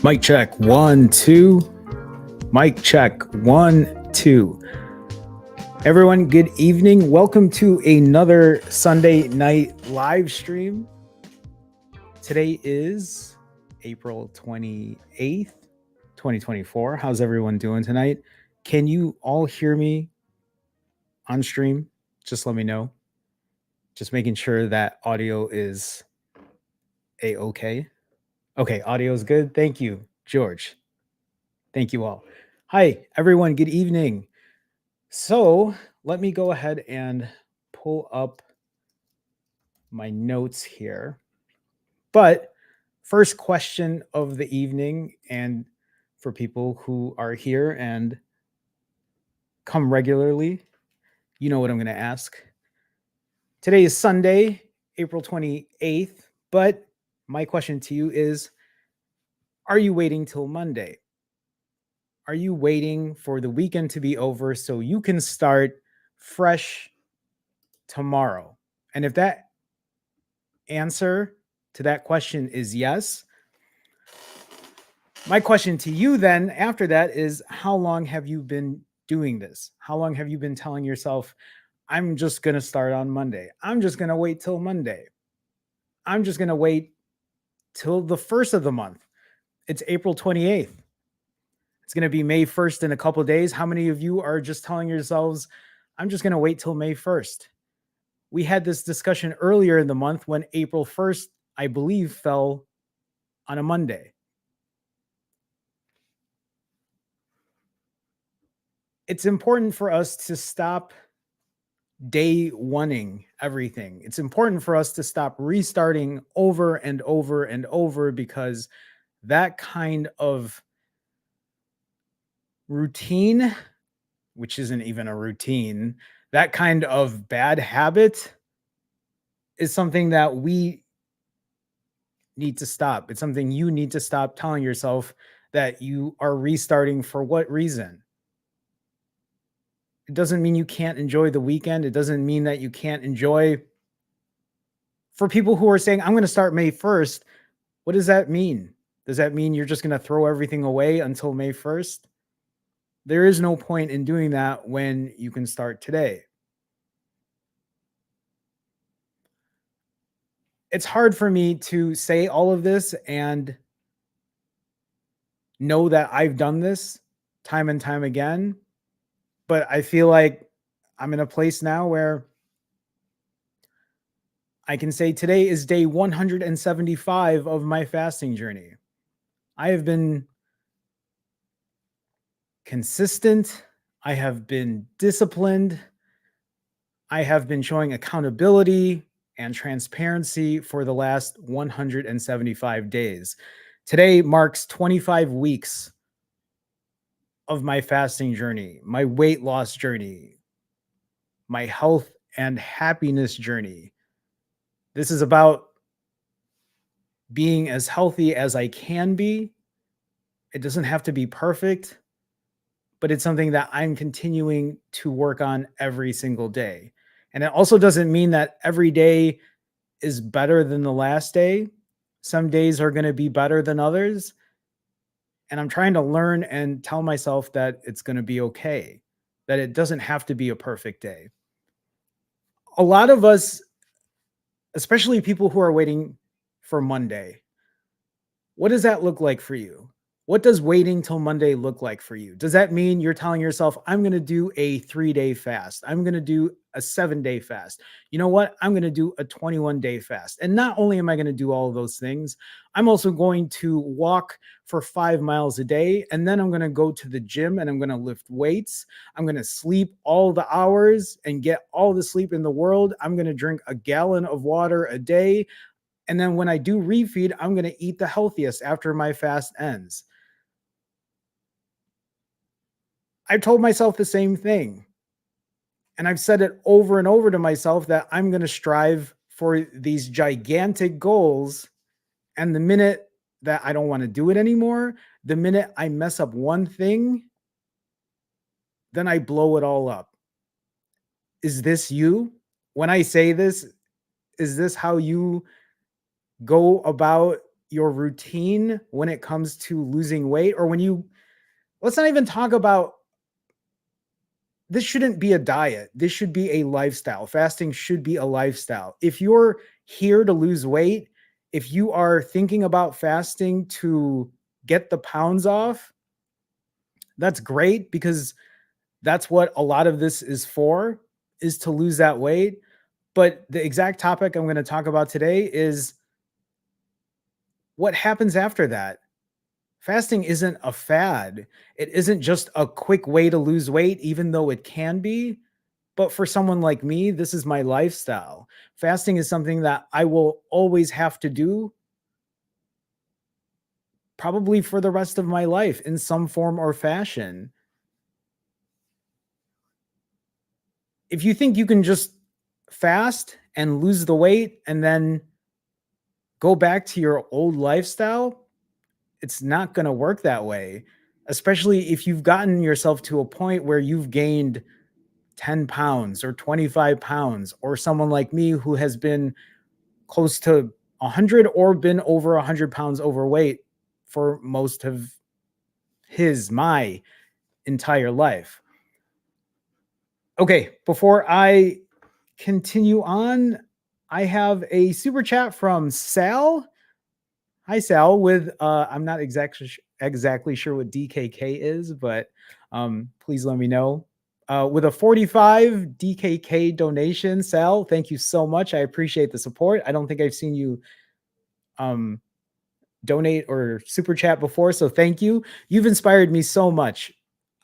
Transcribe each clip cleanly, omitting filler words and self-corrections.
Mic check, 1, 2. Mic check, 1, 2. Everyone, good evening. Welcome to another Sunday night live stream. Today is April 28th, 2024. How's everyone doing tonight? Can you all hear me on stream? Just let me know. Just making sure that audio is a-okay. Okay, audio is good. Thank you, George. Thank you all. Hi, everyone. Good evening. So let me go ahead and pull up my notes here. But first question of the evening, and for people who are here and come regularly, you know what I'm going to ask. Today is Sunday, April 28th, but my question to you is, are you waiting till Monday? Are you waiting for the weekend to be over so you can start fresh tomorrow? And if that answer to that question is yes, my question to you then after that is, how long have you been doing this? How long have you been telling yourself, I'm just going to start on Monday. I'm just going to wait till Monday. I'm just going to wait till the first of the month. It's April 28th. It's going to be May 1st in a couple of days. How many of you are just telling yourselves, I'm just going to wait till May 1st? We had this discussion earlier in the month when April 1st, I believe, fell on a Monday. It's important for us to stop day oneing everything. It's important for us to stop restarting over and over and over because that kind of routine, which isn't even a routine, that kind of bad habit is something that we need to stop. It's something you need to stop telling yourself that you are restarting for what reason? It doesn't mean you can't enjoy the weekend. It doesn't mean that you can't enjoy. For people who are saying, I'm going to start May 1st, what does that mean? Does that mean you're just going to throw everything away until May 1st? There is no point in doing that when you can start today. It's hard for me to say all of this and know that I've done this time and time again, but I feel like I'm in a place now where I can say today is day 175 of my fasting journey. I have been consistent. I have been disciplined. I have been showing accountability and transparency for the last 175 days. Today marks 25 weeks of my fasting journey, my weight loss journey, my health and happiness journey. This is about being as healthy as I can be. It doesn't have to be perfect, but it's something that I'm continuing to work on every single day. And it also doesn't mean that every day is better than the last day. Some days are going to be better than others. And I'm trying to learn and tell myself that it's going to be okay, that it doesn't have to be a perfect day. A lot of us, especially people who are waiting for Monday, what does that look like for you? What does waiting till Monday look like for you? Does that mean you're telling yourself, I'm going to do a 3-day fast? I'm going to do a 7-day fast. You know what? I'm going to do a 21-day fast. And not only am I going to do all of those things, I'm also going to walk for 5 miles a day. And then I'm going to go to the gym and I'm going to lift weights. I'm going to sleep all the hours and get all the sleep in the world. I'm going to drink a gallon of water a day. And then when I do refeed, I'm going to eat the healthiest after my fast ends. I've told myself the same thing. And I've said it over and over to myself that I'm going to strive for these gigantic goals. And the minute that I don't want to do it anymore, the minute I mess up one thing, then I blow it all up. Is this you? When I say this, is this how you go about your routine when it comes to losing weight? Or when you, let's not even talk about, this shouldn't be a diet. This should be a lifestyle. Fasting should be a lifestyle. If you're here to lose weight, if you are thinking about fasting to get the pounds off, that's great, because that's what a lot of this is for, is to lose that weight. But the exact topic I'm going to talk about today is what happens after that. Fasting isn't a fad. It isn't just a quick way to lose weight, even though it can be. But for someone like me, this is my lifestyle. Fasting is something that I will always have to do, probably for the rest of my life in some form or fashion. If you think you can just fast and lose the weight and then go back to your old lifestyle, it's not going to work that way, especially if you've gotten yourself to a point where you've gained 10 pounds or 25 pounds, or someone like me who has been close to 100 or been over 100 pounds overweight for most of my entire life. Okay, before I continue on, I have a super chat from Sal. Hi, Sal. With I'm not exactly sure what DKK is, but please let me know. With a 45 DKK donation, Sal, thank you so much. I appreciate the support. I don't think I've seen you donate or super chat before, so thank you. You've inspired me so much.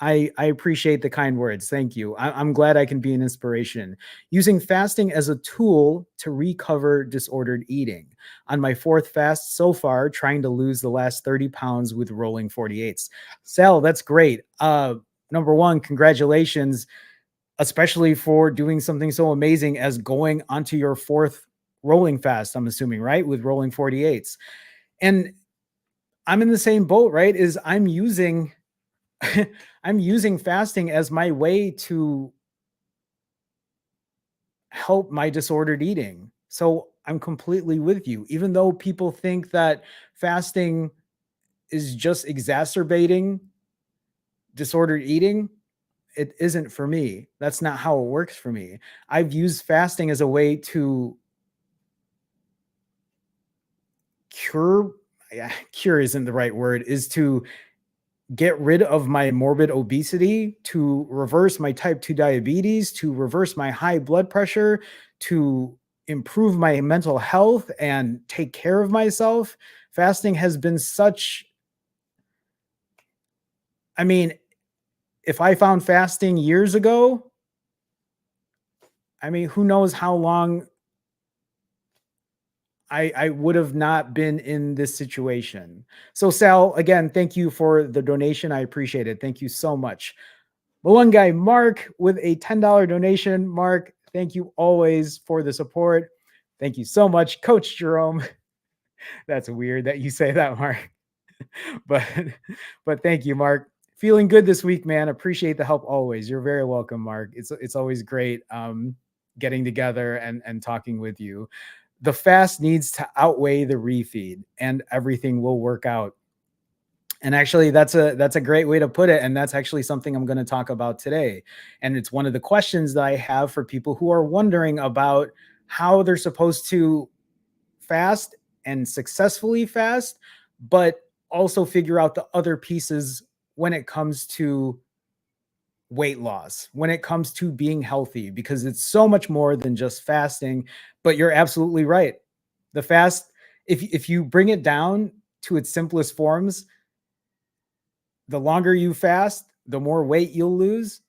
I appreciate the kind words. Thank you. I'm glad I can be an inspiration. Using fasting as a tool to recover disordered eating. On my fourth fast so far, trying to lose the last 30 pounds with rolling 48s. Sal, that's great. Number one, congratulations, especially for doing something so amazing as going onto your fourth rolling fast, I'm assuming, right? With rolling 48s. And I'm in the same boat, right? Is I'm using I'm using fasting as my way to help my disordered eating. So I'm completely with you. Even though people think that fasting is just exacerbating disordered eating, it isn't for me. That's not how it works for me. I've used fasting as a way to cure, yeah, cure isn't the right word, is to get rid of my morbid obesity, to reverse my type 2 diabetes, to reverse my high blood pressure, to improve my mental health and take care of myself. Fasting has been such, I mean, if I found fasting years ago, I mean, who knows how long I would have not been in this situation. So, Sal, again, thank you for the donation. I appreciate it. Thank you so much. But one guy, Mark, with a $10 donation. Mark, thank you always for the support. Thank you so much, Coach Jerome. That's weird that you say that, Mark. but but thank you, Mark. Feeling good this week, man. Appreciate the help always. You're very welcome, Mark. It's always great getting together and talking with you. The fast needs to outweigh the refeed, and everything will work out. And actually, that's a great way to put it. And that's actually something I'm going to talk about today. And it's one of the questions that I have for people who are wondering about how they're supposed to fast and successfully fast, but also figure out the other pieces when it comes to weight loss, when it comes to being healthy, because it's so much more than just fasting. But you're absolutely right. The fast, if you bring it down to its simplest forms, the longer you fast, the more weight you'll lose.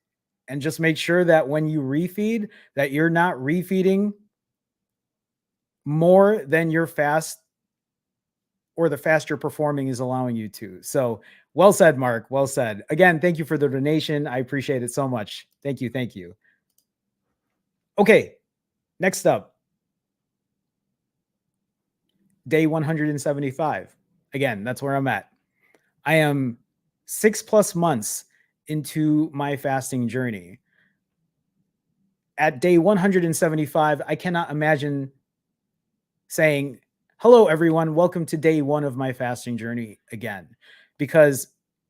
And just make sure that when you refeed, that you're not refeeding more than your fast or the fast you're performing is allowing you to. So well said, Mark. Well said. Again, thank you for the donation. I appreciate it so much. Thank you. Thank you. Okay, next up, day 175. Again, that's where I'm at. I am 6+ months into my fasting journey. At day 175, I cannot imagine saying, hello, everyone. Welcome to day one of my fasting journey again, because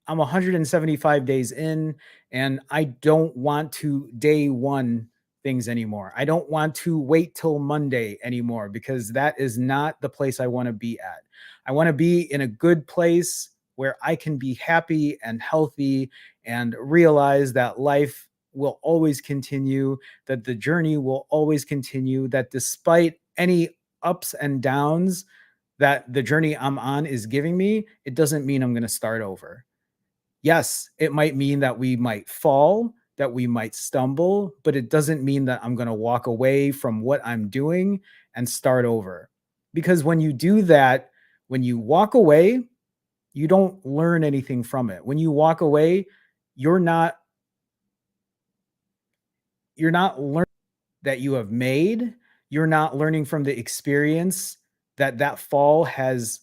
I'm 175 days in and I don't want to day one things anymore. I don't want to wait till Monday anymore, because that is not the place I want to be at. I want to be in a good place where I can be happy and healthy and realize that life will always continue, that the journey will always continue, that despite any ups and downs that the journey I'm on is giving me, it doesn't mean I'm going to start over. Yes, it might mean that we might fall, that we might stumble, but it doesn't mean that I'm going to walk away from what I'm doing and start over. Because when you do that, when you walk away, you don't learn anything from it. When you walk away, you're not learning that you have made. You're not learning from the experience that fall has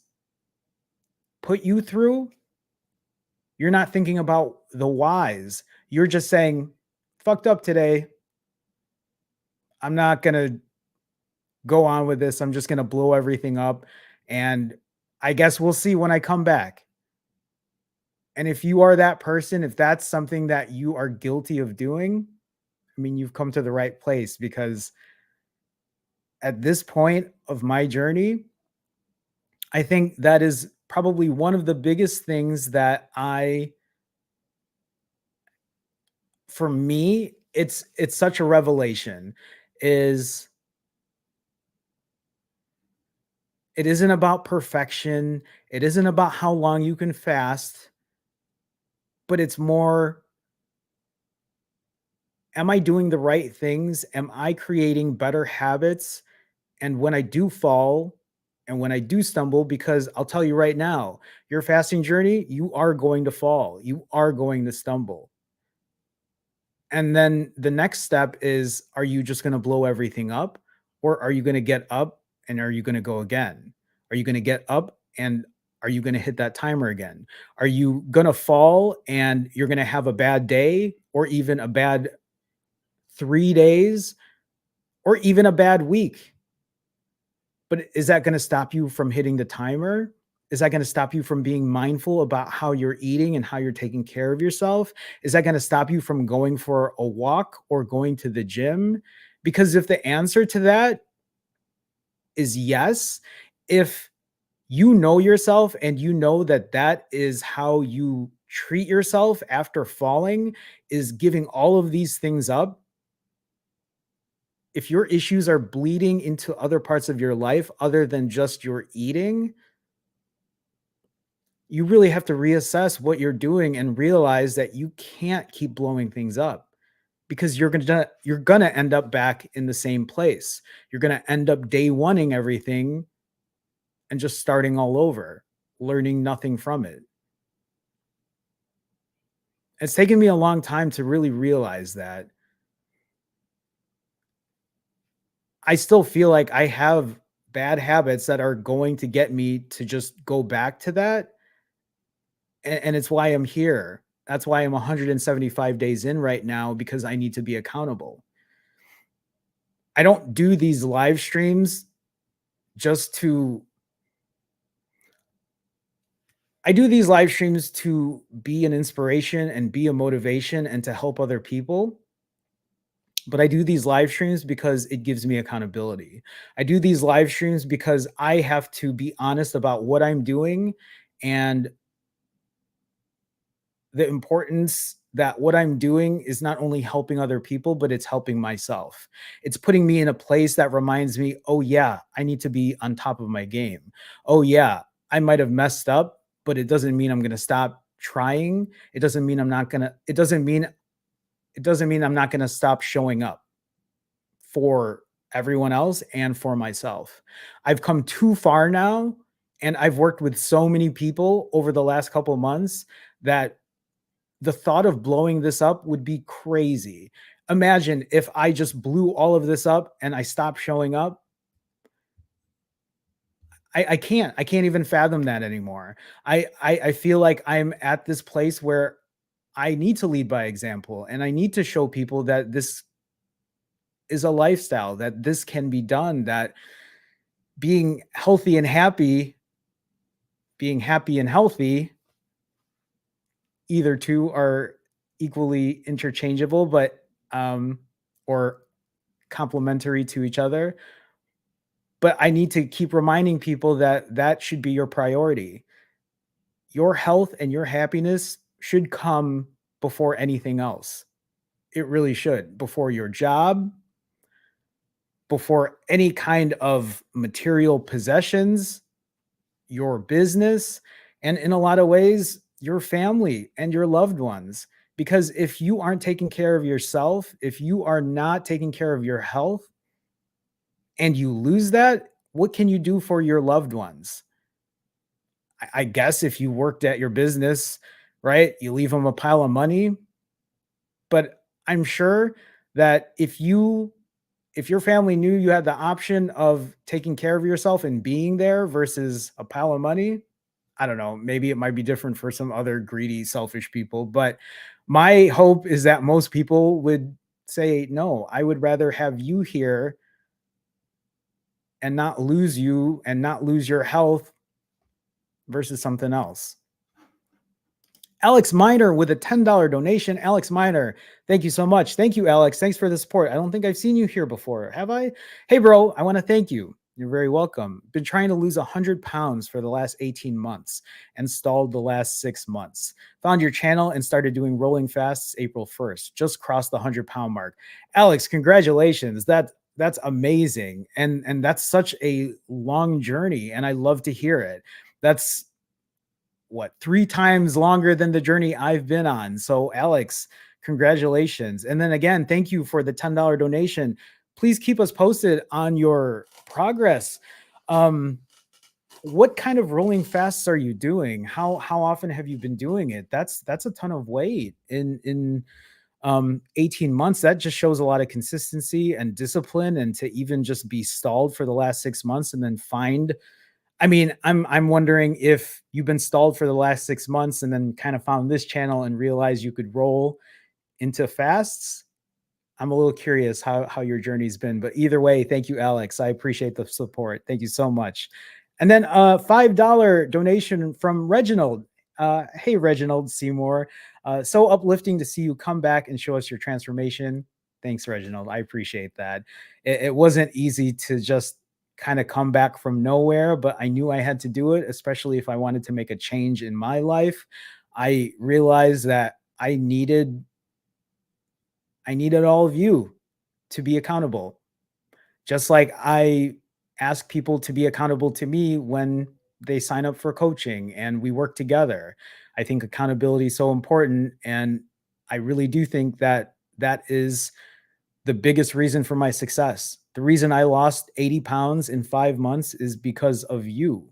put you through. You're not thinking about the whys. You're just saying, fucked up today. I'm not going to go on with this. I'm just going to blow everything up. And I guess we'll see when I come back. And if you are that person, if that's something that you are guilty of doing, I mean, you've come to the right place, because at this point of my journey, I think that is probably one of the biggest things that for me, it's such a revelation, is It isn't about perfection. It isn't about how long you can fast, but it's more, am I doing the right things? Am I creating better habits? And when I do fall and when I do stumble, because I'll tell you right now, your fasting journey, you are going to fall, you are going to stumble. And then the next step is, are you just going to blow everything up? Or are you going to get up and are you going to go again? Are you going to get up and are you going to hit that timer again? Are you going to fall and you're going to have a bad day or even a bad 3 days or even a bad week? But is that going to stop you from hitting the timer? Is that going to stop you from being mindful about how you're eating and how you're taking care of yourself? Is that going to stop you from going for a walk or going to the gym? Because if the answer to that is yes, if you know yourself and you know that that is how you treat yourself after falling, is giving all of these things up, if your issues are bleeding into other parts of your life other than just your eating, you really have to reassess what you're doing and realize that you can't keep blowing things up because you're going to end up back in the same place. You're going to end up day oneing everything and just starting all over, learning nothing from it. It's taken me a long time to really realize that. I still feel like I have bad habits that are going to get me to just go back to that. And it's why I'm here. That's why I'm 175 days in right now, because I need to be accountable. I don't do these live streams just to I do these live streams to be an inspiration and be a motivation and to help other people. But I do these live streams because it gives me accountability. I do these live streams because I have to be honest about what I'm doing and the importance that what I'm doing is not only helping other people, but it's helping myself. It's putting me in a place that reminds me, oh, yeah, I need to be on top of my game. Oh, yeah, I might have messed up, but it doesn't mean I'm going to stop trying. It doesn't mean I'm not going to stop showing up for everyone else and for myself. I've come too far now and I've worked with so many people over the last couple of months that the thought of blowing this up would be crazy. Imagine if I just blew all of this up and I stopped showing up. I can't even fathom that anymore. I feel like I'm at this place where I need to lead by example and I need to show people that this is a lifestyle, that this can be done, that being healthy and happy, being happy and healthy, either two are equally interchangeable, but or complementary to each other. But I need to keep reminding people that that should be your priority. Your health and your happiness should come before anything else. It really should. Before your job, before any kind of material possessions, your business, and in a lot of ways, your family and your loved ones. Because if you aren't taking care of yourself, if you are not taking care of your health and you lose that, what can you do for your loved ones? I guess if you worked at your business, right, you leave them a pile of money. But I'm sure that if your family knew you had the option of taking care of yourself and being there versus a pile of money, I don't know, maybe it might be different for some other greedy, selfish people, but my hope is that most people would say, "No, I would rather have you here and not lose you and not lose your health versus something else." Alex Miner with a $10 donation. Alex Miner, thank you so much. Thank you, Alex. Thanks for the support. I don't think I've seen you here before. Have I? Hey, bro, I want to thank you. You're very welcome. Been trying to lose 100 pounds for the last 18 months and stalled the last 6 months. Found your channel and started doing rolling fasts April 1st. Just crossed the 100-pound mark. Alex, congratulations. that's amazing. And that's such a long journey, and I love to hear it. That's what, 3 times longer than the journey I've been on. So, Alex, congratulations. And then again, thank you for the $10 donation. Please keep us posted on your progress. Um, what kind of rolling fasts are you doing? How often have you been doing it? That's a ton of weight in 18 months. That just shows a lot of consistency and discipline, and to even just be stalled for the last 6 months and then find, I mean, I'm wondering if you've been stalled for the last 6 months and then kind of found this channel and realized you could roll into fasts. I'm a little curious how your journey's been, but either way, thank you, Alex. I appreciate the support. Thank you so much. And then a $5 donation from Reginald. Hey, Reginald Seymour. So uplifting to see you come back and show us your transformation. Thanks, Reginald. I appreciate that. It wasn't easy to just kind of come back from nowhere, but I knew I had to do it, especially if I wanted to make a change in my life. I realized that I needed all of you to be accountable. Just like I ask people to be accountable to me when they sign up for coaching and we work together. I think accountability is so important. And I really do think that that is the biggest reason for my success. The reason I lost 80 pounds in 5 months is because of you.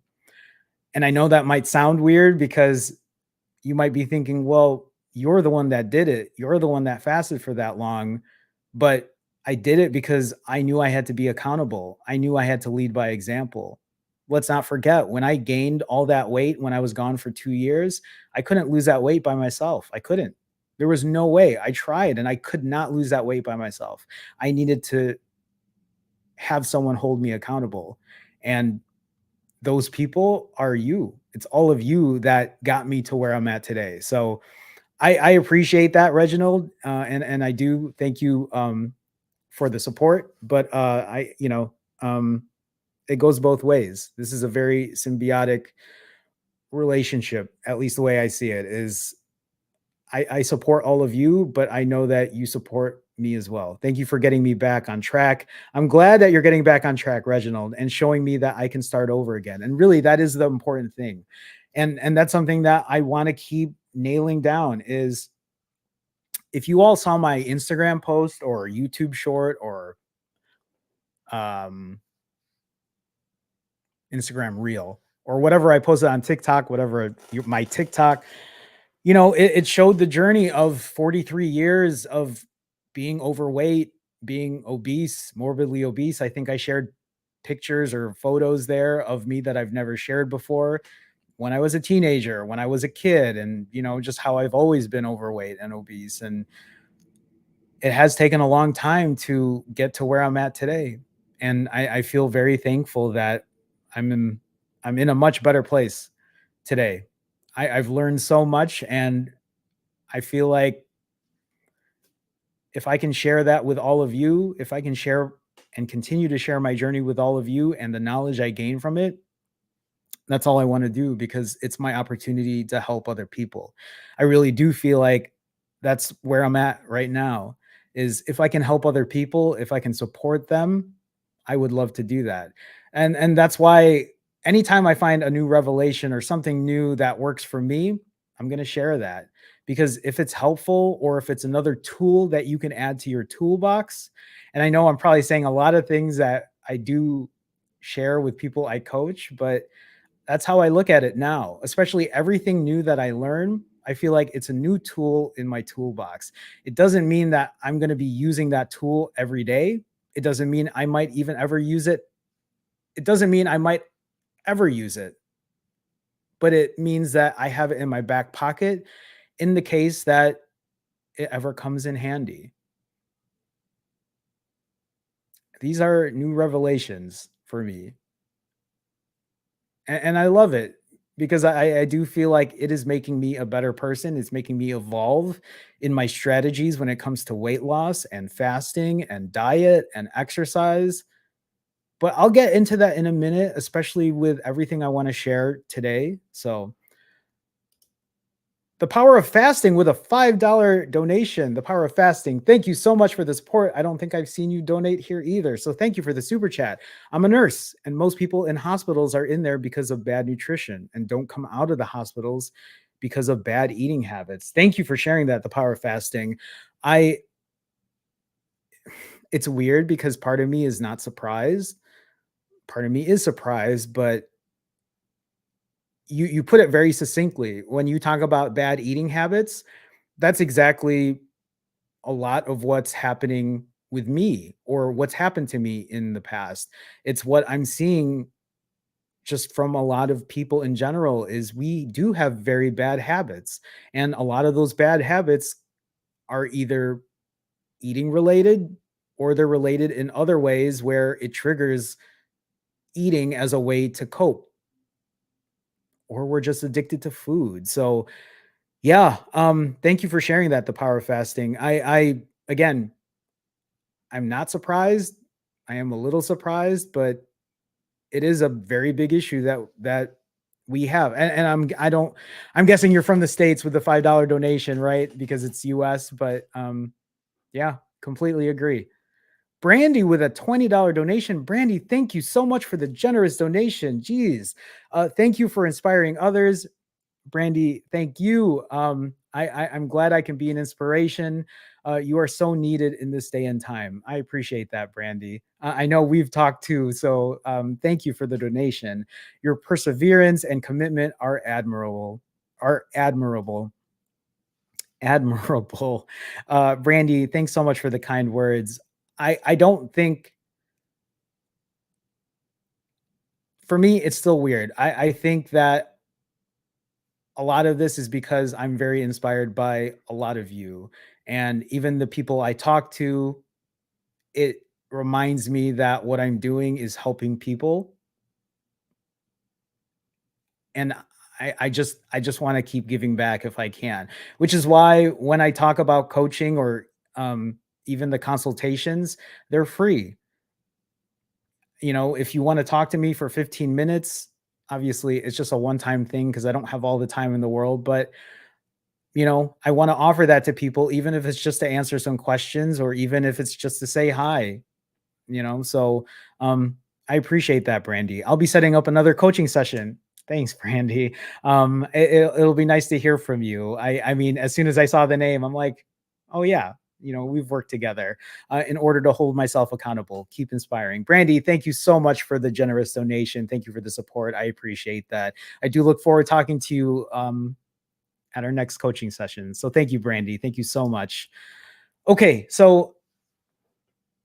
And I know that might sound weird because you might be thinking, well, you're the one that did it. You're the one that fasted for that long. But I did it because I knew I had to be accountable. I knew I had to lead by example. Let's not forget, when I gained all that weight when I was gone for 2 years, I couldn't lose that weight by myself. I couldn't. There was no way. I tried and I could not lose that weight by myself. I needed to have someone hold me accountable. And those people are you. It's all of you that got me to where I'm at today. So I appreciate that, Reginald, and I do thank you for the support. But it goes both ways. This is a very symbiotic relationship, at least the way I see it. Is I support all of you, but I know that you support me as well. Thank you for getting me back on track. I'm glad that you're getting back on track, Reginald, and showing me that I can start over again. And really, that is the important thing. And that's something that I want to keep nailing down is, if you all saw my Instagram post or YouTube short or um, Instagram reel or whatever I posted on TikTok, whatever my TikTok, it showed the journey of 43 years of being overweight, being obese, morbidly obese. I think I shared pictures or photos there of me that I've never shared before, when I was a teenager, when I was a kid, and just how I've always been overweight and obese. And it has taken a long time to get to where I'm at today. And I feel very thankful that I'm in I'm in a much better place today. I've learned so much, and I feel like if I can share that with all of you, if I can share and continue to share my journey with all of you and the knowledge I gain from it, that's all I want to do, because it's my opportunity to help other people. I really do feel like that's where I'm at right now, is if I can help other people, if I can support them, I would love to do that. And that's why anytime I find a new revelation or something new that works for me, I'm going to share that, because if it's helpful or if it's another tool that you can add to your toolbox, and I know I'm probably saying a lot of things that I do share with people I coach, but that's how I look at it now. Especially everything new that I learn, I feel like it's a new tool in my toolbox. It doesn't mean that I'm going to be using that tool every day. It doesn't mean I might even ever use it. It doesn't mean I might ever use it, but it means that I have it in my back pocket in the case that it ever comes in handy. These are new revelations for me. And I love it, because I do feel like it is making me a better person. It's making me evolve in my strategies when it comes to weight loss and fasting and diet and exercise. But I'll get into that in a minute, especially with everything I want to share today. So The power of fasting with a $5 donation. The power of fasting. Thank you so much for the support. I don't think I've seen you donate here either. So thank you for the super chat. I'm a nurse, and most people in hospitals are in there because of bad nutrition and don't come out of the hospitals because of bad eating habits. Thank you for sharing that. The power of fasting. I It's weird because part of me is not surprised. Part of me is surprised, but you put it very succinctly. When you talk about bad eating habits, that's exactly a lot of what's happening with me or what's happened to me in the past. It's what I'm seeing just from a lot of people in general is we do have very bad habits, and a lot of those bad habits are either eating related or they're related in other ways where it triggers eating as a way to cope, or we're just addicted to food. So yeah, thank you for sharing that. The power of fasting. I again, I'm not surprised. I am a little surprised, but it is a very big issue that we have. And I'm guessing you're from the States with the $5 donation, right? Because it's US, but yeah, completely agree. Brandy with a $20 donation. Brandy, thank you so much for the generous donation. Jeez. Thank you for inspiring others. Brandy, thank you. I'm glad I can be an inspiration. You are so needed in this day and time. I appreciate that, Brandy. I know we've talked too, so thank you for the donation. Your perseverance and commitment are admirable. Are admirable. Admirable. Brandy, thanks so much for the kind words. I don't think, for me, it's still weird. I think that a lot of this is because I'm very inspired by a lot of you. And even the people I talk to, it reminds me that what I'm doing is helping people. And I just want to keep giving back if I can, which is why when I talk about coaching or even the consultations, they're free. If you want to talk to me for 15 minutes, obviously it's just a one time thing because I don't have all the time in the world. But I want to offer that to people, even if it's just to answer some questions or even if it's just to say hi, So I appreciate that, Brandy. I'll be setting up another coaching session. Thanks, Brandy. It'll be nice to hear from you. I mean, as soon as I saw the name, I'm like, oh yeah, we've worked together in order to hold myself accountable, keep inspiring. Brandy, thank you so much for the generous donation. Thank you for the support. I appreciate that. I do look forward to talking to you at our next coaching session. So thank you, Brandy. Thank you so much. Okay, so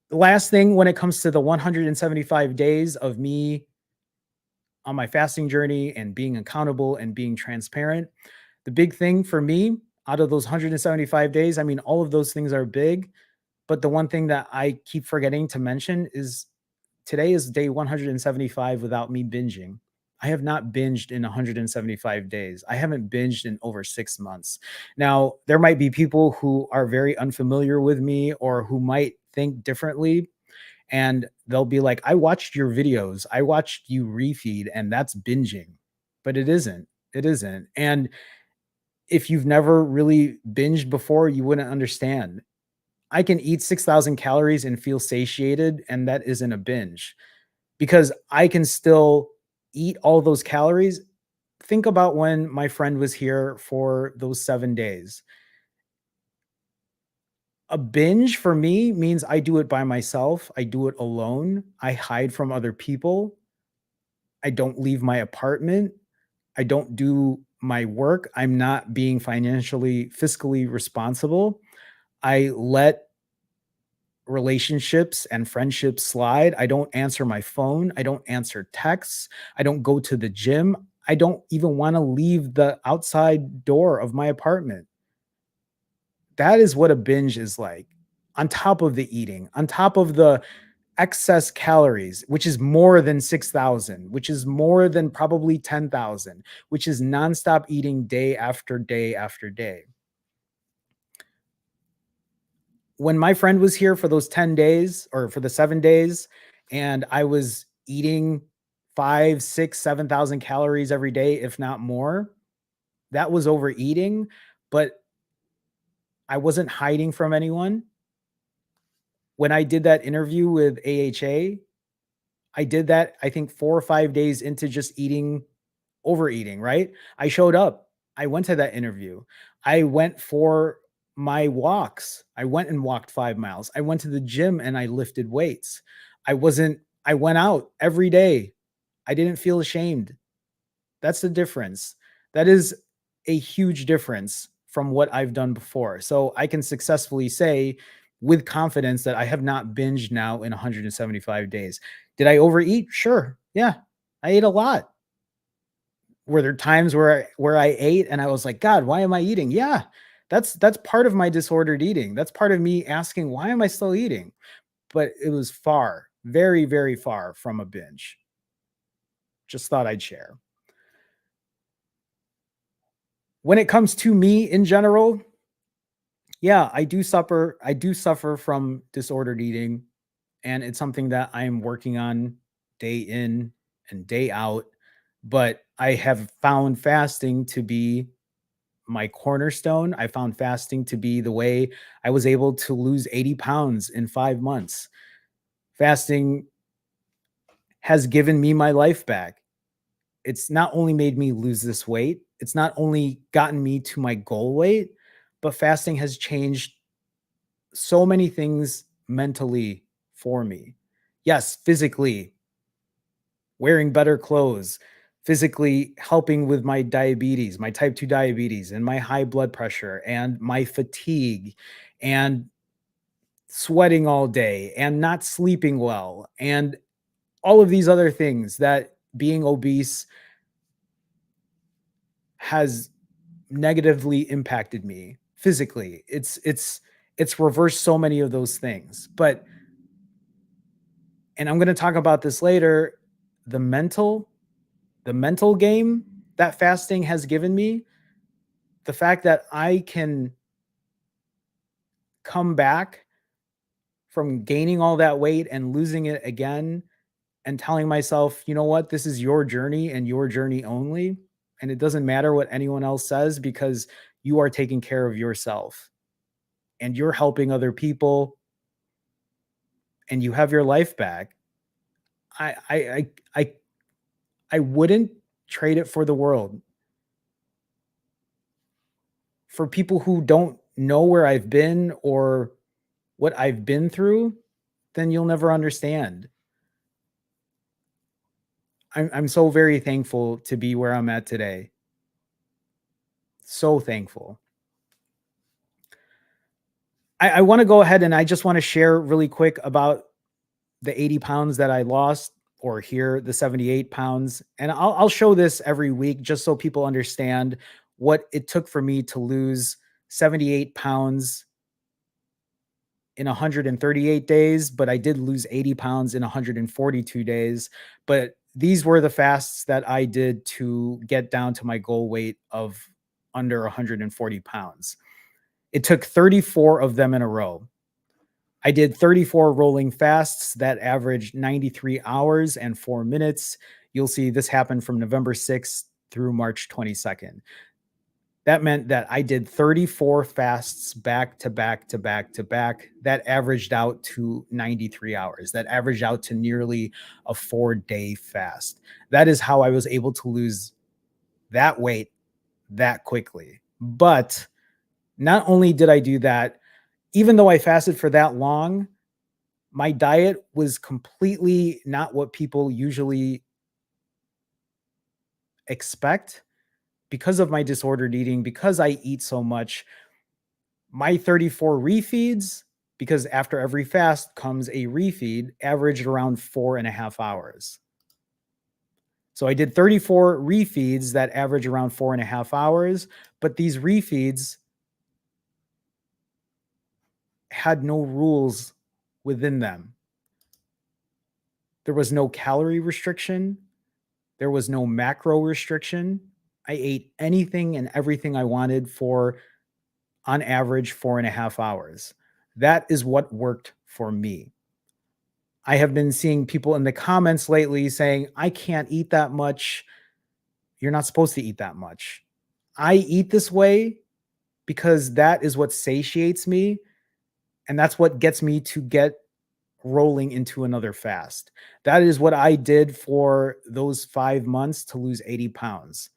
the last thing when it comes to the 175 days of me on my fasting journey and being accountable and being transparent, the big thing for me out of those 175 days, I mean, all of those things are big, but the one thing that I keep forgetting to mention is today is day 175 without me binging. I have not binged in 175 days. I haven't binged in over 6 months. Now, there might be people who are very unfamiliar with me or who might think differently. And they'll be like, I watched your videos. I watched you refeed, and that's binging. But it isn't. It isn't. And if you've never really binged before, you wouldn't understand. I can eat 6,000 calories and feel satiated, and that isn't a binge because I can still eat all those calories. Think about when my friend was here for those 7 days. A binge for me means I do it by myself. I do it alone. I hide from other people. I don't leave my apartment. I don't do my work. I'm not being fiscally responsible. I let relationships and friendships slide. I don't answer my phone. I don't answer texts. I don't go to the gym. I don't even want to leave the outside door of my apartment. That is what a binge is like. On top of the eating, on top of the excess calories, which is more than 6,000, which is more than probably 10,000, which is nonstop eating day after day after day. When my friend was here for those 10 days or for the 7 days, and I was eating 5, 6, 7,000 calories every day, if not more, that was overeating, but I wasn't hiding from anyone. When I did that interview with AHA, I did that, I think 4 or 5 days into just overeating, right? I showed up. I went to that interview. I went for my walks. I went and walked 5 miles. I went to the gym and I lifted weights. I went out every day. I didn't feel ashamed. That's the difference. That is a huge difference from what I've done before. So I can successfully say with confidence that I have not binged now in 175 days. Did I overeat? Sure. Yeah. I ate a lot. Were there times where I ate and I was like, "God, why am I eating?" Yeah. That's part of my disordered eating. That's part of me asking, "Why am I still eating?" But it was far, very, very far from a binge. Just thought I'd share. When it comes to me in general, yeah, I do suffer from disordered eating, and it's something that I'm working on day in and day out, but I have found fasting to be my cornerstone. I found fasting to be the way I was able to lose 80 pounds in 5 months. Fasting has given me my life back. It's not only made me lose this weight, it's not only gotten me to my goal weight, but fasting has changed so many things mentally for me. Yes, physically, wearing better clothes, physically helping with my diabetes, my type 2 diabetes, and my high blood pressure, and my fatigue, and sweating all day, and not sleeping well, and all of these other things that being obese has negatively impacted me physically. It's reversed so many of those things. But and I'm going to talk about this later, the mental game that fasting has given me, the fact that I can come back from gaining all that weight and losing it again and telling myself, "You know what? This is your journey and your journey only, and it doesn't matter what anyone else says because you are taking care of yourself and you're helping other people and you have your life back." I I I I I wouldn't trade it for the world. For people who don't know where I've been or what I've been through, then you'll never understand. I'm so very thankful to be where I'm at today. So thankful. I want to go ahead and I just want to share really quick about the 80 pounds that I lost, or here, the 78 pounds. And I'll show this every week just so people understand what it took for me to lose 78 pounds in 138 days, but I did lose 80 pounds in 142 days. But these were the fasts that I did to get down to my goal weight of under 140 pounds. It took 34 of them in a row. I did 34 rolling fasts that averaged 93 hours and 4 minutes. You'll see this happened from November 6th through March 22nd. That meant that I did 34 fasts back to back to back to back. That averaged out to 93 hours. That averaged out to nearly a 4-day fast. That is how I was able to lose that weight that quickly. But not only did I do that, even though I fasted for that long, my diet was completely not what people usually expect because of my disordered eating, because I eat so much. My 34 refeeds, because after every fast comes a refeed, averaged around 4.5 hours. So I did 34 refeeds that average around 4.5 hours, but these refeeds had no rules within them. There was no calorie restriction. There was no macro restriction. I ate anything and everything I wanted for, on average, 4.5 hours. That is what worked for me. I have been seeing people in the comments lately saying, I can't eat that much. You're not supposed to eat that much. I eat this way because that is what satiates me. And that's what gets me to get rolling into another fast. That is what I did for those 5 months to lose 80 pounds.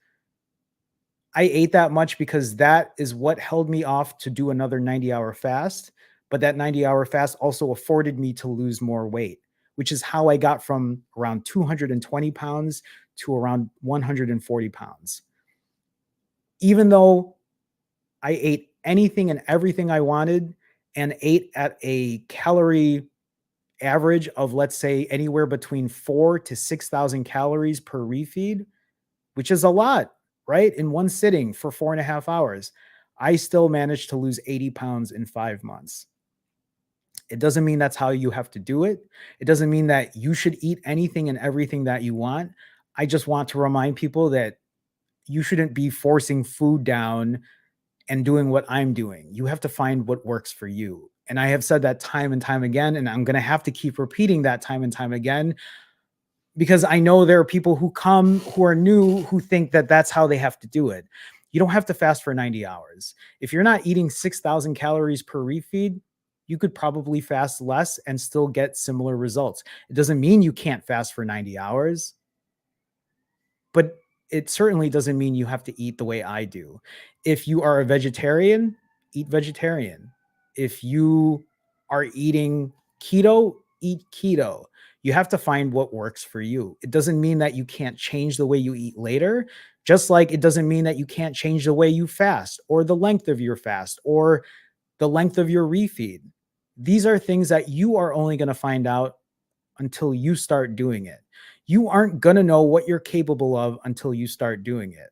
I ate that much because that is what held me off to do another 90-hour fast. But that 90-hour fast also afforded me to lose more weight, which is how I got from around 220 pounds to around 140 pounds. Even though I ate anything and everything I wanted and ate at a calorie average of, let's say, anywhere between 4 to 6,000 calories per refeed, which is a lot, right? In one sitting for 4.5 hours, I still managed to lose 80 pounds in 5 months. It doesn't mean that's how you have to do it. It doesn't mean that you should eat anything and everything that you want. I just want to remind people that you shouldn't be forcing food down and doing what I'm doing. You have to find what works for you. And I have said that time and time again, and I'm going to have to keep repeating that time and time again because I know there are people who come who are new who think that that's how they have to do it. You don't have to fast for 90 hours. If you're not eating 6,000 calories per refeed, you could probably fast less and still get similar results. It doesn't mean you can't fast for 90 hours, but it certainly doesn't mean you have to eat the way I do. If you are a vegetarian, eat vegetarian. If you are eating keto, eat keto. You have to find what works for you. It doesn't mean that you can't change the way you eat later, just like it doesn't mean that you can't change the way you fast or the length of your fast or the length of your refeed. These are things that you are only going to find out until you start doing it. You aren't going to know what you're capable of until you start doing it.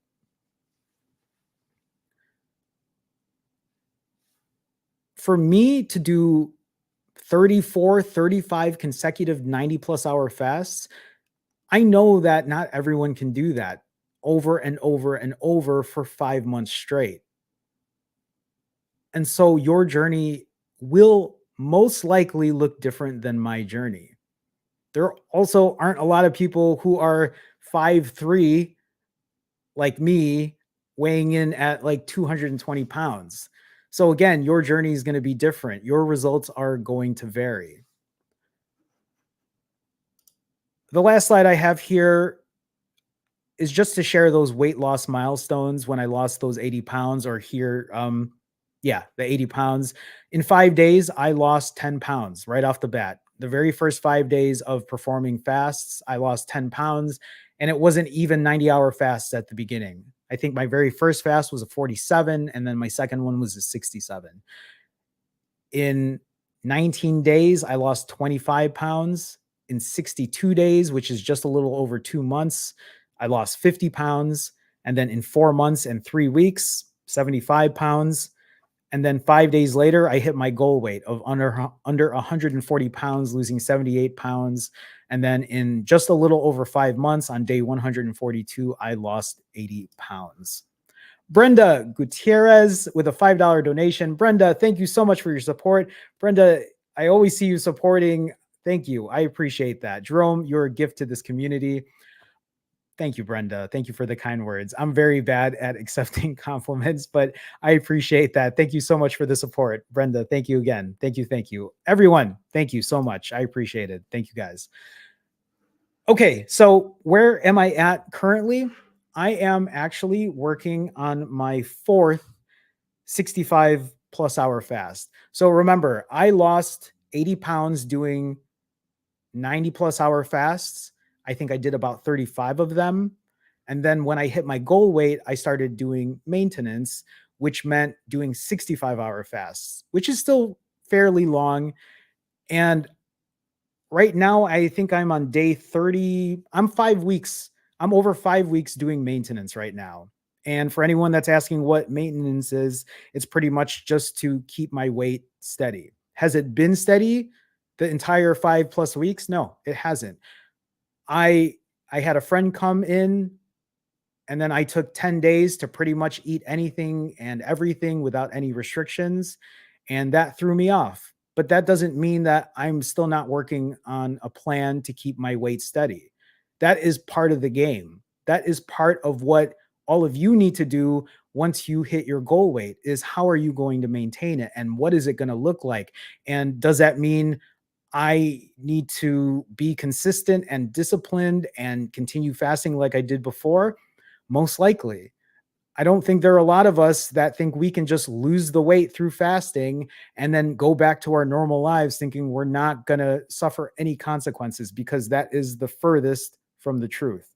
For me to do 34, 35 consecutive 90 plus hour fasts, I know that not everyone can do that over and over and over for 5 months straight. And so your journey will most likely look different than my journey. There also aren't a lot of people who are 5'3" like me, weighing in at like 220 pounds. So again, your journey is going to be different. Your results are going to vary. The last slide I have here is just to share those weight loss milestones when I lost those 80 pounds or here. Yeah, the 80 pounds. In 5 days, I lost 10 pounds right off the bat. The very first 5 days of performing fasts, I lost 10 pounds, and it wasn't even 90-hour fasts at the beginning. I think my very first fast was a 47, and then my second one was a 67. In 19 days, I lost 25 pounds. In 62 days, which is just a little over 2 months, I lost 50 pounds. And then in 4 months and 3 weeks, 75 pounds. And then 5 days later, I hit my goal weight of under 140 pounds, losing 78 pounds. And then in just a little over 5 months, on day 142, I lost 80 pounds. Brenda Gutierrez with a $5 donation. Brenda, thank you so much for your support. Brenda, I always see you supporting. Thank you. I appreciate that. Jerome, you're a gift to this community. Thank you, Brenda. Thank you for the kind words. I'm very bad at accepting compliments, but I appreciate that. Thank you so much for the support. Brenda, thank you again. Thank you. Thank you. Everyone, thank you so much. I appreciate it. Thank you, guys. Okay, so where am I at currently? I am actually working on my fourth 65 plus hour fast. So remember, I lost 80 pounds doing 90 plus hour fasts. I think I did about 35 of them. And then when I hit my goal weight, I started doing maintenance, which meant doing 65-hour fasts, which is still fairly long. And right now, I think I'm on day 30. I'm 5 weeks. I'm over 5 weeks doing maintenance right now. And for anyone that's asking what maintenance is, it's pretty much just to keep my weight steady. Has it been steady the entire 5+ weeks? No, it hasn't. I had a friend come in, and then I took 10 days to pretty much eat anything and everything without any restrictions. And that threw me off. But that doesn't mean that I'm still not working on a plan to keep my weight steady. That is part of the game. That is part of what All of you need to do once you hit your goal weight is how are you going to maintain it and what is it going to look like? And does that mean I need to be consistent and disciplined and continue fasting like I did before? Most likely. I don't think there are a lot of us that think we can just lose the weight through fasting and then go back to our normal lives thinking we're not going to suffer any consequences, because that is the furthest from the truth.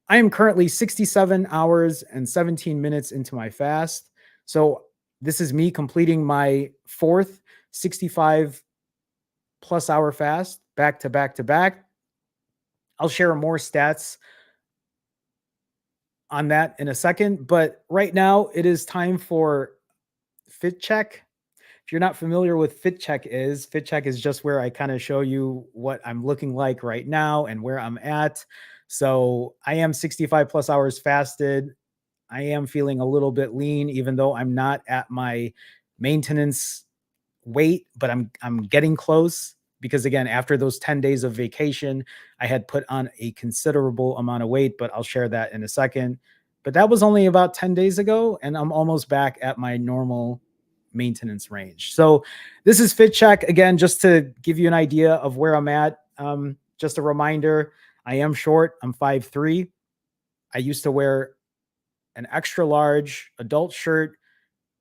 I am currently 67 hours and 17 minutes into my fast. So this is me completing my fourth 65 plus hour fast back to back to back. I'll share more stats on that in a second, but right now it is time for Fit Check. If you're not familiar with Fit Check is just where I kind of show you what I'm looking like right now and where I'm at. So I am 65 plus hours fasted. I am feeling a little bit lean, even though I'm not at my maintenance weight, but I'm getting close, because again, after those 10 days of vacation, I had put on a considerable amount of weight, but I'll share that in a second. But that was only about 10 days ago, and I'm almost back at my normal maintenance range. So this is Fit Check again, just to give you an idea of where I'm at. Just a reminder, I am short. I'm 5'3". I used to wear an extra large adult shirt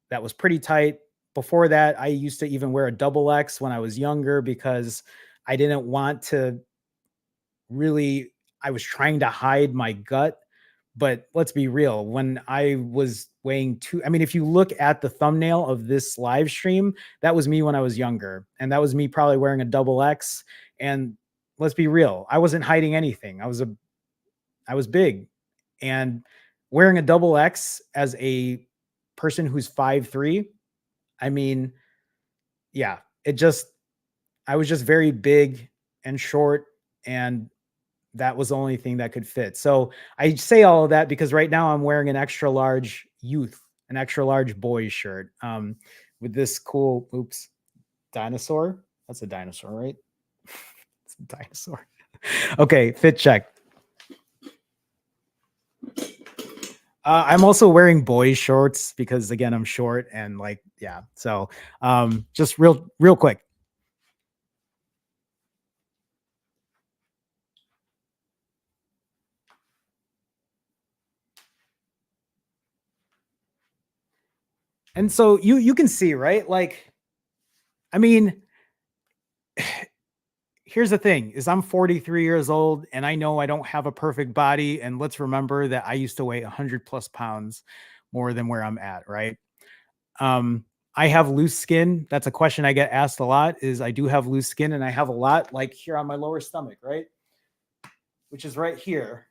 that was pretty tight. Before that, I used to even wear a double X when I was younger because I didn't want to really, I was trying to hide my gut. But let's be real, when I was weighing two, I mean, if you look at the thumbnail of this live stream, that was me when I was younger. And that was me probably wearing a double X. And let's be real, I wasn't hiding anything. I was big. And wearing a double X as a person who's 5'3", I mean, yeah, it just, I was just very big and short, and that was the only thing that could fit. So I say all of that because right now I'm wearing an extra large youth, an extra large boys shirt, with this cool, oops, dinosaur. That's a dinosaur, right? It's a dinosaur. Okay, Fit Check. I'm also wearing boys shorts because again, I'm short and like, yeah. So just real quick. And so you can see, right? Like, I mean, here's the thing is I'm 43 years old and I know I don't have a perfect body. And let's remember that I used to weigh 100 plus pounds more than where I'm at, right? Um, I have loose skin. That's a question I get asked a lot, is I do have loose skin, and I have a lot like here on my lower stomach, right? Which is right here.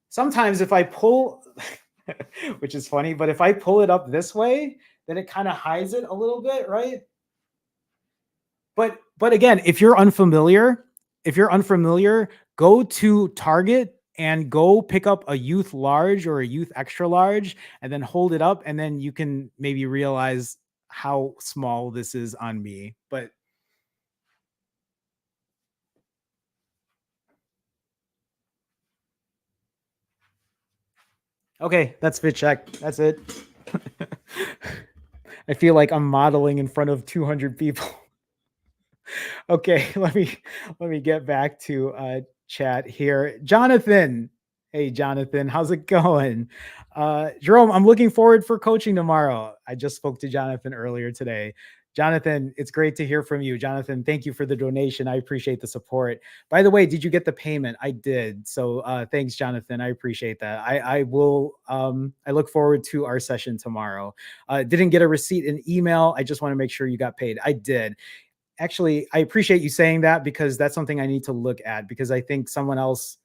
Sometimes if I pull, which is funny, but if I pull it up this way, then it kind of hides it a little bit, right? But again, if you're unfamiliar, go to Target and go pick up a youth large or a youth extra large and then hold it up, and then you can maybe realize how small this is on me. But okay, that's Fit Check. That's it. I feel like I'm modeling in front of 200 people. Okay, let me get back to chat here. Jonathan. Hey Jonathan, how's it going? Jerome, I'm looking forward for coaching tomorrow. I just spoke to Jonathan earlier today. Jonathan, it's great to hear from you. Jonathan, thank you for the donation. I appreciate the support. By the way, did you get the payment? I did. So thanks, Jonathan. I appreciate that. I will I look forward to our session tomorrow. Didn't get a receipt in email. I just want to make sure you got paid. I did. Actually, I appreciate you saying that because that's something I need to look at, because I think someone else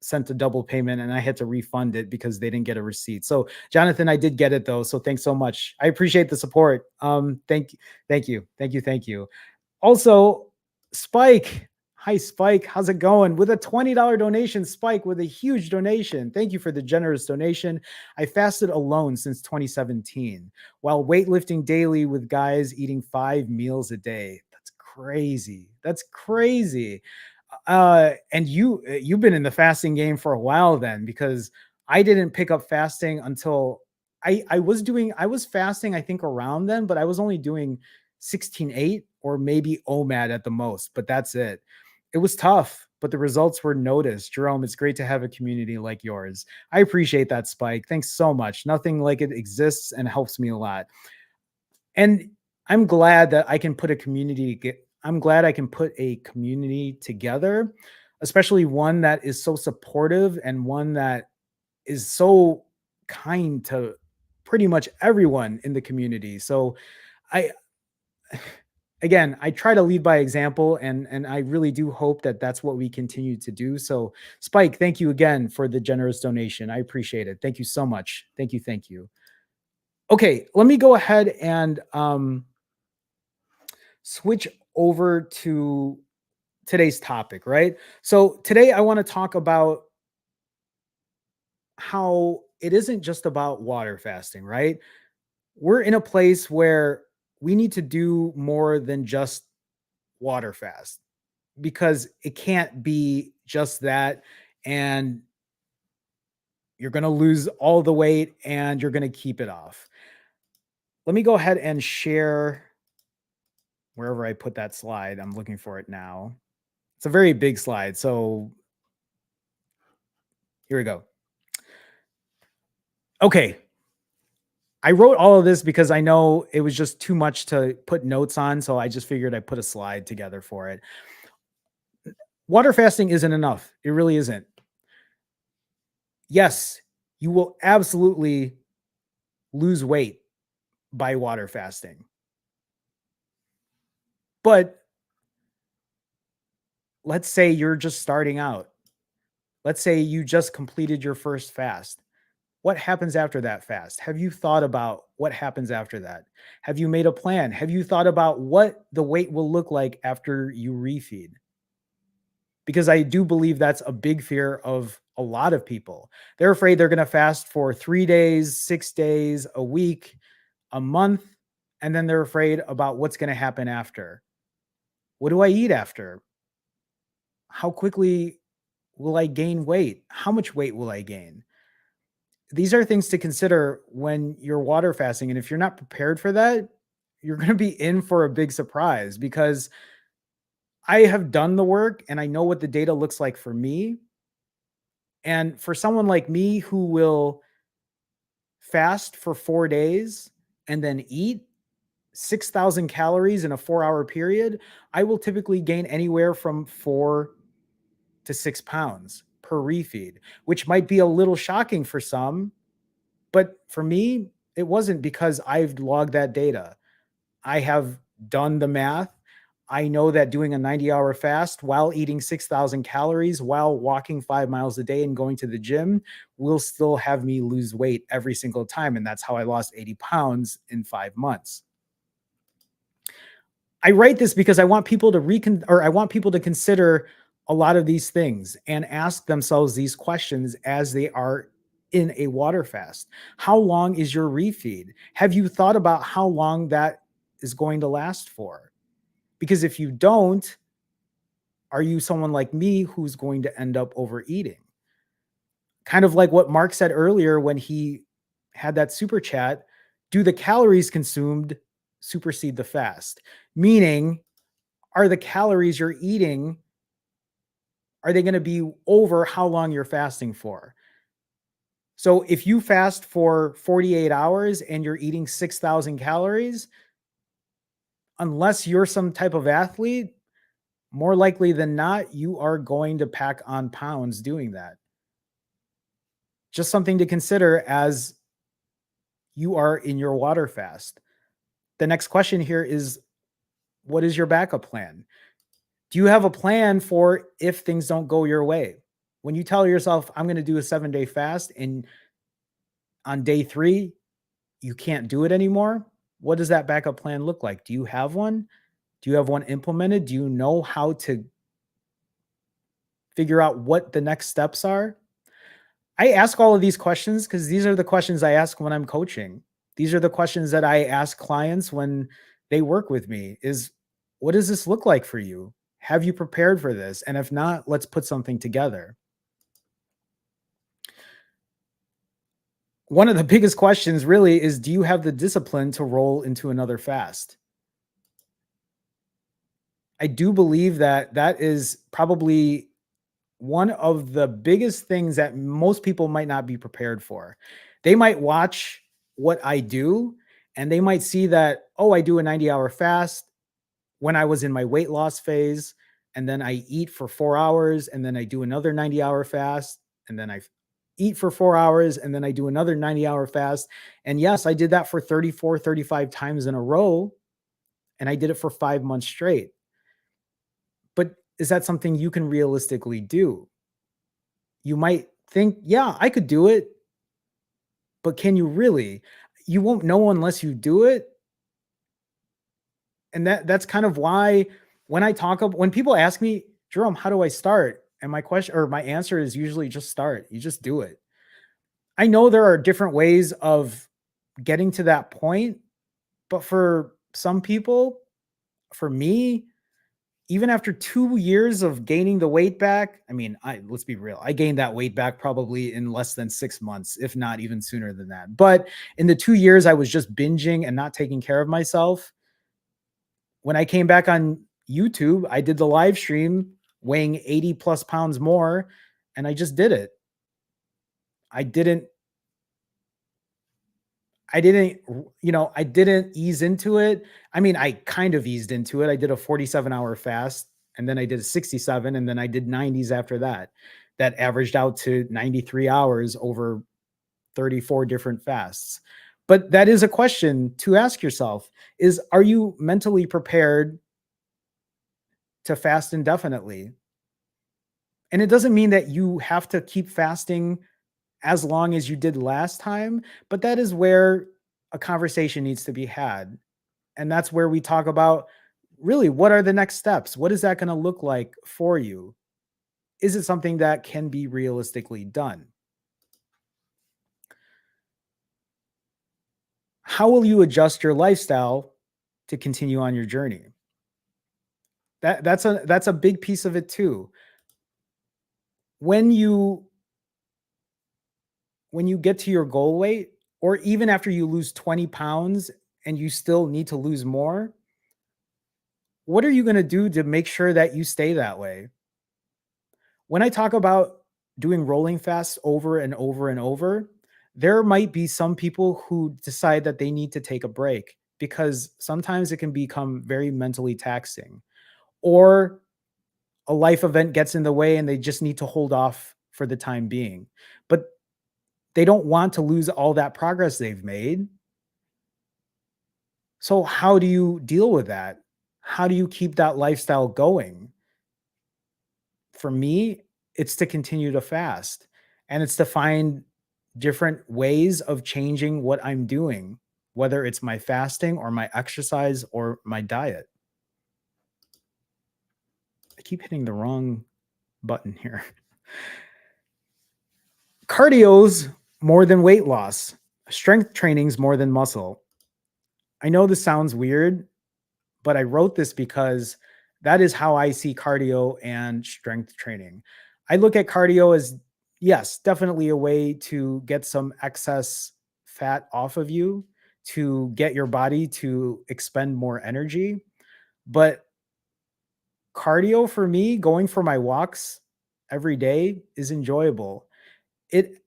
sent a double payment and I had to refund it because they didn't get a receipt. So Jonathan, I did get it though. So thanks so much. I appreciate the support. Thank you. Also, Spike. Hi, Spike. How's it going? With a $20 donation, Spike, with a huge donation. Thank you for the generous donation. I fasted alone since 2017 while weightlifting daily with guys eating 5 meals a day. That's crazy. That's crazy. And you've been in the fasting game for a while then, because I didn't pick up fasting until I was fasting, I think, around then, but I was only doing 16:8 or maybe OMAD at the most, but that's it. It was tough, but the results were noticed. Jerome, it's great to have a community like yours. I appreciate that, Spike. Thanks so much. Nothing like it exists and helps me a lot. And I'm glad that I can put a community I'm glad I can put a community together, especially one that is so supportive and one that is so kind to pretty much everyone in the community. So I again, I try to lead by example, and I really do hope that that's what we continue to do. So Spike, thank you again for the generous donation. I appreciate it. Thank you so much. Thank you. Thank you. Okay, let me go ahead and switch over to today's topic, right? So today I want to talk about how it isn't just about water fasting, right? We're in a place where we need to do more than just water fast, because it can't be just that, and you're going to lose all the weight and you're going to keep it off. Let me go ahead and share wherever I put that slide. I'm looking for it now. It's a very big slide. So here we go. Okay. I wrote all of this because I know it was just too much to put notes on. So I just figured I'd put a slide together for it. Water fasting isn't enough. It really isn't. Yes, you will absolutely lose weight by water fasting. But let's say you're just starting out. Let's say you just completed your first fast. What happens after that fast? Have you thought about what happens after that? Have you made a plan? Have you thought about what the weight will look like after you refeed? Because I do believe that's a big fear of a lot of people. They're afraid they're going to fast for 3 days, 6 days, a week, a month, and then they're afraid about what's going to happen after. What do I eat after? How quickly will I gain weight? How much weight will I gain? These are things to consider when you're water fasting. And if you're not prepared for that, you're going to be in for a big surprise, because I have done the work and I know what the data looks like for me. And for someone like me who will fast for 4 days and then eat 6,000 calories in a 4 hour period, I will typically gain anywhere from 4 to 6 pounds per refeed, which might be a little shocking for some. But for me, it wasn't, because I've logged that data. I have done the math. I know that doing a 90-hour fast while eating 6,000 calories, while walking 5 miles a day and going to the gym, will still have me lose weight every single time. And that's how I lost 80 pounds in 5 months. I write this because I want people to I want people to consider a lot of these things and ask themselves these questions as they are in a water fast. How long is your refeed? Have you thought about how long that is going to last for? Because if you don't, are you someone like me who's going to end up overeating? Kind of like what Mark said earlier when he had that super chat, do the calories consumed supersede the fast? Meaning, are the calories you're eating, are they going to be over how long you're fasting for? So if you fast for 48 hours and you're eating 6,000 calories, unless you're some type of athlete, more likely than not, you are going to pack on pounds doing that. Just something to consider as you are in your water fast. The next question here is, what is your backup plan? Do you have a plan for if things don't go your way? When you tell yourself, I'm going to do a 7-day fast, and on day 3, you can't do it anymore, what does that backup plan look like? Do you have one? Do you have one implemented? Do you know how to figure out what the next steps are? I ask all of these questions because these are the questions I ask when I'm coaching. These are the questions that I ask clients when they work with me is, what does this look like for you? Have you prepared for this? And if not, let's put something together. One of the biggest questions really is, do you have the discipline to roll into another fast? I do believe that that is probably one of the biggest things that most people might not be prepared for. They might watch what I do and they might see that, oh, I do a 90-hour fast when I was in my weight loss phase. And then I eat for 4 hours and then I do another 90-hour fast. And then I eat for 4 hours and then I do another 90-hour fast. And yes, I did that for 34, 35 times in a row. And I did it for 5 months straight. But is that something you can realistically do? You might think, yeah, I could do it, but can you really? You won't know unless you do it. And that's kind of why when people ask me, Jerome, how do I start? And my question or my answer is usually just start. You just do it. I know there are different ways of getting to that point, but for some people, for me, even after 2 years of gaining the weight back, I mean, let's be real. I gained that weight back probably in less than 6 months, if not even sooner than that. But in the 2 years I was just binging and not taking care of myself, when I came back on YouTube, I did the live stream weighing 80 plus pounds more, and I just did it. I didn't, I didn't, I didn't ease into it. I mean, I kind of eased into it. I did a 47-hour fast and then I did a 67 and then I did 90s after that. That averaged out to 93 hours over 34 different fasts. But that is a question to ask yourself is, are you mentally prepared to fast indefinitely? And it doesn't mean that you have to keep fasting as long as you did last time, but that is where a conversation needs to be had. And that's where we talk about really what are the next steps? What is that going to look like for you? Is it something that can be realistically done? How will you adjust your lifestyle to continue on your journey? That's a big piece of it too. When you when you get to your goal weight, or even after you lose 20 pounds and you still need to lose more, what are you going to do to make sure that you stay that way? When I talk about doing rolling fasts over and over and over, there might be some people who decide that they need to take a break because sometimes it can become very mentally taxing, or a life event gets in the way and they just need to hold off for the time being. But they don't want to lose all that progress they've made. So, how do you deal with that? How do you keep that lifestyle going? For me, it's to continue to fast and it's to find different ways of changing what I'm doing, whether it's my fasting or my exercise or my diet. I keep hitting the wrong button here. Cardio's more than weight loss, strength training's more than muscle. I know this sounds weird, but I wrote this because that is how I see cardio and strength training. I look at cardio as, yes, definitely a way to get some excess fat off of you, to get your body to expend more energy. But cardio for me, going for my walks every day is enjoyable. It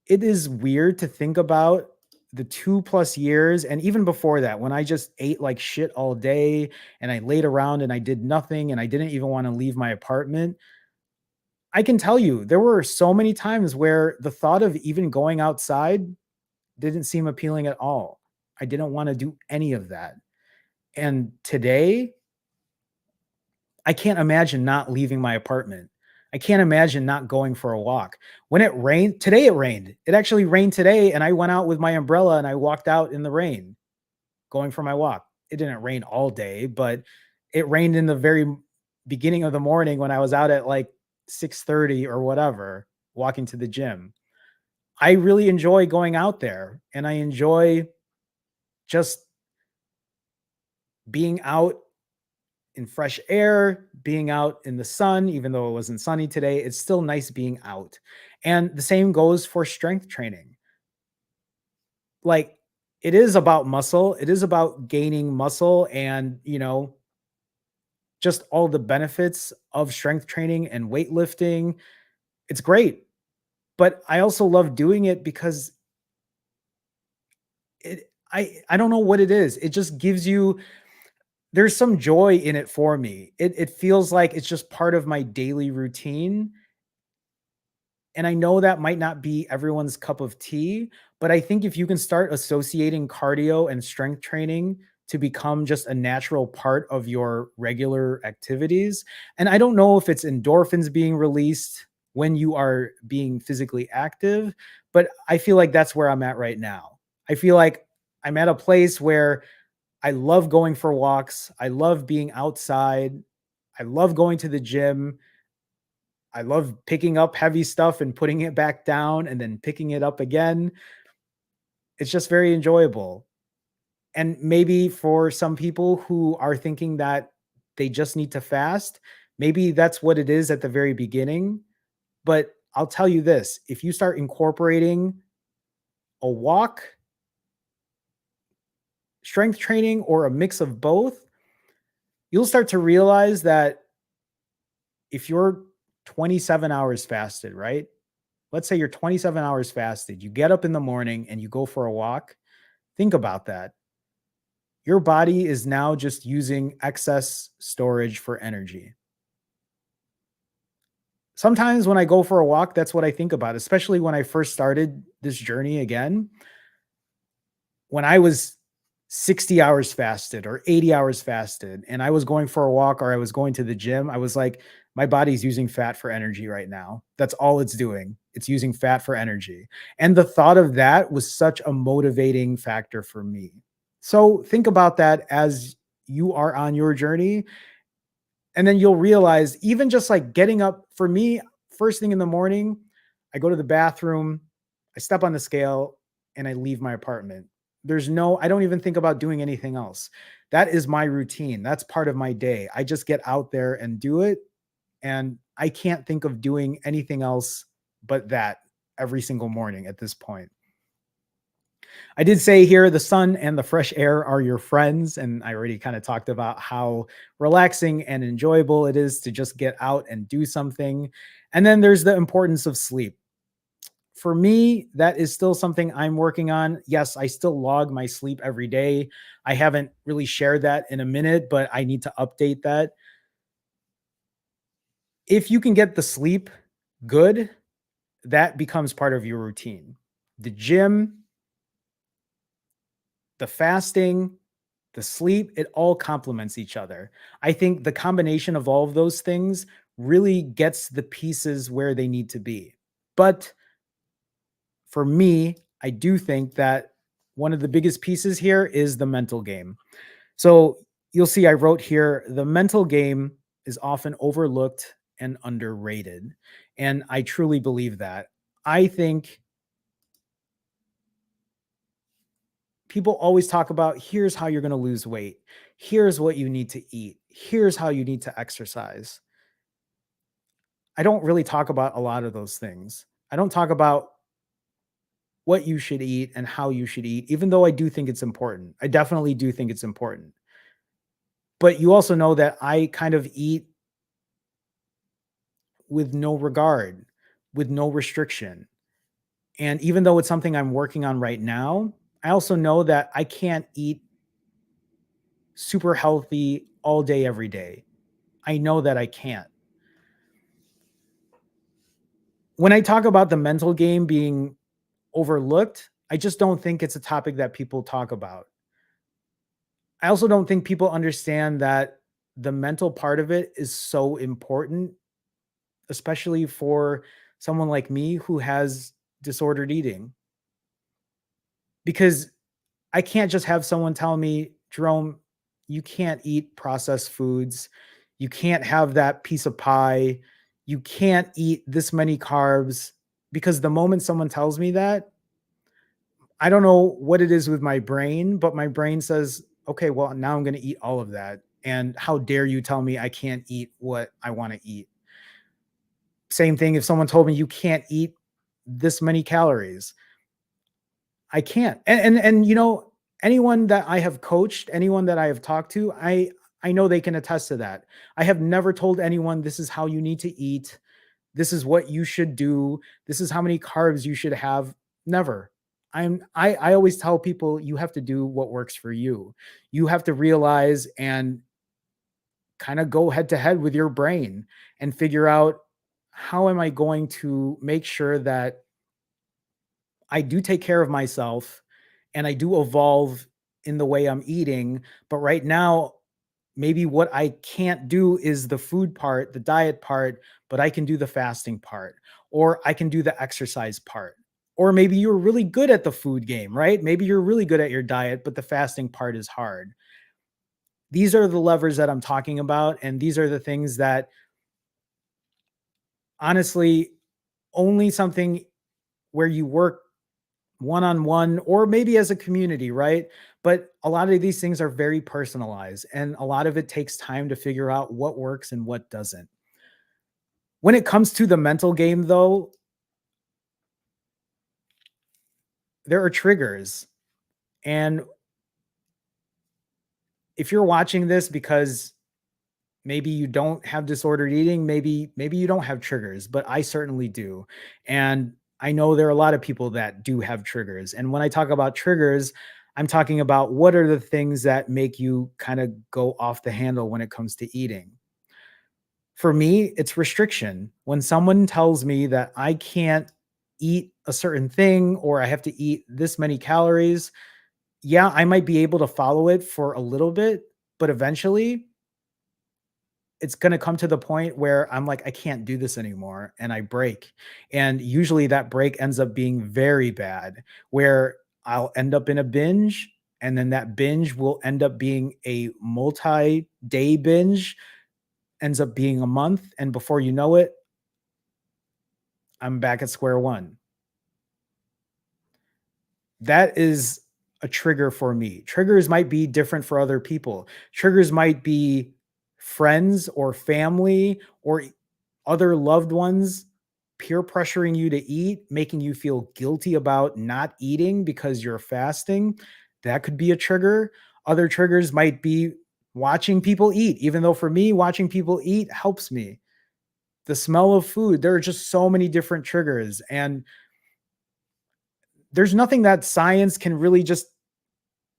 it is weird to think about the 2 plus years and even before that when I just ate like shit all day and I laid around and I did nothing and I didn't even want to leave my apartment. I can tell you there were so many times where the thought of even going outside didn't seem appealing at all. I didn't want to do any of that. And today, I can't imagine not leaving my apartment. I can't imagine not going for a walk. When it rained, today it rained. It actually rained today, and I went out with my umbrella and I walked out in the rain going for my walk. It didn't rain all day, but it rained in the very beginning of the morning when I was out at like 6:30 or whatever, walking to the gym. I really enjoy going out there and I enjoy just being out in fresh air, being out in the sun, even though it wasn't sunny today, it's still nice being out. And the same goes for strength training. Like, it is about muscle, it is about gaining muscle and, just all the benefits of strength training and weightlifting. It's great, but I also love doing it because I don't know what it is. It just gives you there's some joy in it for me. It feels like it's just part of my daily routine, and I know that might not be everyone's cup of tea, but I think if you can start associating cardio and strength training to become just a natural part of your regular activities, and I don't know if it's endorphins being released when you are being physically active, but I feel like that's where I'm at right now. I feel like I'm at a place where I love going for walks. I love being outside. I love going to the gym. I love picking up heavy stuff and putting it back down and then picking it up again. It's just very enjoyable. And maybe for some people who are thinking that they just need to fast, maybe that's what it is at the very beginning. But I'll tell you this, if you start incorporating a walk, strength training, or a mix of both, you'll start to realize that if you're 27 hours fasted, right? Let's say you're 27 hours fasted, you get up in the morning and you go for a walk. Think about that. Your body is now just using excess storage for energy. Sometimes when I go for a walk, that's what I think about, especially when I first started this journey again. When I was 60 hours fasted or 80 hours fasted, and I was going for a walk or I was going to the gym, I was like, my body's using fat for energy right now. That's all it's doing. It's using fat for energy. And the thought of that was such a motivating factor for me. So think about that as you are on your journey. And then you'll realize, even just like getting up for me, first thing in the morning, I go to the bathroom, I step on the scale, and I leave my apartment. I don't even think about doing anything else. That is my routine. That's part of my day. I just get out there and do it. And I can't think of doing anything else but that every single morning at this point. I did say here the sun and the fresh air are your friends. And I already kind of talked about how relaxing and enjoyable it is to just get out and do something. And then there's the importance of sleep. For me, that is still something I'm working on. Yes, I still log my sleep every day. I haven't really shared that in a minute, but I need to update that. If you can get the sleep good, that becomes part of your routine. The gym, the fasting, the sleep, it all complements each other. I think the combination of all of those things really gets the pieces where they need to be. But for me, I do think that one of the biggest pieces here is the mental game. So you'll see I wrote here the mental game is often overlooked and underrated. And I truly believe that. I think people always talk about here's how you're going to lose weight. Here's what you need to eat. Here's how you need to exercise. I don't really talk about a lot of those things. I don't talk about what you should eat and how you should eat, even though I do think it's important. I definitely do think it's important. But you also know that I kind of eat with no regard, with no restriction. And even though it's something I'm working on right now, I also know that I can't eat super healthy all day, every day. I know that I can't. When I talk about the mental game being overlooked, I just don't think it's a topic that people talk about. I also don't think people understand that the mental part of it is so important, especially for someone like me who has disordered eating. Because I can't just have someone tell me, Jerome, you can't eat processed foods. You can't have that piece of pie. You can't eat this many carbs. Because the moment someone tells me that, I don't know what it is with my brain, but my brain says, okay, well, now I'm going to eat all of that. And how dare you tell me I can't eat what I want to eat? Same thing if someone told me you can't eat this many calories. I can't. And anyone that I have coached, anyone that I have talked to, I know they can attest to that. I have never told anyone this is how you need to eat. This is what you should do. This is how many carbs you should have. Never. I always tell people you have to do what works for you. You have to realize and kind of go head to head with your brain and figure out how am I going to make sure that I do take care of myself and I do evolve in the way I'm eating. But right now, maybe what I can't do is the food part, the diet part, but I can do the fasting part, or I can do the exercise part. Or maybe you're really good at the food game, right? Maybe you're really good at your diet, but the fasting part is hard. These are the levers that I'm talking about. And these are the things that honestly, only something where you work one on one or maybe as a community, right? But a lot of these things are very personalized and a lot of it takes time to figure out what works and what doesn't. When it comes to the mental game, though, there are triggers. And if you're watching this because maybe you don't have disordered eating, maybe you don't have triggers, but I certainly do. And I know there are a lot of people that do have triggers. And when I talk about triggers, I'm talking about what are the things that make you kind of go off the handle when it comes to eating. For me, it's restriction. When someone tells me that I can't eat a certain thing or I have to eat this many calories, yeah, I might be able to follow it for a little bit, but eventually it's going to come to the point where I'm like, I can't do this anymore. And I break. And usually that break ends up being very bad, where I'll end up in a binge. And then that binge will end up being a multi day binge, ends up being a month. And before you know it, I'm back at square one. That is a trigger for me. Triggers might be different for other people. Triggers might be friends or family or other loved ones peer pressuring you to eat, making you feel guilty about not eating because you're fasting. That could be a trigger. Other triggers might be watching people eat, even though for me, watching people eat helps me. The smell of food, there are just so many different triggers. And there's nothing that science can really just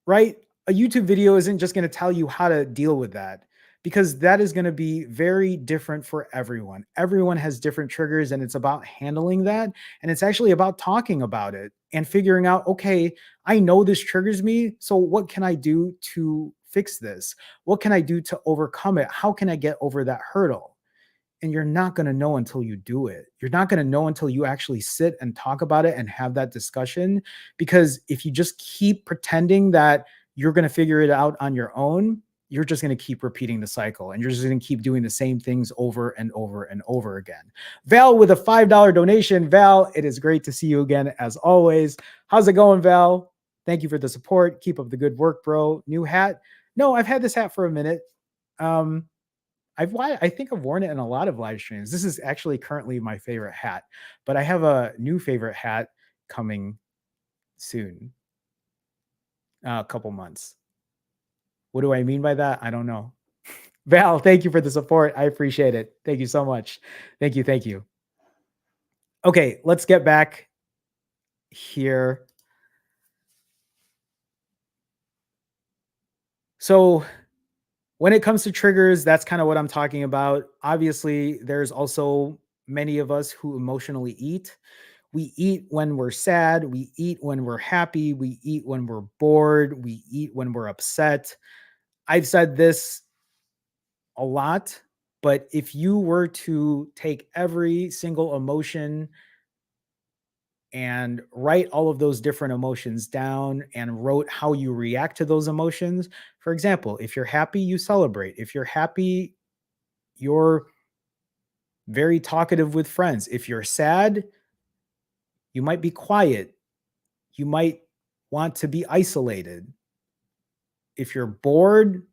right? A YouTube video isn't just going to tell you how to deal with that because that is going to be very different for everyone. Everyone has different triggers and it's about handling that. And it's actually about talking about it and figuring out, okay, I know this triggers me. So what can I do to fix this? What can I do to overcome it? How can I get over that hurdle? And you're not going to know until you do it. You're not going to know until you actually sit and talk about it and have that discussion. Because if you just keep pretending that you're going to figure it out on your own, you're just going to keep repeating the cycle and you're just going to keep doing the same things over and over and over again. Val with a $5 donation. Val, it is great to see you again as always. How's it going, Val? Thank you for the support. Keep up the good work, bro. New hat? No, I've had this hat for a minute. I think I've worn it in a lot of live streams. This is actually currently my favorite hat, but I have a new favorite hat coming soon, a couple months. What do I mean by that? I don't know. Val, thank you for the support. I appreciate it. Thank you so much. Thank you. Thank you. Okay, let's get back here. So, when it comes to triggers, that's kind of what I'm talking about. Obviously, there's also many of us who emotionally eat. We eat when we're sad. We eat when we're happy. We eat when we're bored. We eat when we're upset. I've said this a lot, but if you were to take every single emotion and write all of those different emotions down and wrote how you react to those emotions, for example, if you're happy, you celebrate. If you're happy, you're very talkative with friends. If you're sad, you might be quiet. You might want to be isolated. If you're bored,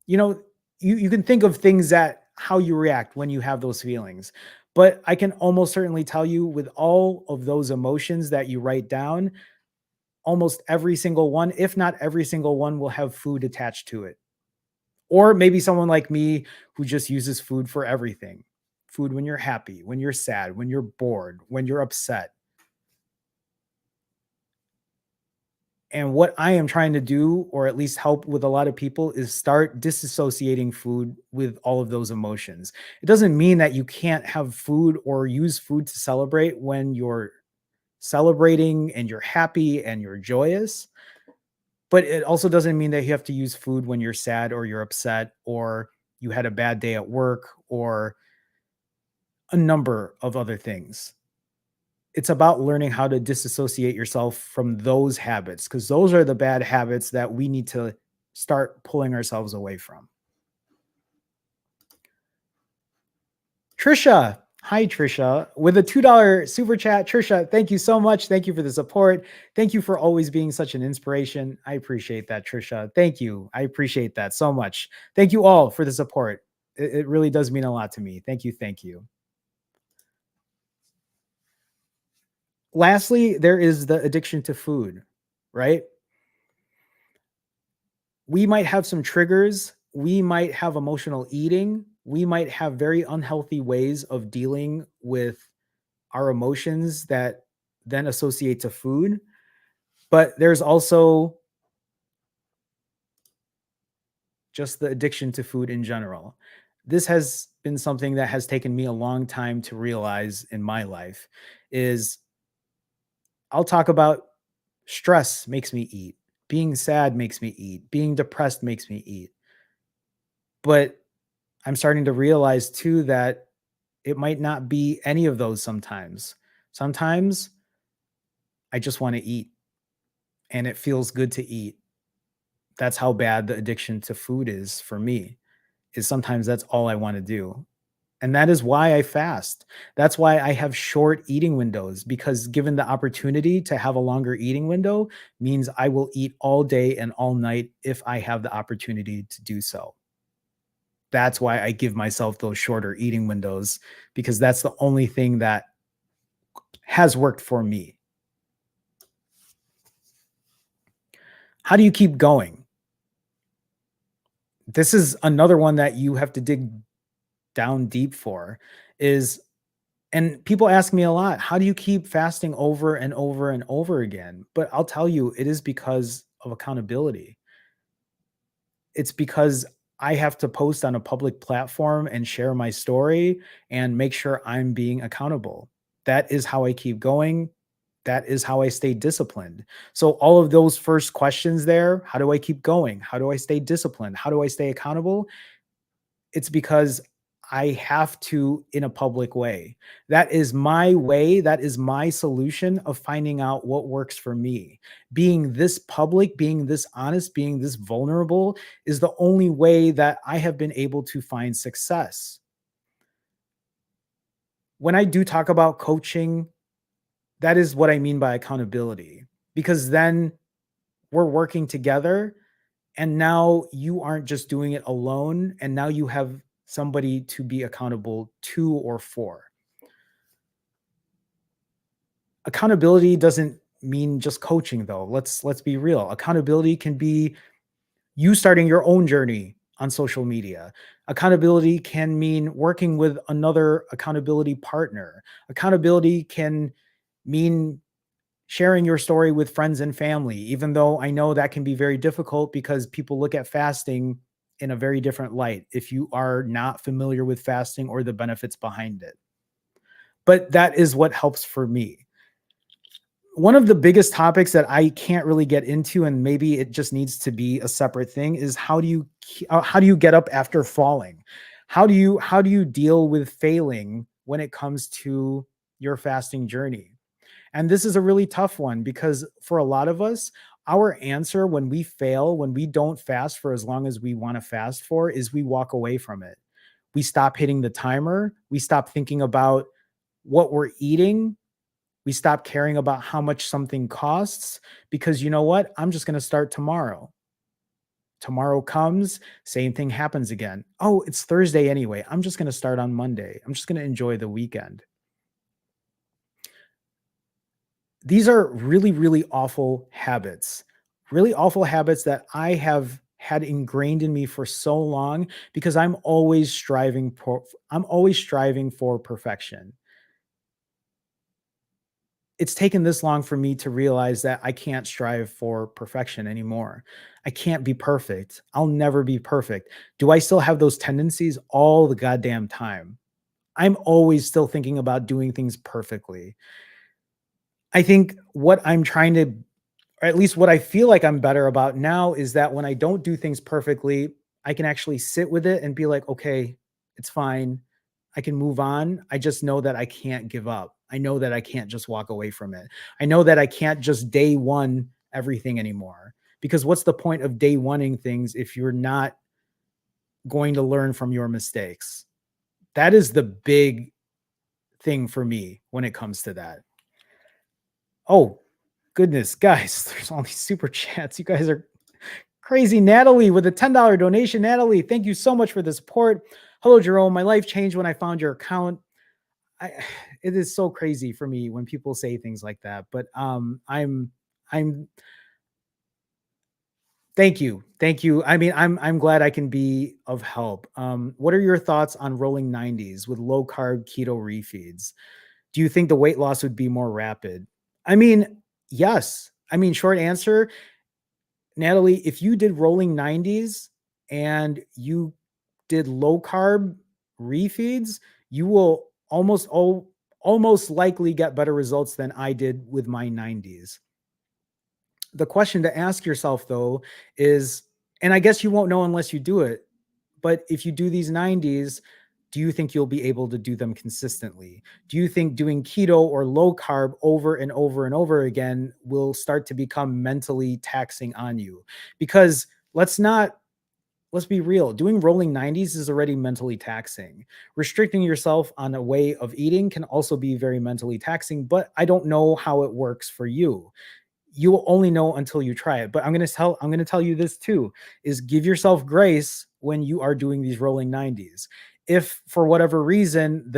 You know, you can think of things that how you react when you have those feelings. But I can almost certainly tell you with all of those emotions that you write down, almost every single one, if not every single one, will have food attached to it. Or maybe someone like me who just uses food for everything. Food when you're happy, when you're sad, when you're bored, when you're upset. And what I am trying to do, or at least help with a lot of people, is start disassociating food with all of those emotions. It doesn't mean that you can't have food or use food to celebrate when you're celebrating and you're happy and you're joyous. But it also doesn't mean that you have to use food when you're sad or you're upset or you had a bad day at work or a number of other things. It's about learning how to disassociate yourself from those habits because those are the bad habits that we need to start pulling ourselves away from. Trisha, hi Trisha, with a $2 super chat. Trisha, thank you so much. Thank you for the support. Thank you for always being such an inspiration. I appreciate that, Trisha. Thank you. I appreciate that so much. Thank you all for the support. It really does mean a lot to me. Thank you. Thank you. Lastly, there is the addiction to food, right? We might have some triggers. We might have emotional eating. We might have very unhealthy ways of dealing with our emotions that then associate to food. But there's also just the addiction to food in general. This has been something that has taken me a long time to realize in my life is I'll talk about stress makes me eat, being sad makes me eat, being depressed makes me eat. But I'm starting to realize too that it might not be any of those sometimes. Sometimes I just want to eat and it feels good to eat. That's how bad the addiction to food is for me. Is sometimes that's all I want to do. And that is why I fast. That's why I have short eating windows because given the opportunity to have a longer eating window means I will eat all day and all night if I have the opportunity to do so. That's why I give myself those shorter eating windows because that's the only thing that has worked for me. How do you keep going? This is another one that you have to dig down deep for is and people ask me a lot, how do you keep fasting over and over and over again? But I'll tell you, it is because of accountability. It's because I have to post on a public platform and share my story and make sure I'm being accountable. That is how I keep going. That is how I stay disciplined. So, all of those first questions there, how do I keep going? How do I stay disciplined? How do I stay accountable? It's because I have to in a public way. That is my way. That is my solution of finding out what works for me. Being this public, being this honest, being this vulnerable is the only way that I have been able to find success. When I do talk about coaching, that is what I mean by accountability, because then we're working together and now you aren't just doing it alone. And now you have somebody to be accountable to or for. Accountability doesn't mean just coaching though. Let's be real. Accountability can be you starting your own journey on social media. Accountability can mean working with another accountability partner. Accountability can mean sharing your story with friends and family, even though I know that can be very difficult because people look at fasting in a very different light if you are not familiar with fasting or the benefits behind it. But that is what helps for me. One of the biggest topics that I can't really get into, and maybe it just needs to be a separate thing, is how do you get up after falling? How do you deal with failing when it comes to your fasting journey? And this is a really tough one because for a lot of us, our answer when we fail, when we don't fast for as long as we want to fast for, is we walk away from it. We stop hitting the timer. We stop thinking about what we're eating. We stop caring about how much something costs because you know what? I'm just going to start tomorrow. Tomorrow comes, same thing happens again. Oh, it's Thursday anyway. I'm just going to start on Monday. I'm just going to enjoy the weekend. These are really, really awful habits. Really awful habits that I have had ingrained in me for so long because I'm always striving for perfection. It's taken this long for me to realize that I can't strive for perfection anymore. I can't be perfect. I'll never be perfect. Do I still have those tendencies all the goddamn time? I'm always still thinking about doing things perfectly. I think what I'm trying to, or at least what I feel like I'm better about now, is that when I don't do things perfectly, I can actually sit with it and be like, okay, it's fine. I can move on. I just know that I can't give up. I know that I can't just walk away from it. I know that I can't just day one everything anymore. Because what's the point of day oneing things if you're not going to learn from your mistakes? That is the big thing for me when it comes to that. Oh, goodness, guys, there's all these super chats. You guys are crazy. Natalie with a $10 donation. Natalie, thank you so much for the support. Hello, Jerome. My life changed when I found your account. I, it is so crazy for me when people say things like that, but I'm thank you. Thank you. I mean, I'm glad I can be of help. What are your thoughts on rolling 90s with low carb keto refeeds? Do you think the weight loss would be more rapid? I mean, yes. I mean, short answer, Natalie, if you did rolling 90s and you did low carb refeeds, you will almost likely get better results than I did with my 90s. The question to ask yourself though is, and I guess you won't know unless you do it, but if you do these 90s, do you think you'll be able to do them consistently? Do you think doing keto or low carb over and over and over again will start to become mentally taxing on you? Because let's be real, doing rolling 90s is already mentally taxing. Restricting yourself on a way of eating can also be very mentally taxing, but I don't know how it works for you. You will only know until you try it. But I'm going to tell you this too, is give yourself grace when you are doing these rolling 90s. If for whatever reason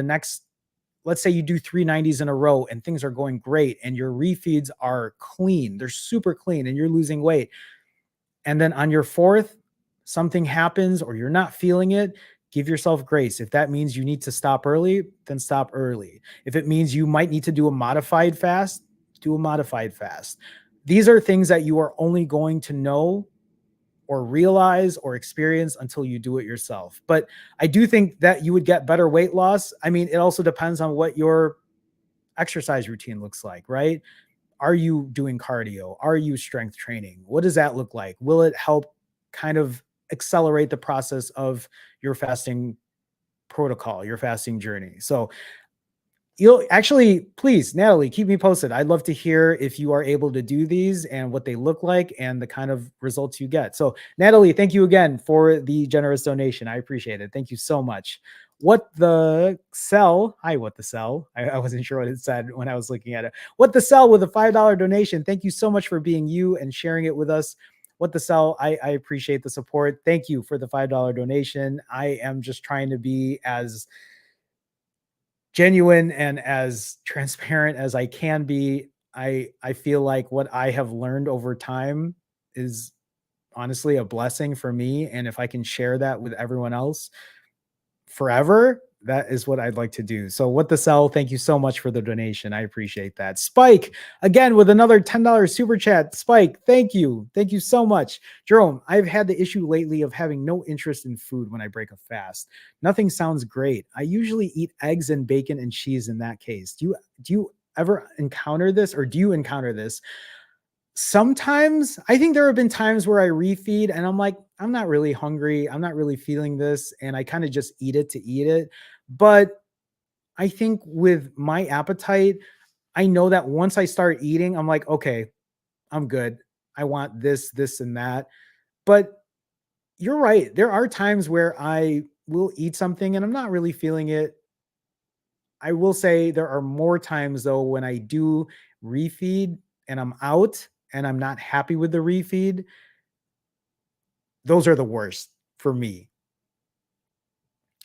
let's say you do 390s in a row and things are going great and your refeeds are clean, they're super clean and you're losing weight, and then on your fourth, something happens or you're not feeling it, give yourself grace. If that means you need to stop early, then stop early. If it means you might need to do a modified fast, do a modified fast. These are things that you are only going to know or realize or experience until you do it yourself. But I do think that you would get better weight loss. I mean, it also depends on what your exercise routine looks like, right? Are you doing cardio? Are you strength training? What does that look like? Will it help kind of accelerate the process of your fasting protocol, your fasting journey? So you'll actually, please, Natalie, keep me posted. I'd love to hear if you are able to do these and what they look like and the kind of results you get. So, Natalie, thank you again for the generous donation. I appreciate it. Thank you so much. What the Cell? Hi, what the Cell? I wasn't sure what it said when I was looking at it. What the Cell with a $5 donation. Thank you so much for being you and sharing it with us. What the Cell? I appreciate the support. Thank you for the $5 donation. I am just trying to be as genuine and as transparent as I can be. I feel like what I have learned over time is honestly a blessing for me, and if I can share that with everyone else forever, that is what I'd like to do. So what the Cell, thank you so much for the donation. I appreciate that. Spike, again with another $10 super chat. Spike, thank you. Thank you so much. Jerome, I've had the issue lately of having no interest in food when I break a fast. Nothing sounds great. I usually eat eggs and bacon and cheese in that case. Do you ever encounter this, or do you encounter this? Sometimes I think there have been times where I refeed and I'm like, I'm not really hungry. I'm not really feeling this. And I kind of just eat it to eat it. But I think with my appetite, I know that once I start eating, I'm like, okay, I'm good. I want this, this, and that. But you're right. There are times where I will eat something and I'm not really feeling it. I will say there are more times though when I do refeed and I'm out and I'm not happy with the refeed. Those are the worst for me.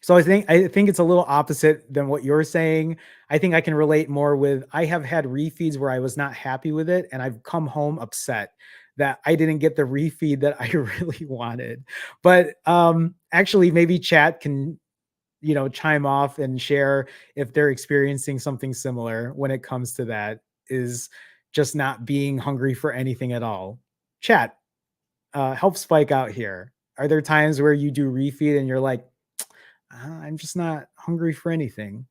So I think it's a little opposite than what you're saying. I think I can relate more with I have had refeeds where I was not happy with it and I've come home upset that I didn't get the refeed that I really wanted. But actually maybe chat can, chime off and share if they're experiencing something similar when it comes to that, is just not being hungry for anything at all. Chat, help Spike out here. Are there times where you do refeed and you're like, I'm just not hungry for anything.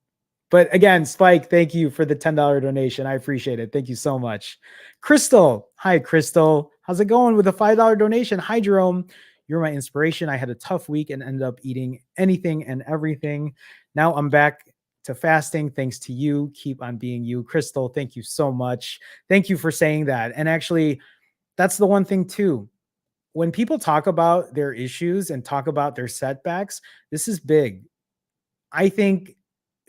But again, Spike, thank you for the $10 donation. I appreciate it. Thank you so much. Crystal. Hi, Crystal. How's it going with a $5 donation? Hi, Jerome. You're my inspiration. I had a tough week and ended up eating anything and everything. Now I'm back to fasting thanks to you. Keep on being you. Crystal, thank you so much. Thank you for saying that. And actually, that's the one thing too. When people talk about their issues and talk about their setbacks, this is big. I think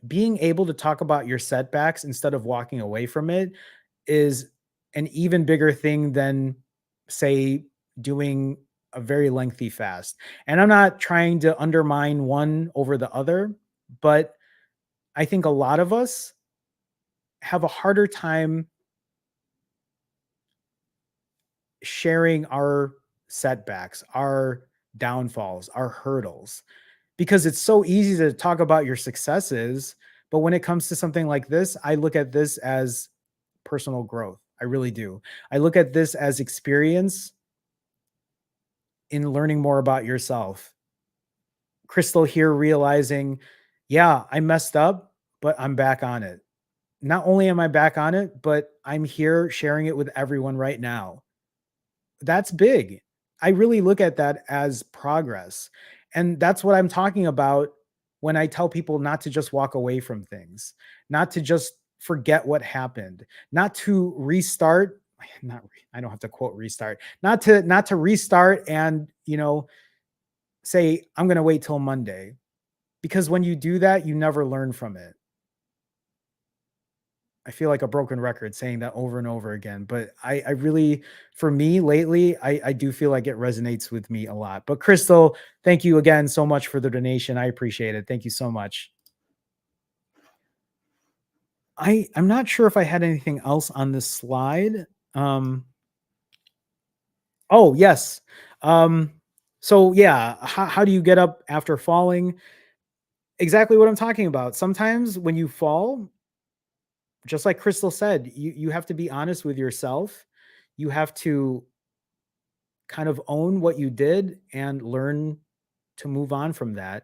being able to talk about your setbacks instead of walking away from it is an even bigger thing than, say, doing a very lengthy fast. And I'm not trying to undermine one over the other, but I think a lot of us have a harder time sharing our setbacks, our downfalls, our hurdles, because it's so easy to talk about your successes. But when it comes to something like this, I look at this as personal growth. I really do. I look at this as experience in learning more about yourself. Crystal here realizing, yeah, I messed up, but I'm back on it. Not only am I back on it, but I'm here sharing it with everyone right now. That's big. I really look at that as progress. And that's what I'm talking about when I tell people not to just walk away from things, not to just forget what happened, not to restart, I don't have to quote restart, not to restart and, say I'm going to wait till Monday, because when you do that, you never learn from it. I feel like a broken record saying that over and over again, but I really, for me lately, I do feel like it resonates with me a lot. But Crystal, thank you again so much for the donation. I appreciate it. Thank you so much. I'm not sure if I had anything else on this slide. Um, oh yes. Um, so yeah, how do you get up after falling? Exactly what I'm talking about. Sometimes when you fall, just like Crystal said, you have to be honest with yourself. You have to kind of own what you did and learn to move on from that.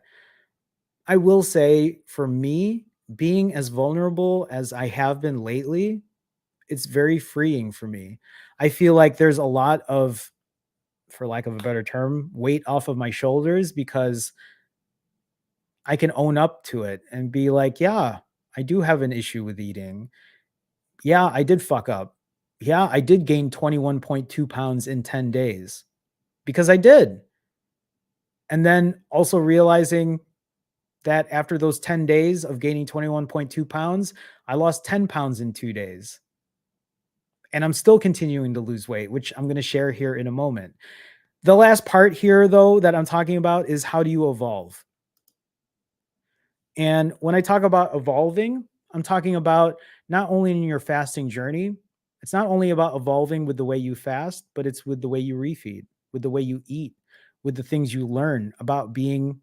I will say for me, being as vulnerable as I have been lately, it's very freeing for me. I feel like there's a lot of, for lack of a better term, weight off of my shoulders because I can own up to it and be like, yeah, I do have an issue with eating. Yeah, I did fuck up. Yeah, I did gain 21.2 pounds in 10 days because I did. And then also realizing that after those 10 days of gaining 21.2 pounds, I lost 10 pounds in 2 days. And I'm still continuing to lose weight, which I'm going to share here in a moment. The last part here, though, that I'm talking about is how do you evolve? And when I talk about evolving, I'm talking about not only in your fasting journey, it's not only about evolving with the way you fast, but it's with the way you refeed, with the way you eat, with the things you learn about being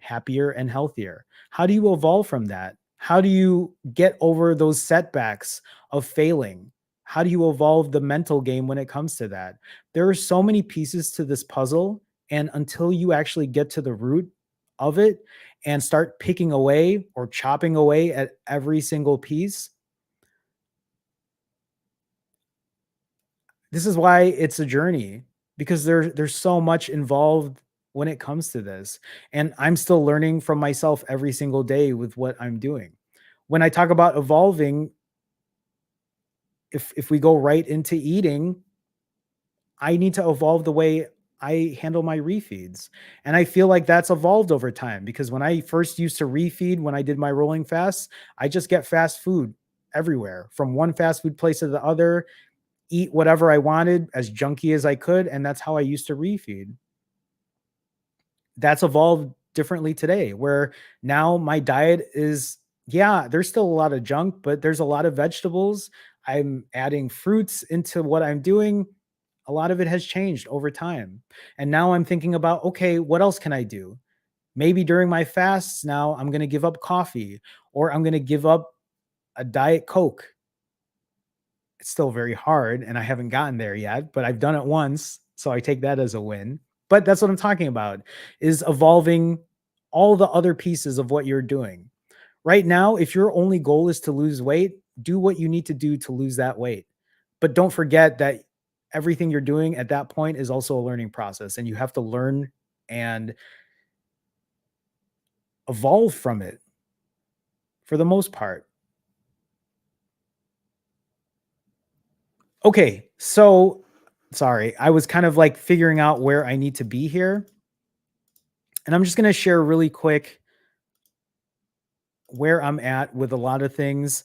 happier and healthier. How do you evolve from that? How do you get over those setbacks of failing? How do you evolve the mental game when it comes to that? There are so many pieces to this puzzle. And until you actually get to the root of it and start picking away or chopping away at every single piece, this is why it's a journey, because there's so much involved when it comes to this, and I'm still learning from myself every single day with what I'm doing. When I talk about evolving, if we go right into eating, I need to evolve the way I handle my refeeds. And I feel like that's evolved over time because when I first used to refeed, when I did my rolling fasts, I just get fast food everywhere from one fast food place to the other, eat whatever I wanted, as junky as I could, and that's how I used to refeed. That's evolved differently today, where now my diet is, yeah, there's still a lot of junk, but there's a lot of vegetables. I'm adding fruits into what I'm doing. A lot of it has changed over time. And now I'm thinking about, okay, what else can I do? Maybe during my fasts now, I'm going to give up coffee, or I'm going to give up a Diet Coke. It's still very hard and I haven't gotten there yet, but I've done it once, so I take that as a win. But that's what I'm talking about, is evolving all the other pieces of what you're doing. Right now, if your only goal is to lose weight, do what you need to do to lose that weight. But don't forget that everything you're doing at that point is also a learning process, and you have to learn and evolve from it for the most part. Okay, so sorry, I was kind of like figuring out where I need to be here. And I'm just going to share really quick where I'm at with a lot of things.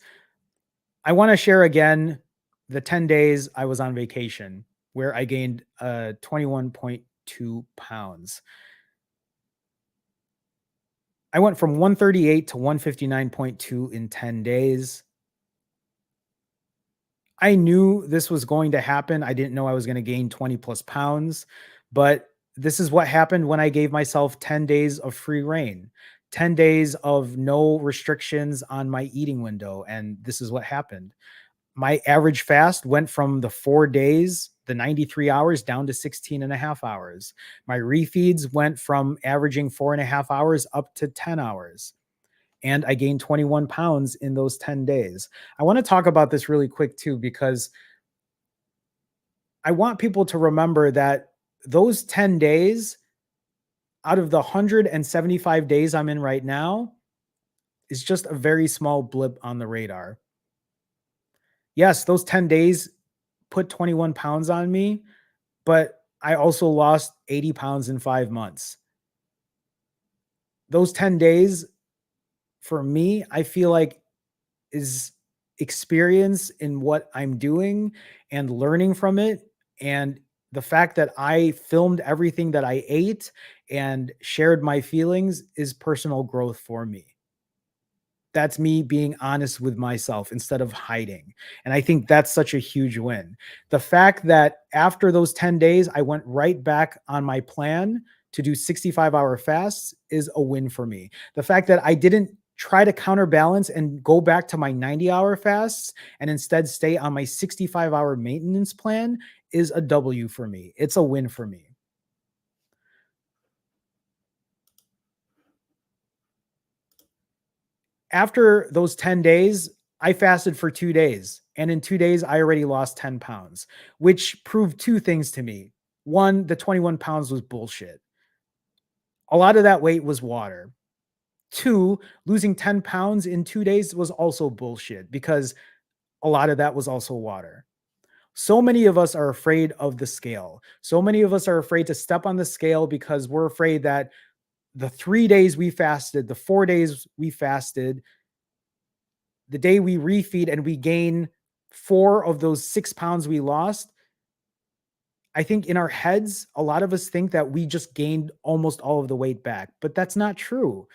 I want to share again the 10 days I was on vacation where I gained 21.2 pounds. I went from 138 to 159.2 in 10 days. I knew this was going to happen. I didn't know I was going to gain 20 plus pounds, but this is what happened when I gave myself 10 days of free reign, 10 days of no restrictions on my eating window. And this is what happened. My average fast went from the 4 days, the 93 hours, down to 16 and a half hours. My refeeds went from averaging 4.5 hours up to 10 hours. And I gained 21 pounds in those 10 days. I want to talk about this really quick too, because I want people to remember that those 10 days out of the 175 days I'm in right now is just a very small blip on the radar. Yes, those 10 days put 21 pounds on me, but I also lost 80 pounds in 5 months. Those 10 days for me, I feel like is experience in what I'm doing and learning from it. And the fact that I filmed everything that I ate and shared my feelings is personal growth for me. That's me being honest with myself instead of hiding. And I think that's such a huge win. The fact that after those 10 days, I went right back on my plan to do 65-hour fasts is a win for me. The fact that I didn't try to counterbalance and go back to my 90-hour fasts and instead stay on my 65-hour maintenance plan is a W for me. It's a win for me. After those 10 days, I fasted for 2 days. And in 2 days, I already lost 10 pounds, which proved two things to me. One, the 21 pounds was bullshit. A lot of that weight was water. Two, losing 10 pounds in 2 days was also bullshit because a lot of that was also water. So many of us are afraid of the scale. So many of us are afraid to step on the scale because we're afraid that the 3 days we fasted, the 4 days we fasted, the day we refeed and we gain 4 of those 6 pounds we lost, I think in our heads, a lot of us think that we just gained almost all of the weight back, but that's not true.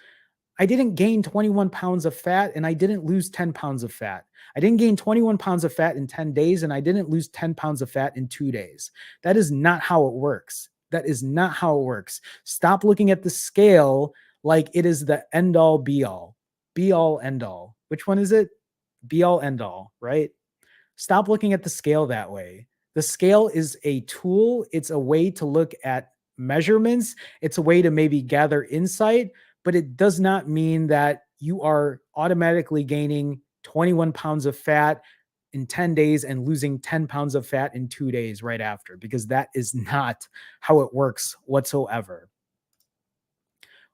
I didn't gain 21 pounds of fat and I didn't lose 10 pounds of fat. I didn't gain 21 pounds of fat in 10 days and I didn't lose 10 pounds of fat in 2 days. That is not how it works. That is not how it works. Stop looking at the scale like it is the end all be all end all. Which one is it? Be all end all, right? Stop looking at the scale that way. The scale is a tool, it's a way to look at measurements, it's a way to maybe gather insight, but it does not mean that you are automatically gaining 21 pounds of fat in 10 days and losing 10 pounds of fat in 2 days right after, because that is not how it works whatsoever.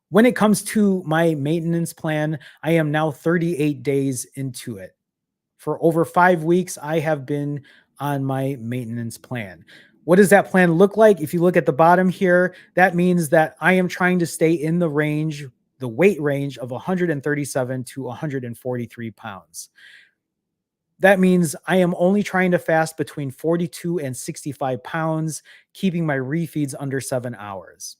When it comes to my maintenance plan, I am now 38 days into it. For over 5 weeks, I have been on my maintenance plan. What does that plan look like? If you look at the bottom here, that means that I am trying to stay in the range, the weight range of 137 to 143 pounds. That means I am only trying to fast between 42 and 65 pounds, keeping my refeeds under 7 hours.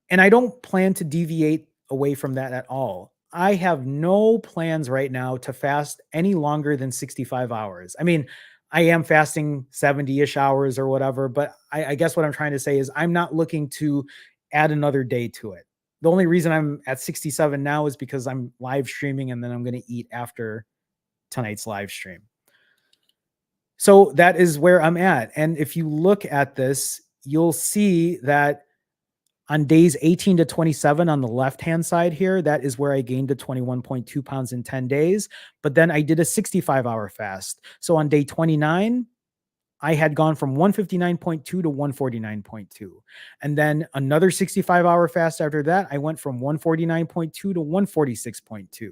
And I don't plan to deviate away from that at all. I have no plans right now to fast any longer than 65 hours. I mean, I am fasting 70-ish hours or whatever, but I guess what I'm trying to say is I'm not looking to add another day to it. The only reason I'm at 67 now is because I'm live streaming and then I'm going to eat after tonight's live stream. So that is where I'm at. And if you look at this, you'll see that on days 18 to 27 on the left-hand side here, that is where I gained the 21.2 pounds in 10 days. But then I did a 65-hour fast. So on day 29, I had gone from 159.2 to 149.2. And then another 65-hour fast after that, I went from 149.2 to 146.2.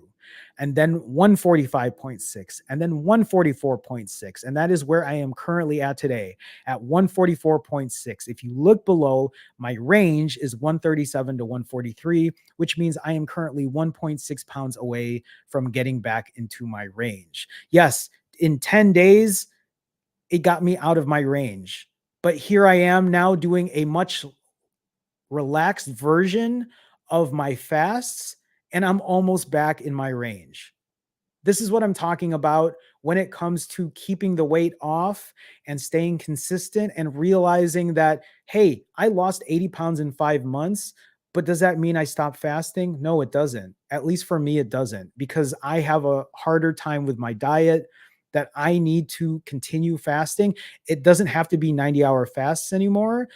And then 145.6. And then 144.6. And that is where I am currently at today, at 144.6. If you look below, my range is 137 to 143, which means I am currently 1.6 pounds away from getting back into my range. Yes, in 10 days, it got me out of my range. But here I am now doing a much relaxed version of my fasts, and I'm almost back in my range. This is what I'm talking about when it comes to keeping the weight off and staying consistent and realizing that, hey, I lost 80 pounds in 5 months, but does that mean I stopped fasting? No, it doesn't. At least for me, it doesn't, because I have a harder time with my diet that I need to continue fasting. It doesn't have to be 90-hour fasts anymore.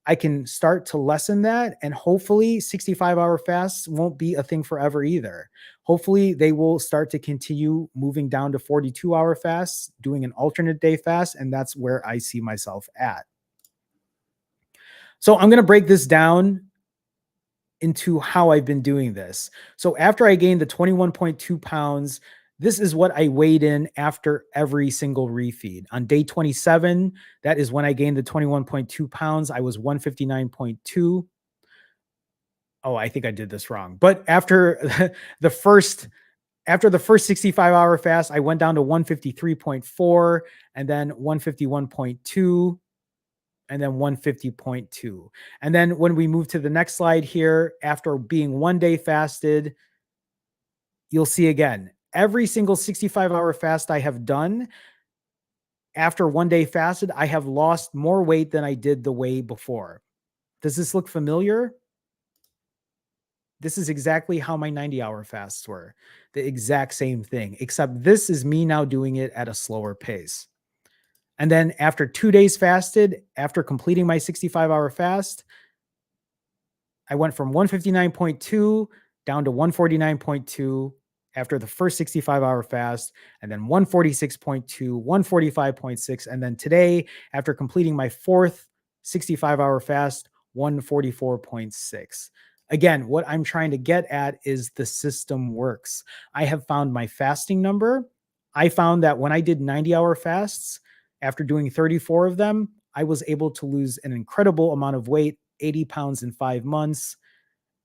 I can start to lessen that, and hopefully 65-hour fasts won't be a thing forever either. Hopefully they will start to continue moving down to 42-hour fasts, doing an alternate day fast, and that's where I see myself at. So I'm going to break this down into how I've been doing this. So after I gained the 21.2 pounds, this is what I weighed in after every single refeed. On day 27, that is when I gained the 21.2 pounds. I was 159.2. Oh, I think I did this wrong. But after the first 65-hour fast, I went down to 153.4 and then 151.2 and then 150.2. And then when we move to the next slide here, after being 1 day fasted, you'll see again, every single 65-hour fast I have done, after 1 day fasted, I have lost more weight than I did the way before. Does this look familiar? This is exactly how my 90-hour fasts were. The exact same thing, except this is me now doing it at a slower pace. And then after 2 days fasted, after completing my 65-hour fast, I went from 159.2 down to 149.2 after the first 65-hour fast, and then 146.2, 145.6. And then today, after completing my fourth 65-hour fast, 144.6. Again, what I'm trying to get at is the system works. I have found my fasting number. I found that when I did 90-hour fasts, after doing 34 of them, I was able to lose an incredible amount of weight, 80 pounds in 5 months.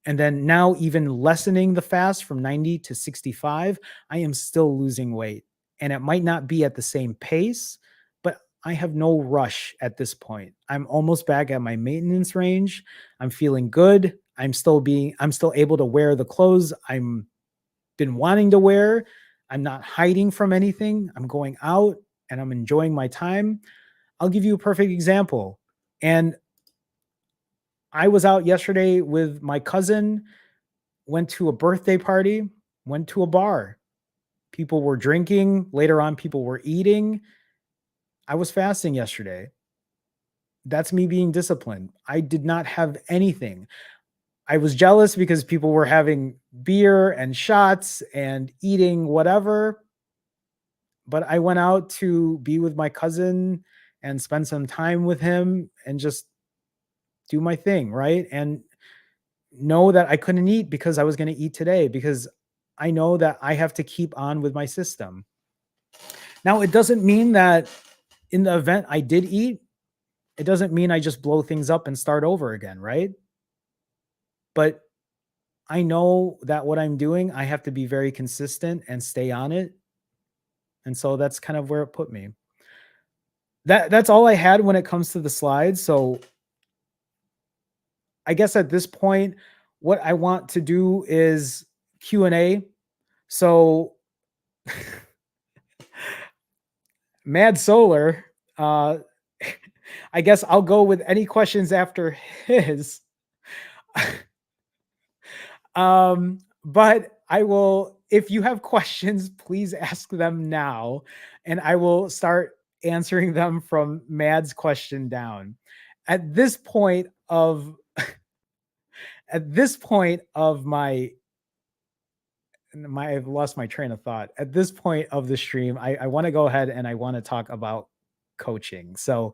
And then now, even lessening the fast from 90 to 65, I am still losing weight. And it might not be at the same pace, but I have no rush at this point. I'm almost back at my maintenance range. I'm feeling good. I'm still able to wear the clothes I'm been wanting to wear. I'm not hiding from anything. I'm going out and I'm enjoying my time. I'll give you a perfect example. And I was out yesterday with my cousin, went to a birthday party, went to a bar. People were drinking. Later on, people were eating. I was fasting yesterday. That's me being disciplined. I did not have anything. I was jealous because people were having beer and shots and eating whatever. But I went out to be with my cousin and spend some time with him and just do my thing, right? And know that I couldn't eat because I was going to eat today, because I know that I have to keep on with my system. Now, it doesn't mean that in the event I did eat, it doesn't mean I just blow things up and start over again, right? But I know that what I'm doing, I have to be very consistent and stay on it. And so that's kind of where it put me. That's all I had when it comes to the slides. So I guess at this point, what I want to do is Q&A. So Mad Solar, uh, I guess I'll go with any questions after his. But I will, if you have questions, please ask them now, and I will start answering them from Mad's question down. At this point of at this point of I've lost my train of thought. At this point of the stream, I want to go ahead and I want to talk about coaching. So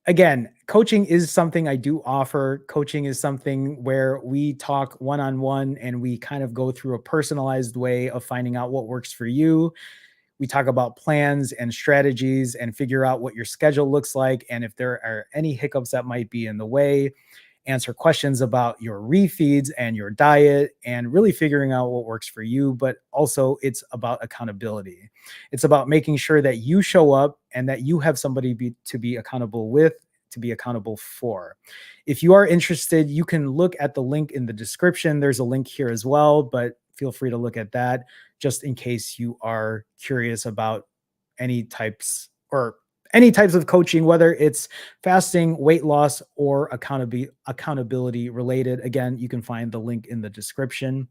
again, coaching is something I do offer. Coaching is something where we talk one on one and we kind of go through a personalized way of finding out what works for you. We talk about plans and strategies and figure out what your schedule looks like. And if there are any hiccups that might be in the way, answer questions about your refeeds and your diet and really figuring out what works for you. But also, it's about accountability. It's about making sure that you show up and that you have somebody to be accountable with, to be accountable for. If you are interested, you can look at the link in the description. There's a link here as well, but feel free to look at that just in case you are curious about any types or any types of coaching, whether it's fasting, weight loss, or accountability related. Again, you can find the link in the description.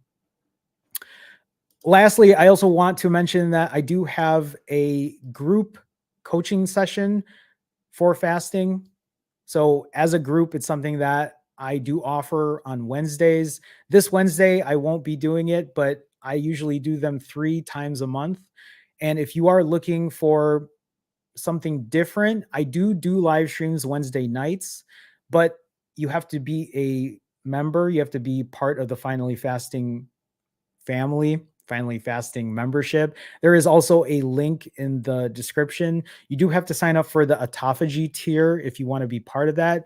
Lastly, I also want to mention that I do have a group coaching session for fasting. So as a group, it's something that I do offer on Wednesdays. This Wednesday, I won't be doing it, but I usually do them 3 times a month. And if you are looking for something different, I do live streams Wednesday nights, but you have to be a member. You have to be part of the Finally Fasting family, Finally Fasting membership. There is also a link in the description. You do have to sign up for the autophagy tier if you want to be part of that.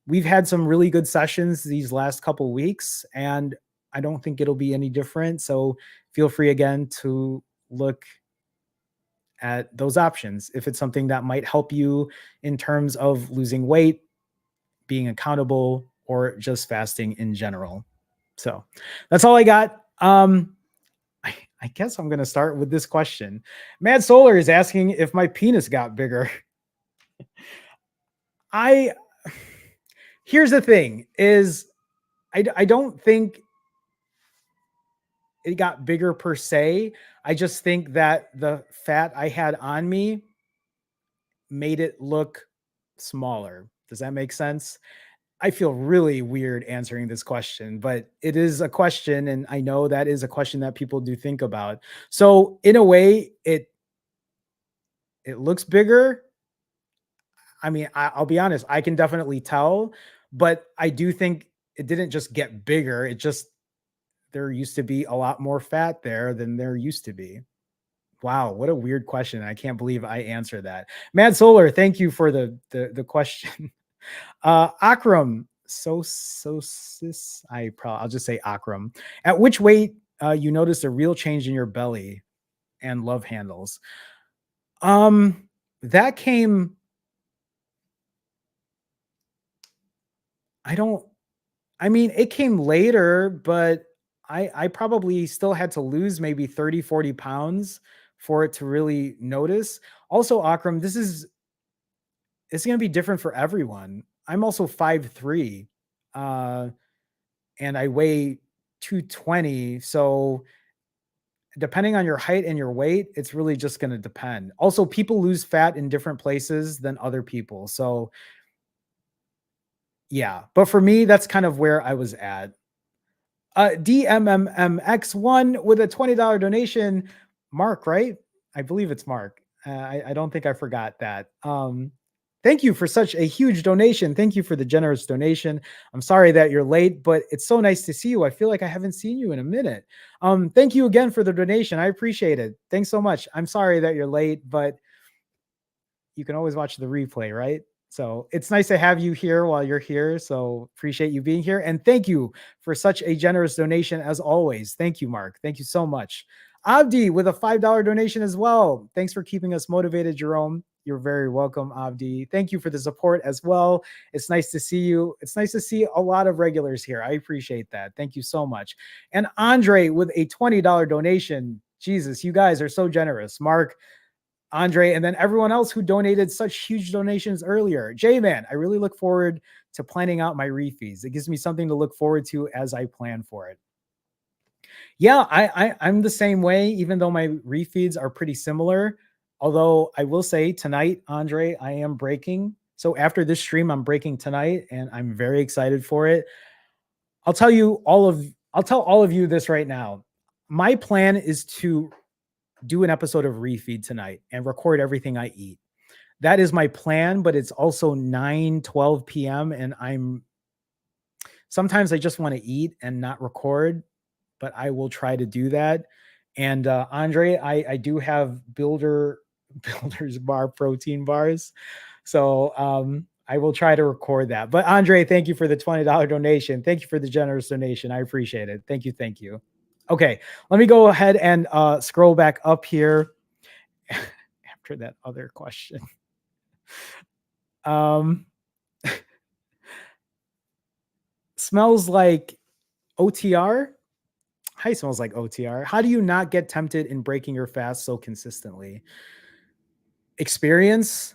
We've had some really good sessions these last couple weeks, and I don't think it'll be any different. So feel free again to look at those options if it's something that might help you in terms of losing weight, being accountable, or just fasting in general. So that's all I got. I guess I'm going to start with this question. Mad Solar is asking if my penis got bigger. I Here's the thing is I don't think it got bigger per se. I just think that the fat I had on me made it look smaller. Does that make sense? I feel really weird answering this question, but it is a question, and I know that is a question that people do think about. So in a way, it looks bigger. I mean, I'll be honest, I can definitely tell, but I do think it didn't just get bigger. It just there used to be a lot more fat there than there used to be. Wow, what a weird question. I can't believe I answered that. Mad Solar, thank you for the question. Akram, I'll just say Akram. At which weight you noticed a real change in your belly and love handles? That came. I don't. I mean, it came later, but I probably still had to lose maybe 30, 40 pounds for it to really notice. Also, Akram, it's going to be different for everyone. I'm also 5'3", and I weigh 220. So depending on your height and your weight, it's really just going to depend. Also, people lose fat in different places than other people. So yeah, but for me, that's kind of where I was at. DMMMX1 with a $20 donation. Mark, right? I believe it's Mark. I don't think I forgot that. Thank you for such a huge donation. Thank you for the generous donation. I'm sorry that you're late, but it's so nice to see you. I feel like I haven't seen you in a minute. Thank you again for the donation. I appreciate it. Thanks so much. I'm sorry that you're late, but you can always watch the replay, right? So it's nice to have you here while you're here. So appreciate you being here. And thank you for such a generous donation as always. Thank you, Mark. Thank you so much. Abdi with a $5 donation as well. Thanks for keeping us motivated, Jerome. You're very welcome, Abdi. Thank you for the support as well. It's nice to see you. It's nice to see a lot of regulars here. I appreciate that. Thank you so much. And Andre with a $20 donation. Jesus, you guys are so generous. Mark, Andre, and then everyone else who donated such huge donations earlier. J-Man, I really look forward to planning out my refeeds. It gives me something to look forward to as I plan for it. Yeah, I'm the same way, even though my refeeds are pretty similar. Although I will say tonight, Andre, I am breaking. So after this stream, I'm breaking tonight, and I'm very excited for it. I'll tell all of you this right now. My plan is to do an episode of Refeed tonight and record everything I eat. That is my plan, but it's also 9:12 p.m. and sometimes I just want to eat and not record, but I will try to do that. And Andre, I do have Builder's Bar protein bars. So I will try to record that. But Andre, thank you for the $20 donation. Thank you for the generous donation. I appreciate it. Thank you. Thank you. Okay, let me go ahead and scroll back up here after that other question. Smells like OTR. Hi, smells like OTR. How do you not get tempted in breaking your fast so consistently? Experience.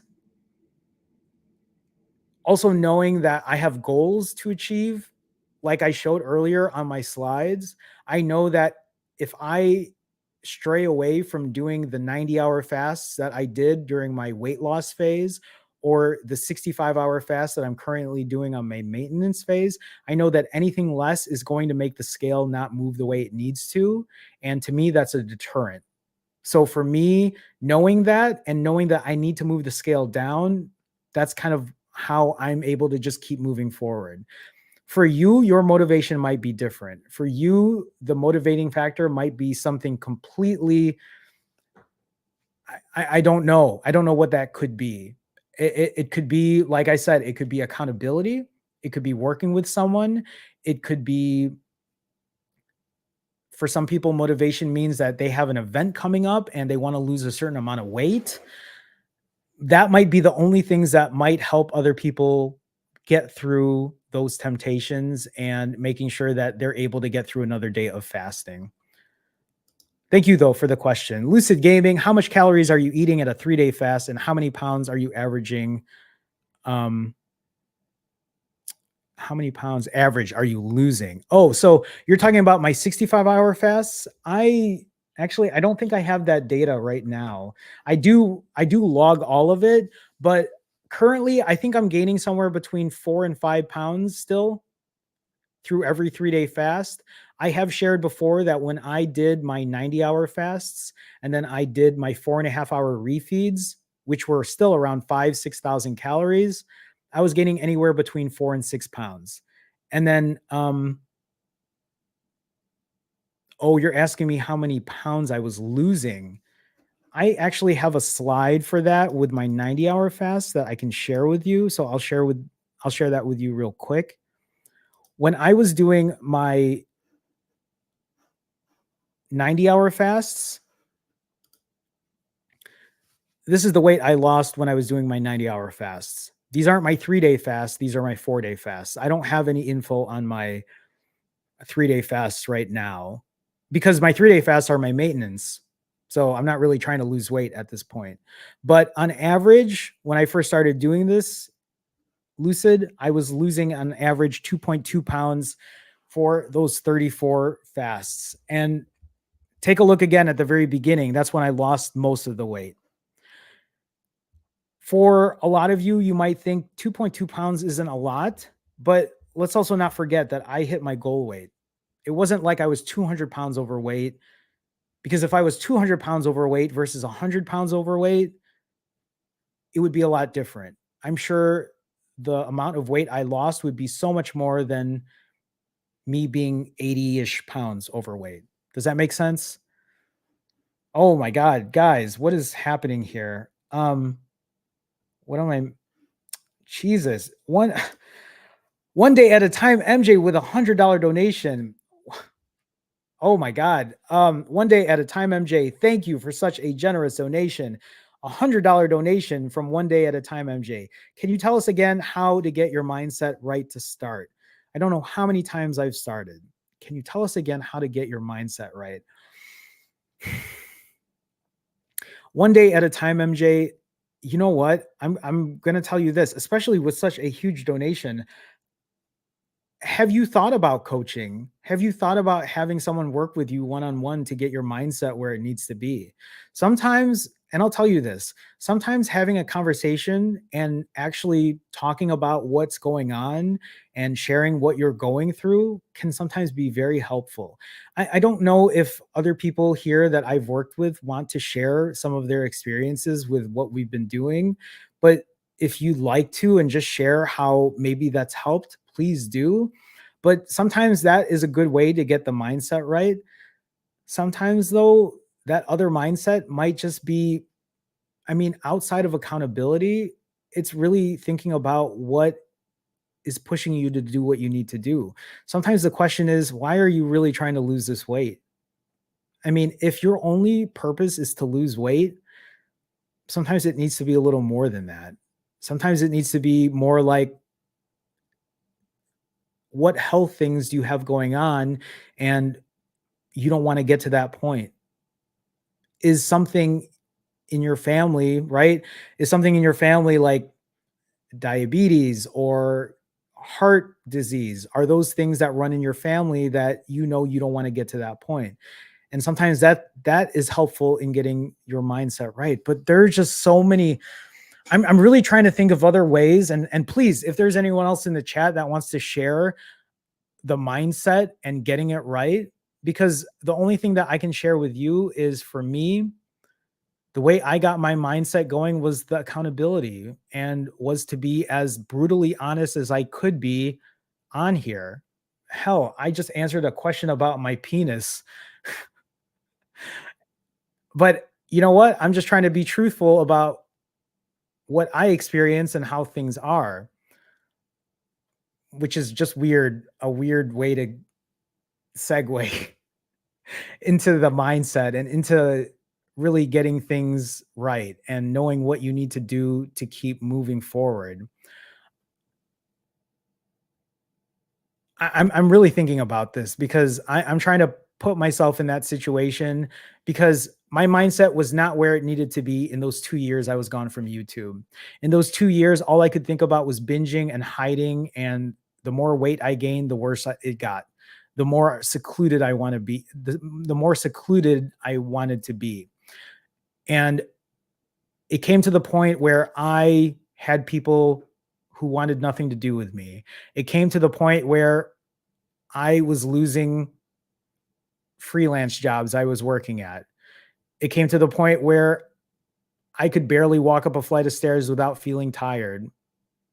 Also knowing that I have goals to achieve, like I showed earlier on my slides. I know that if I stray away from doing the 90-hour fasts that I did during my weight loss phase or the 65-hour fast that I'm currently doing on my maintenance phase, I know that anything less is going to make the scale not move the way it needs to. And to me, that's a deterrent. So for me, knowing that and knowing that I need to move the scale down, that's kind of how I'm able to just keep moving forward. For you, your motivation might be different. For you, the motivating factor might be something completely, I don't know. I don't know what that could be. It could be, like I said, it could be accountability. It could be working with someone. It could be, for some people, motivation means that they have an event coming up and they want to lose a certain amount of weight. That might be the only things that might help other people get through those temptations and making sure that they're able to get through another day of fasting. Thank you, though, for the question. Lucid Gaming, how much calories are you eating at a 3-day fast and how many pounds are you averaging? How many pounds average are you losing? Oh, so you're talking about my 65-hour fasts? I don't think I have that data right now. I do log all of it, but currently I think I'm gaining somewhere between 4 and 5 pounds still through every 3-day fast. I have shared before that when I did my 90-hour fasts and then I did my 4.5-hour refeeds, which were still around 6,000 calories, I was gaining anywhere between 4 and 6 pounds. And then, you're asking me how many pounds I was losing. I actually have a slide for that with my 90-hour fast that I can share with you. So I'll share that with you real quick. When I was doing my 90-hour fasts, this is the weight I lost when I was doing my 90-hour fasts. These aren't my 3-day fasts. These are my 4-day fasts. I don't have any info on my 3-day fasts right now because my 3-day fasts are my maintenance. So I'm not really trying to lose weight at this point. But on average, when I first started doing this, Lucid, I was losing on average 2.2 pounds for those 34 fasts. And take a look again at the very beginning. That's when I lost most of the weight. For a lot of you, you might think 2.2 pounds isn't a lot, but let's also not forget that I hit my goal weight. It wasn't like I was 200 pounds overweight, because if I was 200 pounds overweight versus 100 pounds overweight, it would be a lot different. I'm sure the amount of weight I lost would be so much more than me being 80-ish pounds overweight. Does that make sense? Oh my God, guys, what is happening here? What am I? Jesus. One day at a time, MJ with $100 donation. Oh my God. One day at a time, MJ. Thank you for such a generous donation. $100 donation from One Day at a Time, MJ. Can you tell us again how to get your mindset right to start? I don't know how many times I've started. Can you tell us again how to get your mindset right? One day at a time, MJ. You know what? I'm gonna tell you this, especially with such a huge donation. Have you thought about coaching? Have you thought about having someone work with you one on one to get your mindset where it needs to be? Sometimes, and I'll tell you this, sometimes having a conversation and actually talking about what's going on and sharing what you're going through can sometimes be very helpful. I don't know if other people here that I've worked with want to share some of their experiences with what we've been doing, but if you'd like to and just share how maybe that's helped, please do. But sometimes that is a good way to get the mindset right. Sometimes, though, that other mindset might just be, I mean, outside of accountability, it's really thinking about what is pushing you to do what you need to do. Sometimes the question is, why are you really trying to lose this weight? I mean, if your only purpose is to lose weight, sometimes it needs to be a little more than that. Sometimes it needs to be more like, what health things do you have going on and you don't want to get to that point? Is something in your family, right? Is something in your family like diabetes or heart disease? Are those things that run in your family that you know you don't want to get to that point? And sometimes that is helpful in getting your mindset right. But there's just so many. I'm really trying to think of other ways. And please, if there's anyone else in the chat that wants to share the mindset and getting it right, because the only thing that I can share with you is, for me, the way I got my mindset going was the accountability and was to be as brutally honest as I could be on here. Hell, I just answered a question about my penis. But you know what? I'm just trying to be truthful about what I experience and how things are, which is just weird, a weird way to segue into the mindset and into really getting things right and knowing what you need to do to keep moving forward. I'm really thinking about this because I'm trying to put myself in that situation, because my mindset was not where it needed to be in those 2 years I was gone from YouTube. In those 2 years, all I could think about was binging and hiding. And the more weight I gained, the worse it got. The more secluded I want to be, the more secluded I wanted to be. And it came to the point where I had people who wanted nothing to do with me. It came to the point where I was losing freelance jobs I was working at. It came to the point where I could barely walk up a flight of stairs without feeling tired,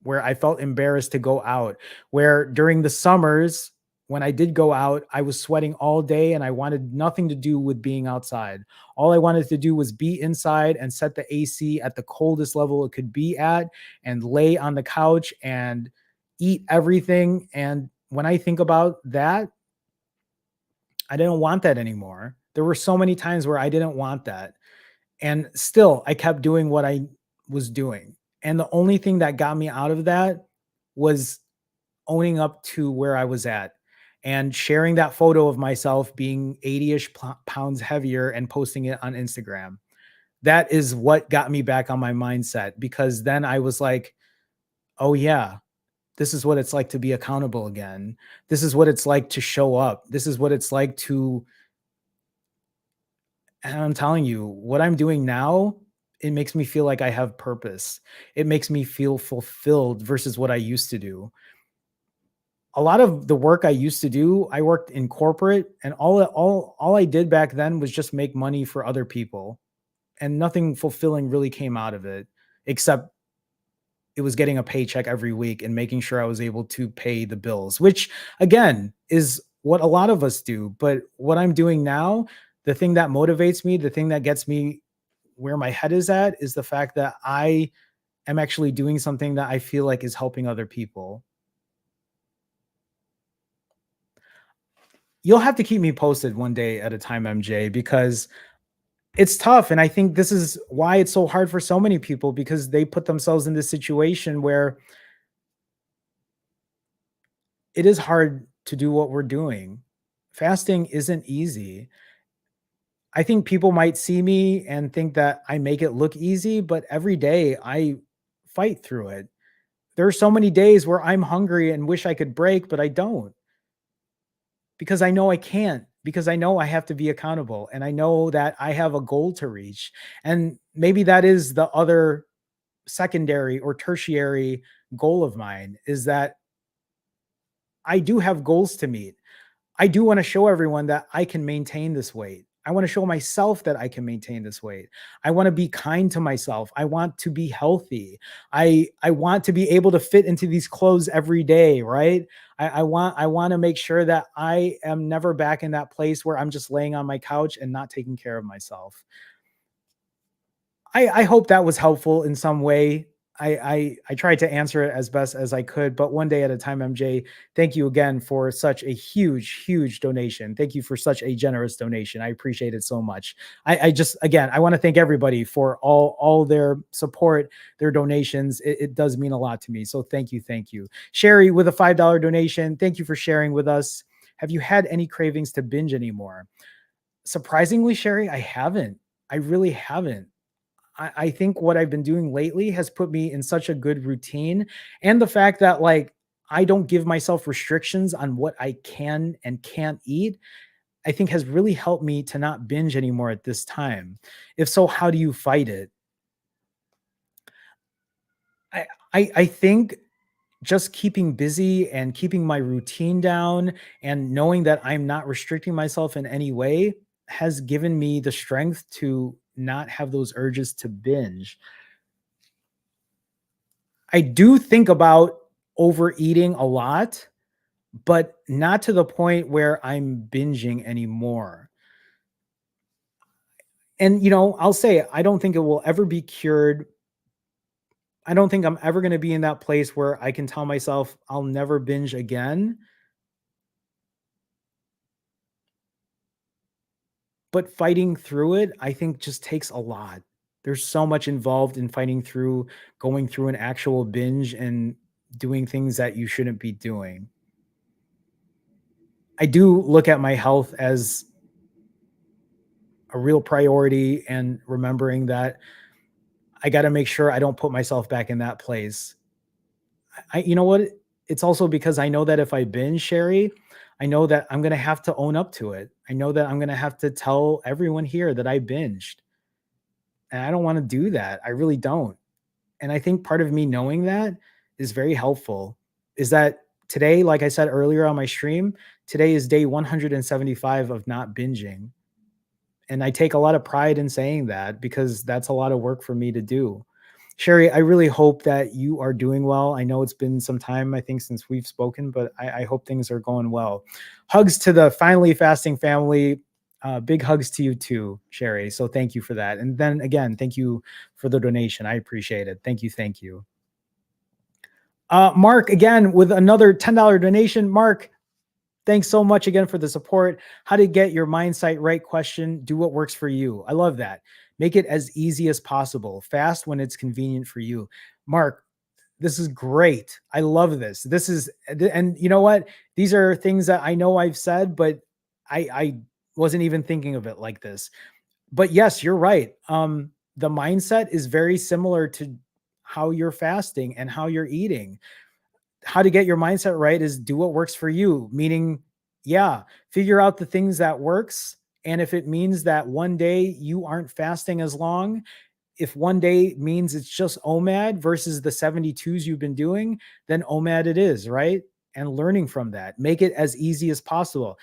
where I felt embarrassed to go out, where during the summers, when I did go out, I was sweating all day and I wanted nothing to do with being outside. All I wanted to do was be inside and set the AC at the coldest level it could be at and lay on the couch and eat everything. And when I think about that, I didn't want that anymore. There were so many times where I didn't want that. And still, I kept doing what I was doing. And the only thing that got me out of that was owning up to where I was at and sharing that photo of myself being 80-ish pounds heavier and posting it on Instagram. That is what got me back on my mindset, because then I was like, oh, yeah, this is what it's like to be accountable again. This is what it's like to show up. This is what it's like to, and I'm telling you, what I'm doing now, it makes me feel like I have purpose. It makes me feel fulfilled versus what I used to do. A lot of the work I used to do, I worked in corporate, and all I did back then was just make money for other people, and nothing fulfilling really came out of it, except it was getting a paycheck every week and making sure I was able to pay the bills, which again is what a lot of us do. But what I'm doing now, the thing that motivates me, the thing that gets me where my head is at, is the fact that I am actually doing something that I feel like is helping other people. You'll have to keep me posted one day at a time, MJ, because it's tough. And I think this is why it's so hard for so many people because they put themselves in this situation where it is hard to do what we're doing. Fasting isn't easy. I think people might see me and think that I make it look easy, but every day I fight through it. There are so many days where I'm hungry and wish I could break, but I don't because I know I can't, because I know I have to be accountable and I know that I have a goal to reach. And maybe that is the other secondary or tertiary goal of mine is that I do have goals to meet. I do want to show everyone that I can maintain this weight. I want to show myself that I can maintain this weight. I want to be kind to myself. I want to be healthy. I want to be able to fit into these clothes every day, right? I want to make sure that I am never back in that place where I'm just laying on my couch and not taking care of myself. I hope that was helpful in some way. I tried to answer it as best as I could, but one day at a time, MJ. Thank you again for such a huge, huge donation. Thank you for such a generous donation. I appreciate it so much. I just again, I want to thank everybody for all their support, their donations. It does mean a lot to me. So thank you. Sherry with a $5 donation. Thank you for sharing with us. Have you had any cravings to binge anymore? Surprisingly, Sherry, I haven't. I really haven't. I think what I've been doing lately has put me in such a good routine. And the fact that, like, I don't give myself restrictions on what I can and can't eat, I think has really helped me to not binge anymore at this time. If so, how do you fight it? I, I think just keeping busy and keeping my routine down and knowing that I'm not restricting myself in any way has given me the strength to not have those urges to binge. I do think about overeating a lot, but not to the point where I'm binging anymore. And, I'll say I don't think it will ever be cured. I don't think I'm ever going to be in that place where I can tell myself I'll never binge again. But fighting through it, I think just takes a lot. There's so much involved in fighting through, going through an actual binge and doing things that you shouldn't be doing. I do look at my health as a real priority and remembering that I got to make sure I don't put myself back in that place. You know what? It's also because I know that if I binge, Sherry, I know that I'm going to have to own up to it. I know that I'm going to have to tell everyone here that I binged. And I don't want to do that. I really don't. And I think part of me knowing that is very helpful. Is that today, like I said earlier on my stream, today is day 175 of not binging. And I take a lot of pride in saying that because that's a lot of work for me to do. Sherry, I really hope that you are doing well. I know it's been some time, I think, since we've spoken, but I hope things are going well. Hugs to the Finally Fasting family. Big hugs to you too, Sherry. So thank you for that. And then again, thank you for the donation. I appreciate it. Thank you. Thank you. Mark, again, with another $10 donation. Mark, thanks so much again for the support. How to get your mindset right question. Do what works for you. I love that. Make it as easy as possible. Fast when it's convenient for you. Mark, this is great. I love this. And you know what? These are things that I know I've said, but I wasn't even thinking of it like this. But yes, you're right. The mindset is very similar to how you're fasting and how you're eating. How to get your mindset right is do what works for you, meaning, yeah, figure out the things that works. And if it means that one day you aren't fasting as long, if one day means it's just OMAD versus the 72s you've been doing, then OMAD it is, right? And learning from that, make it as easy as possible.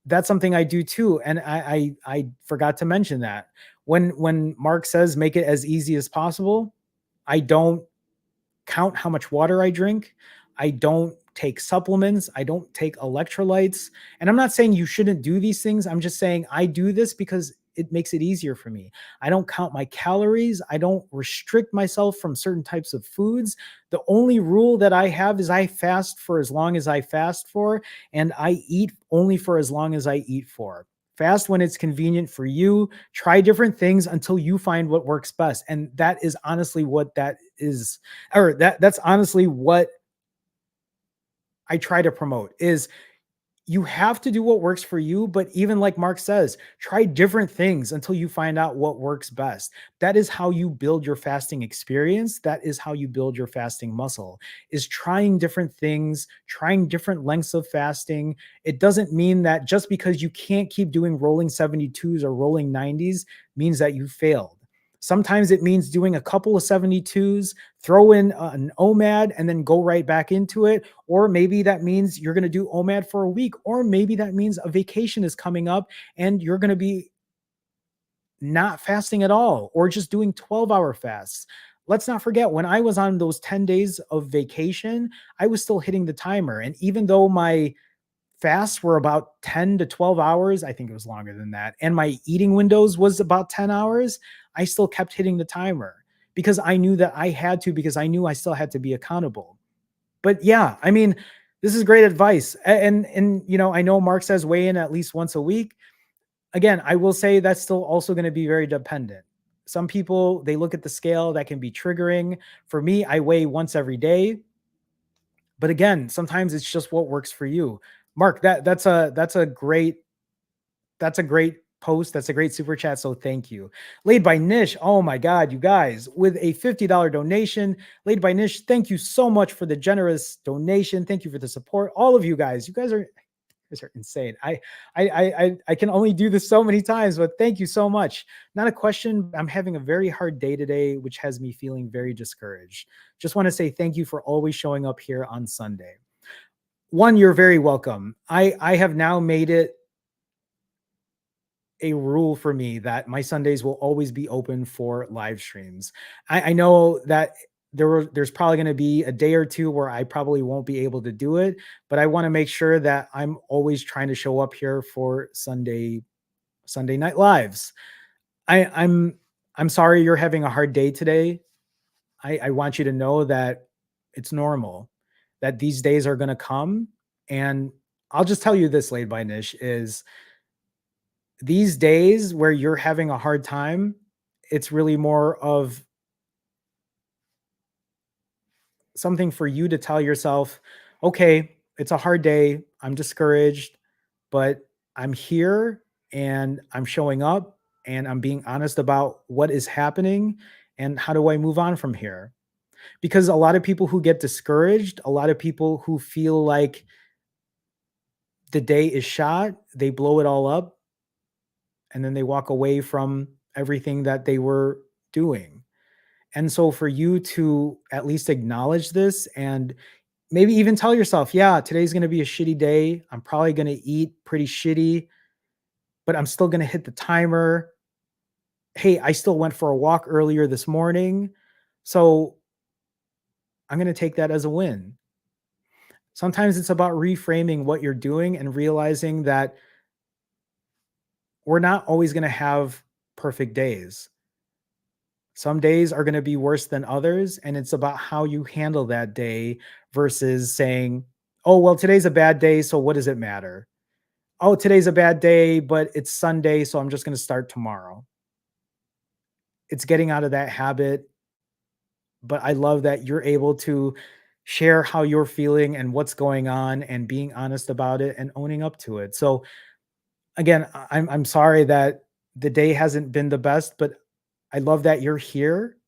That's something I do too. And I forgot to mention that when Mark says make it as easy as possible, I don't count how much water I drink. I don't take supplements. I don't take electrolytes. And I'm not saying you shouldn't do these things. I'm just saying I do this because it makes it easier for me. I don't count my calories. I don't restrict myself from certain types of foods. The only rule that I have is I fast for as long as I fast for, and I eat only for as long as I eat for. Fast when it's convenient for you. Try different things until you find what works best. And that is honestly what that is, or that's honestly what I try to promote is you have to do what works for you. But even like Mark says, try different things until you find out what works best. That is how you build your fasting experience. That is how you build your fasting muscle, is trying different things, trying different lengths of fasting. It doesn't mean that just because you can't keep doing rolling 72s or rolling 90s means that you failed. Sometimes it means doing a couple of 72s, throw in an OMAD, and then go right back into it. Or maybe that means you're going to do OMAD for a week. Or maybe that means a vacation is coming up and you're going to be not fasting at all or just doing 12-hour fasts. Let's not forget, when I was on those 10 days of vacation, I was still hitting the timer. And even though my fasts were about 10 to 12 hours, I think it was longer than that, and my eating windows was about 10 hours, I still kept hitting the timer because I knew that I had to, because I knew I still had to be accountable. But yeah, I mean, this is great advice. And I know Mark says weigh in at least once a week. Again, I will say that's still also going to be very dependent. Some people, they look at the scale, that can be triggering. For me, I weigh once every day. But again, sometimes it's just what works for you. Mark, that's a great post. That's a great super chat. So thank you. Laid by Nish. Oh my God, you guys, with a $50 donation. Laid by Nish, thank you so much for the generous donation. Thank you for the support. All of you guys are insane. I can only do this so many times, but thank you so much. Not a question. I'm having a very hard day today, which has me feeling very discouraged. Just want to say thank you for always showing up here on Sunday. One, you're very welcome. I have now made it a rule for me that my Sundays will always be open for live streams. I know that there's probably going to be a day or two where I probably won't be able to do it, but I want to make sure that I'm always trying to show up here for Sunday night lives. I'm sorry you're having a hard day today. I want you to know that it's normal, that these days are going to come. And I'll just tell you this, Laid by Nish, is these days where you're having a hard time, it's really more of something for you to tell yourself, okay, it's a hard day. I'm discouraged, but I'm here and I'm showing up and I'm being honest about what is happening and how do I move on from here? Because a lot of people who get discouraged, a lot of people who feel like the day is shot, they blow it all up and then they walk away from everything that they were doing. And so for you to at least acknowledge this and maybe even tell yourself, yeah, today's going to be a shitty day. I'm probably going to eat pretty shitty, but I'm still going to hit the timer. Hey, I still went for a walk earlier this morning. So I'm going to take that as a win. Sometimes it's about reframing what you're doing and realizing that we're not always going to have perfect days. Some days are going to be worse than others, and it's about how you handle that day versus saying, oh, well, today's a bad day, so what does it matter? Oh, today's a bad day, but it's Sunday, so I'm just going to start tomorrow. It's getting out of that habit, but I love that you're able to share how you're feeling and what's going on and being honest about it and owning up to it. So again, I'm sorry that the day hasn't been the best, but I love that you're here.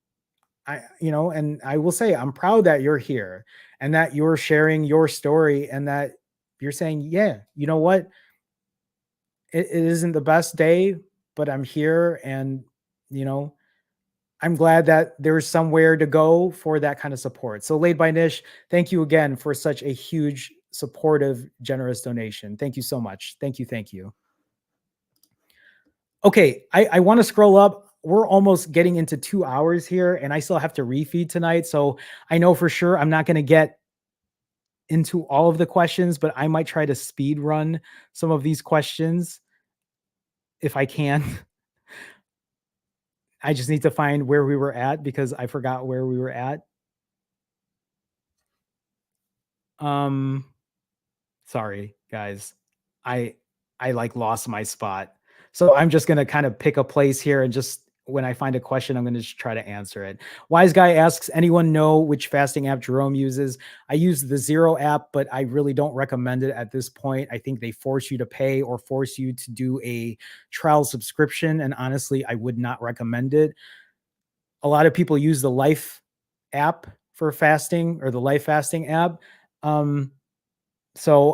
And I will say I'm proud that you're here and that you're sharing your story and that you're saying, yeah, you know what? It isn't the best day, but I'm here. And, you know, I'm glad that there's somewhere to go for that kind of support. So Laid by Nish, thank you again for such a huge, supportive, generous donation. Thank you so much. Thank you. Thank you. Okay, I want to scroll up. We're almost getting into 2 hours here, and I still have to refeed tonight. So I know for sure I'm not going to get into all of the questions, but I might try to speed run some of these questions if I can. I just need to find where we were at because I forgot where we were at. Um, Sorry, guys. I I like lost my spot. So I'm just gonna kind of pick a place here and just when I find a question, I'm gonna just try to answer it. Wise guy asks, anyone know which fasting app Jerome uses? I use the Zero app, but I really don't recommend it at this point. I think they force you to pay or force you to do a trial subscription. And honestly, I would not recommend it. A lot of people use the Life app for fasting or the Life fasting app. Um,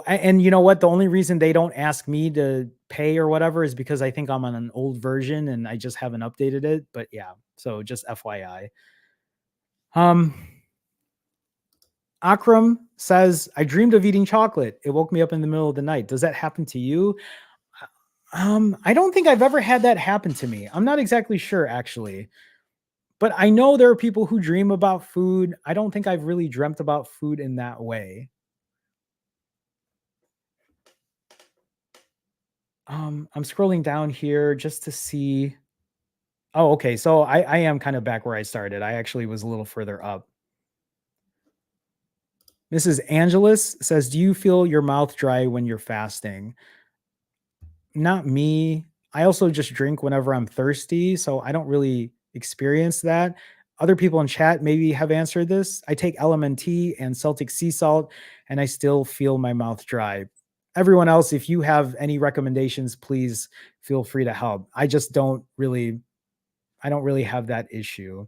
and you know what? The only reason they don't ask me to pay or whatever is because I think I'm on an old version and I just haven't updated it. But yeah, so just FYI. Um, Akram says, I dreamed of eating chocolate. It woke me up in the middle of the night. Does that happen to you? I don't think I've ever had that happen to me. I'm not exactly sure actually, but I know there are people who dream about food. I don't think I've really dreamt about food in that way. I'm scrolling down here just to see. Oh, okay. So I am kind of back where I started. I actually was a little further up. Mrs. Angeles says, "Do you feel your mouth dry when you're fasting?" Not me. I also just drink whenever I'm thirsty, so I don't really experience that. Other people in chat maybe have answered this. I take LMNT and Celtic sea salt, and I still feel my mouth dry. Everyone else, if you have any recommendations, please feel free to help. I don't really have that issue.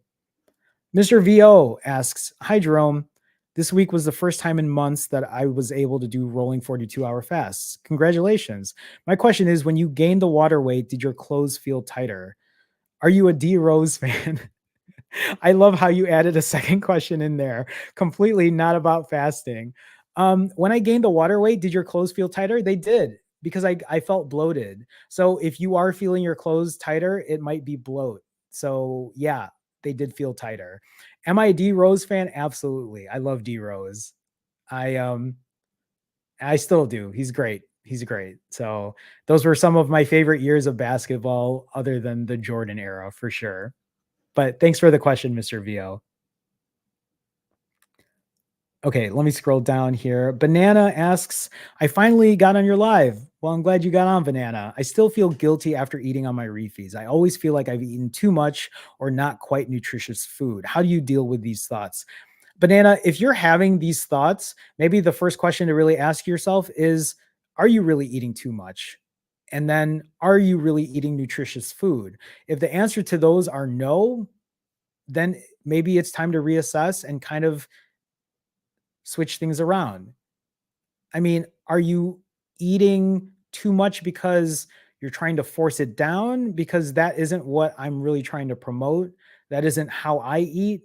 Mr. VO asks, Hi, Jerome. This week was the first time in months that I was able to do rolling 42-hour fasts. Congratulations. My question is, when you gained the water weight, did your clothes feel tighter? Are you a D Rose fan? I love how you added a second question in there, completely not about fasting. When I gained the water weight, did your clothes feel tighter? They did because I felt bloated. So if you are feeling your clothes tighter, it might be bloat. So yeah, they did feel tighter. Am I a D Rose fan? Absolutely. I love D Rose. I um I still do. He's great. He's great. So those were some of my favorite years of basketball, other than the Jordan era for sure. But thanks for the question, Mr. VO. Okay, let me scroll down here. Banana asks, I finally got on your live. Well, I'm glad you got on, Banana. I still feel guilty after eating on my refeeds. I always feel like I've eaten too much or not quite nutritious food. How do you deal with these thoughts? Banana, if you're having these thoughts, maybe the first question to really ask yourself is, are you really eating too much? And then, are you really eating nutritious food? If the answer to those are no, then maybe it's time to reassess and kind of switch things around. I mean, are you eating too much because you're trying to force it down? Because that isn't what I'm really trying to promote. That isn't how I eat.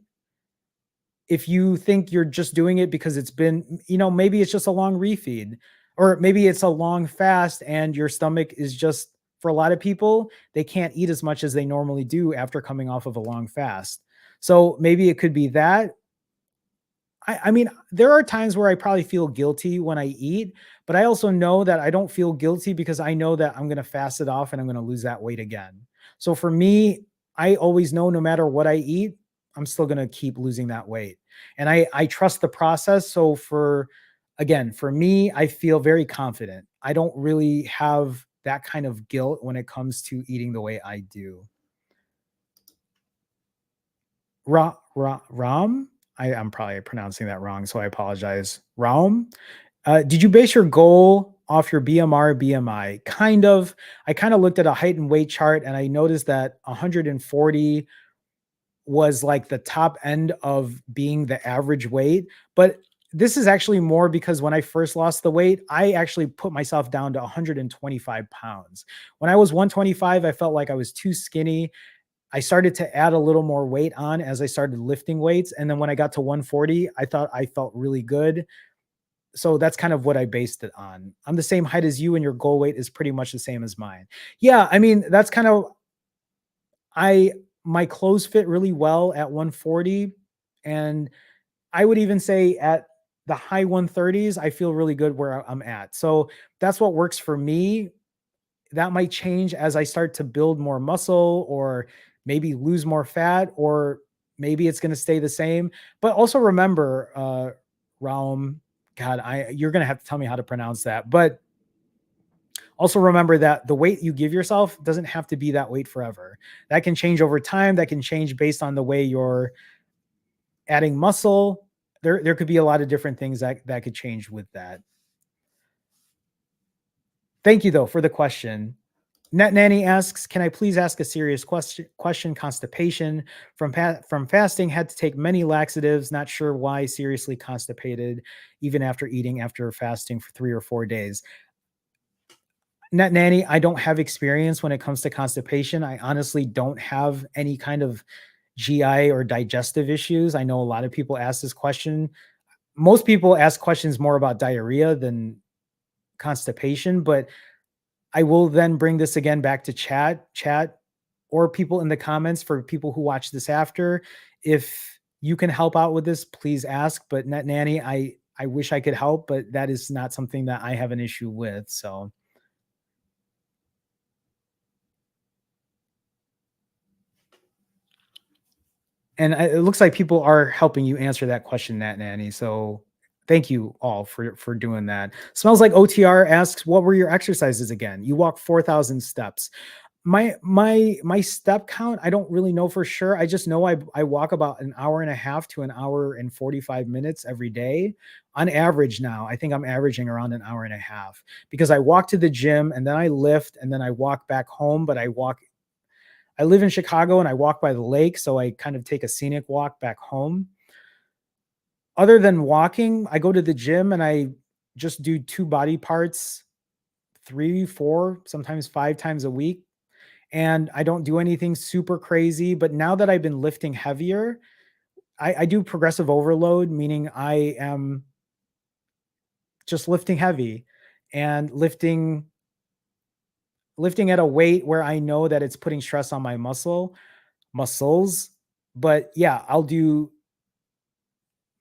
If you think you're just doing it because it's been, maybe it's just a long refeed, or maybe it's a long fast and your stomach is just, for a lot of people, they can't eat as much as they normally do after coming off of a long fast. So maybe it could be that. I mean, there are times where I probably feel guilty when I eat, but I also know that I don't feel guilty because I know that I'm going to fast it off and I'm going to lose that weight again. So for me, I always know no matter what I eat, I'm still going to keep losing that weight. And I trust the process. So for me, I feel very confident. I don't really have that kind of guilt when it comes to eating the way I do. Ram? I'm probably pronouncing that wrong, so I apologize. Ram? Did you base your goal off your BMR, BMI? Kind of. I kind of looked at a height and weight chart and I noticed that 140 was like the top end of being the average weight. But this is actually more because when I first lost the weight, I actually put myself down to 125 pounds. When I was 125, I felt like I was too skinny. I started to add a little more weight on as I started lifting weights. And then when I got to 140, I thought I felt really good. So that's kind of what I based it on. I'm the same height as you, and your goal weight is pretty much the same as mine. Yeah, I mean, that's kind of I my clothes fit really well at 140. And I would even say at the high 130s, I feel really good where I'm at. So that's what works for me. That might change as I start to build more muscle or maybe lose more fat, or maybe it's going to stay the same. But also remember, Raum, God, you're going to have to tell me how to pronounce that. But also remember that the weight you give yourself doesn't have to be that weight forever. That can change over time. That can change based on the way you're adding muscle. There could be a lot of different things that could change with that. Thank you though for the question. Net Nanny asks, can I please ask a serious question? Constipation from fasting, had to take many laxatives, not sure why, seriously constipated, even after eating after fasting for 3 or 4 days. Net Nanny, I don't have experience when it comes to constipation. I honestly don't have any kind of GI or digestive issues. I know a lot of people ask this question. Most people ask questions more about diarrhea than constipation, but I will then bring this again back to chat, or people in the comments for people who watch this after. If you can help out with this, please ask. But Net Nanny, I wish I could help, but that is not something that I have an issue with. So, and it looks like people are helping you answer that question, Net Nanny. So thank you all for doing that. Smells like OTR asks, what were your exercises again? You walk 4,000 steps. My step count, I don't really know for sure. I just know I walk about an hour and a half to an hour and 45 minutes every day on average. Now I think I'm averaging around an hour and a half, because I walk to the gym and then I lift and then I walk back home. But I live in Chicago and I walk by the lake, so I kind of take a scenic walk back home. Other than walking, I go to the gym and I just do two body parts, 3, 4, sometimes 5 times a week. And I don't do anything super crazy. But now that I've been lifting heavier, I do progressive overload, meaning I am just lifting heavy and lifting at a weight where I know that it's putting stress on my muscles. But yeah, I'll do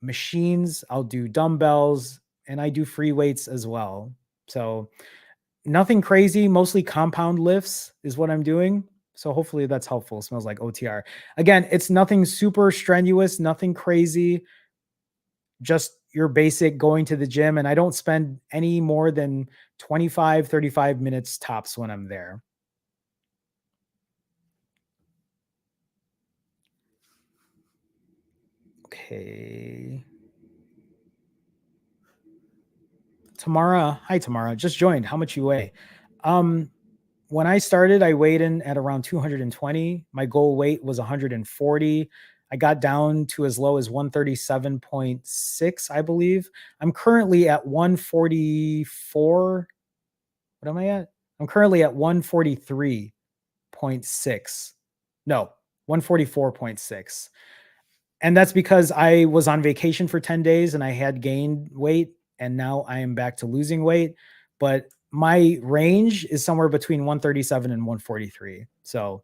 machines, I'll do dumbbells, and I do free weights as well. So nothing crazy, mostly compound lifts is what I'm doing. So hopefully that's helpful. Smells like OTR. Again, it's nothing super strenuous, nothing crazy, just your basic going to the gym. And I don't spend any more than 25, 35 minutes tops when I'm there. Okay. Tamara, hi Tamara, just joined. How much you weigh? Um, when I started, I weighed in at around 220. My goal weight was 140. I got down to as low as 137.6, I believe. I'm currently at 144. What am I at? I'm currently at 143.6. No, 144.6. And that's because I was on vacation for 10 days and I had gained weight, and now I am back to losing weight. But my range is somewhere between 137 and 143. So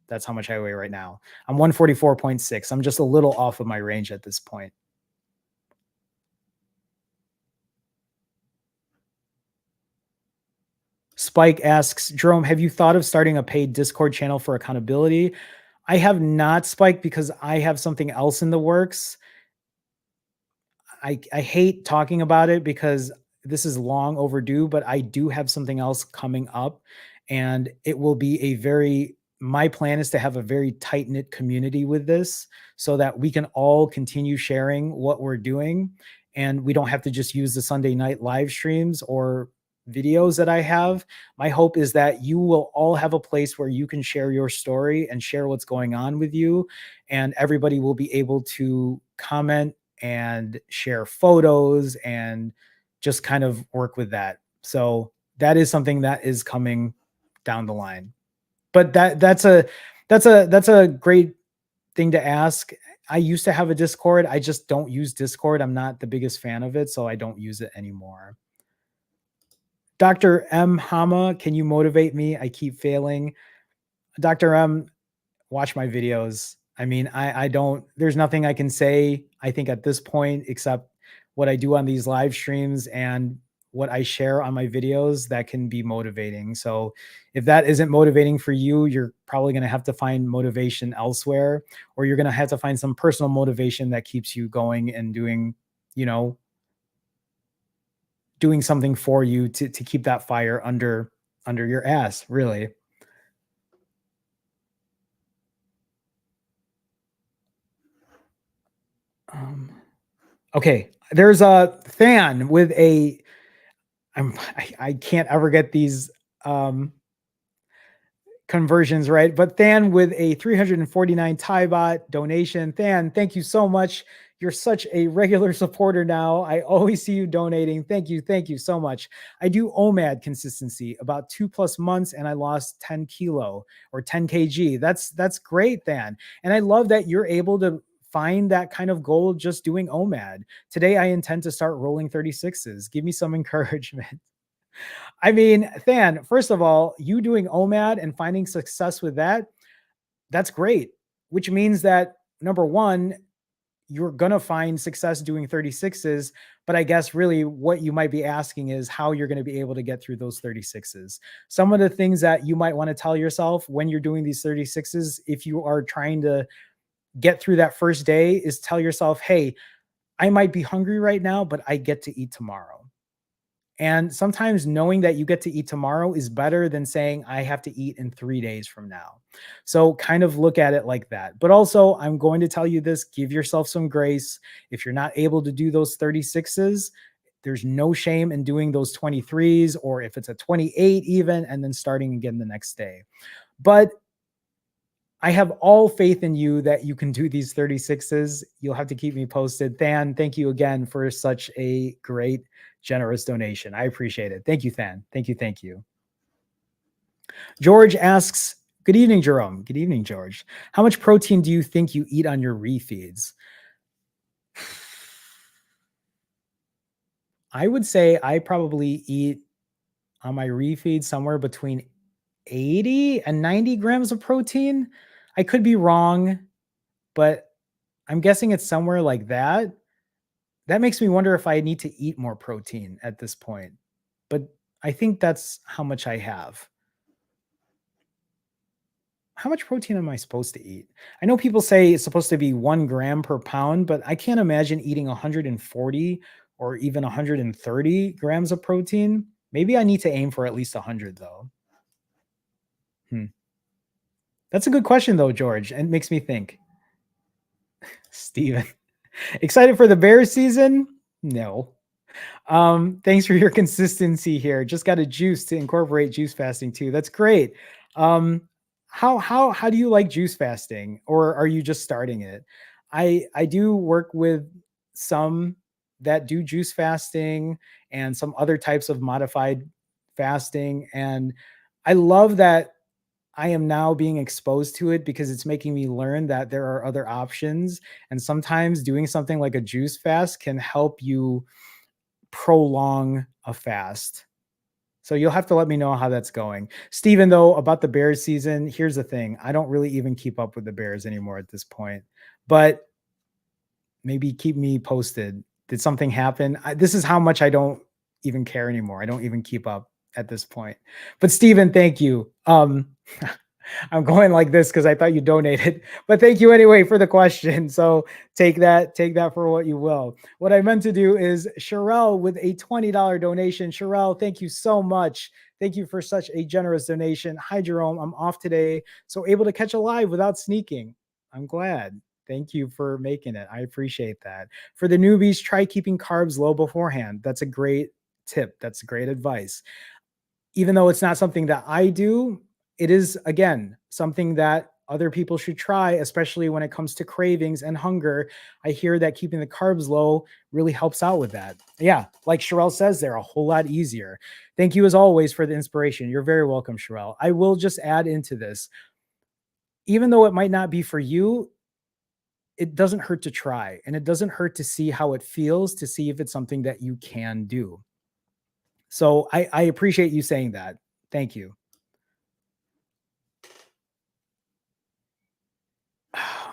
that's how much I weigh right now. I'm 144.6. I'm just a little off of my range at this point. Spike asks, Jerome, have you thought of starting a paid Discord channel for accountability? I have not, Spike, because I have something else in the works. I hate talking about it because this is long overdue, but I do have something else coming up, and it will be my plan is to have a very tight knit community with this, so that we can all continue sharing what we're doing. And we don't have to just use the Sunday night live streams or videos that I have. My hope is that you will all have a place where you can share your story and share what's going on with you. And everybody will be able to comment and share photos and just kind of work with that. So that is something that is coming down the line. But that's a great thing to ask. I used to have a Discord. I just don't use Discord. I'm not the biggest fan of it, so I don't use it anymore. Dr. M. Hama, can you motivate me? I keep failing. Dr. M, watch my videos. I mean, I don't, there's nothing I can say, I think, at this point, except what I do on these live streams and what I share on my videos that can be motivating. So if that isn't motivating for you, you're probably going to have to find motivation elsewhere, or you're going to have to find some personal motivation that keeps you going and doing, you know, doing something for you to keep that fire under your ass, really. Um, okay, there's a fan with a I can't ever get these um conversions right, but Than with a 349 Thai baht donation. Than, thank you so much. You're such a regular supporter now. I always see you donating. Thank you so much. I do OMAD consistency about 2+ months, and I lost 10 kilo or 10 kg. That's great, Than, and I love that you're able to find that kind of goal just doing OMAD. Today, I intend to start rolling 36s. Give me some encouragement. I mean, Than, first of all, you doing OMAD and finding success with that, that's great, which means that number one, you're going to find success doing 36s. But I guess really what you might be asking is how you're going to be able to get through those 36s. Some of the things that you might want to tell yourself when you're doing these 36s, if you are trying to get through that first day, is tell yourself, hey, I might be hungry right now, but I get to eat tomorrow. And sometimes knowing that you get to eat tomorrow is better than saying, I have to eat in 3 days from now. So kind of look at it like that. But also, I'm going to tell you this, give yourself some grace. If you're not able to do those 36s, there's no shame in doing those 23s, or if it's a 28 even, and then starting again the next day. But I have all faith in you that you can do these 36s. You'll have to keep me posted. Than, thank you again for such a great, generous donation. I appreciate it. Thank you, Than. Thank you. Thank you. George asks, good evening, Jerome. Good evening, George. How much protein do you think you eat on your refeeds? I would say I probably eat on my refeed somewhere between 80 and 90 grams of protein. I could be wrong, but I'm guessing it's somewhere like that. That makes me wonder if I need to eat more protein at this point. But I think that's how much I have. How much protein am I supposed to eat? I know people say it's supposed to be 1 gram per pound, but I can't imagine eating 140 or even 130 grams of protein. Maybe I need to aim for at least 100, though. Hmm. That's a good question, though, George, and it makes me think. Steven, excited for the Bears season? No. Thanks for your consistency here. Just got a juice to incorporate juice fasting too. That's great. Um, how do you like juice fasting, or are you just starting it? I do work with some that do juice fasting and some other types of modified fasting, and I love that I am now being exposed to it because it's making me learn that there are other options, and sometimes doing something like a juice fast can help you prolong a fast. So you'll have to let me know how that's going. Steven, though, about the Bears season, here's the thing. I don't really even keep up with the Bears anymore at this point, but maybe keep me posted. Did something happen? This is how much I don't even care anymore. I don't even keep up at this point. But Steven, thank you. I'm going like this because I thought you donated, but thank you anyway for the question. So take that for what you will. What I meant to do is Sherelle with a $20 donation. Sherelle, thank you so much. Thank you for such a generous donation. Hi, Jerome. I'm off today, so able to catch a live without sneaking. I'm glad. Thank you for making it. I appreciate that. For the newbies, try keeping carbs low beforehand. That's a great tip. That's great advice. Even though it's not something that I do, it is, again, something that other people should try, especially when it comes to cravings and hunger. I hear that keeping the carbs low really helps out with that. Yeah, like Sherelle says, they're a whole lot easier. Thank you as always for the inspiration. You're very welcome, Sherelle. I will just add into this, even though it might not be for you, it doesn't hurt to try, and it doesn't hurt to see how it feels, to see if it's something that you can do. So I appreciate you saying that. Thank you.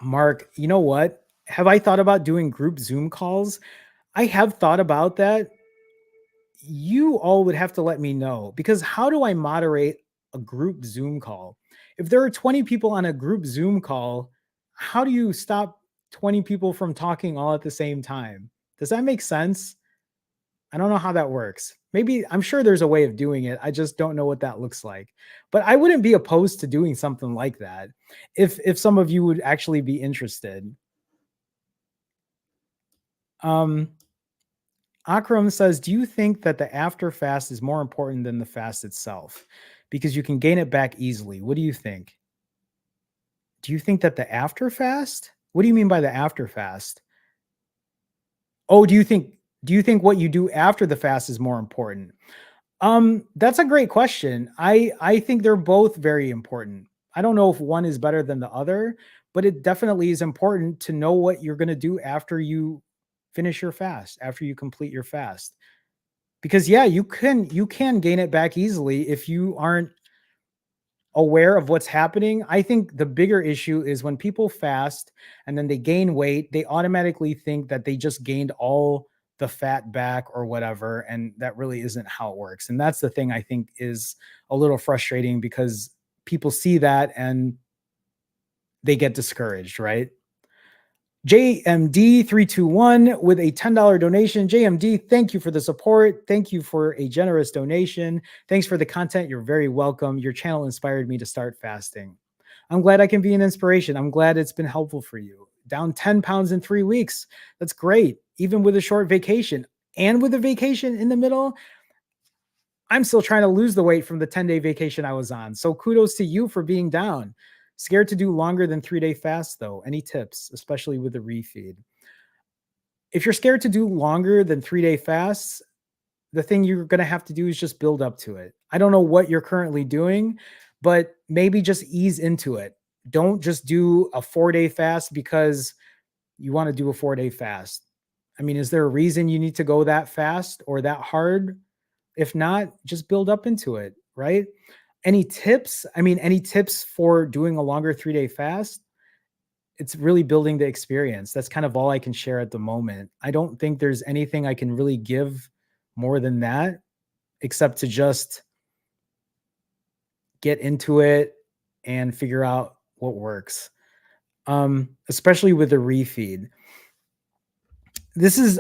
Mark, you know what? Have I thought about doing group Zoom calls? I have thought about that. you all would have to let me know, because how do I moderate a group Zoom call? If there are 20 people on a group Zoom call, how do you stop 20 people from talking all at the same time? Does that make sense? I don't know how that works. Maybe I'm sure there's a way of doing it. I just don't know what that looks like. But I wouldn't be opposed to doing something like that if some of you would actually be interested. Um Akram says, "Do you think that the after fast is more important than the fast itself? Because you can gain it back easily. What do you think? Do you think that the after fast? What do you mean by the after fast? Oh, do you think what you do after the fast is more important? That's a great question. I think they're both very important. I don't know if one is better than the other, but it definitely is important to know what you're going to do after you finish your fast, after you complete your fast. Because yeah, you can gain it back easily if you aren't aware of what's happening. I think the bigger issue is when people fast and then they gain weight, they automatically think that they just gained all the fat back or whatever, and that really isn't how it works. And that's the thing I think is a little frustrating, because people see that and they get discouraged, right? JMD321 with a $10 donation. JMD, thank you for the support. Thank you for a generous donation. Thanks for the content. You're very welcome. Your channel inspired me to start fasting. I'm glad I can be an inspiration. I'm glad it's been helpful for you. Down 10 pounds in 3 weeks. That's great. Even with a short vacation and with a vacation in the middle, I'm still trying to lose the weight from the 10-day vacation I was on. So kudos to you for being down. Scared to do longer than 3-day fast though. Any tips, especially with the refeed? If you're scared to do longer than 3-day fasts, the thing you're going to have to do is just build up to it. I don't know what you're currently doing, but maybe just ease into it. Don't just do a 4-day fast because you want to do a 4-day fast. I mean, is there a reason you need to go that fast or that hard? If not, just build up into it, right? Any tips? I mean, any tips for doing a longer 3-day fast? It's really building the experience. That's kind of all I can share at the moment. I don't think there's anything I can really give more than that, except to just get into it and figure out what works. Especially with the refeed. This is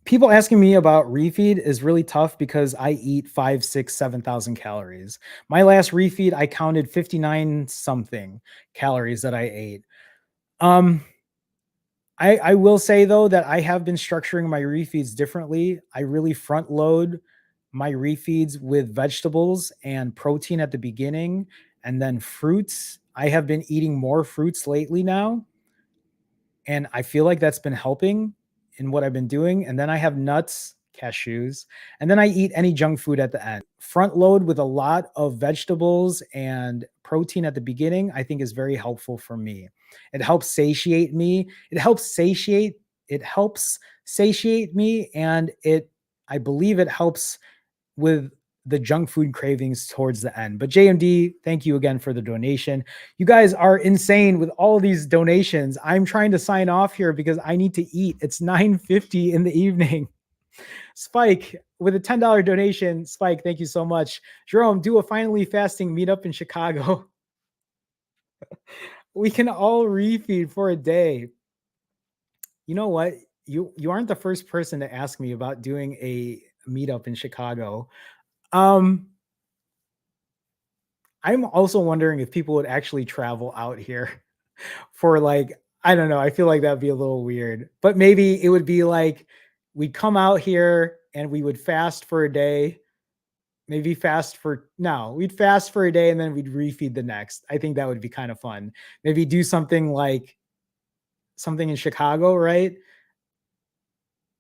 People asking me about refeed is really tough because I eat 5, 6, 7,000 calories. My last refeed, I counted 59 something calories that I ate. Um, I will say though that I have been structuring my refeeds differently. I really front load my refeeds with vegetables and protein at the beginning, and then fruits. I have been eating more fruits lately now, and I feel like that's been helping in what I've been doing. And then I have nuts, cashews, and then I eat any junk food at the end. Front load with a lot of vegetables and protein at the beginning, I think is very helpful for me. It helps satiate me. It helps satiate me, and I believe it helps with the junk food cravings towards the end. But JMD, thank you again for the donation. You guys are insane with all these donations. I'm trying to sign off here because I need to eat. It's 9:50 in the evening. Spike with a $10 donation. Spike, thank you so much. Jerome, do a finally fasting meetup in Chicago. We can all refeed for a day. You know what? You aren't the first person to ask me about doing a meetup in Chicago. Um, I'm also wondering if people would actually travel out here for like, I don't know. I feel like that'd be a little weird, but maybe it would be like we'd come out here and we would fast for a day, maybe we'd fast for a day and then we'd refeed the next. I think that would be kind of fun. Maybe do something like something in Chicago, right?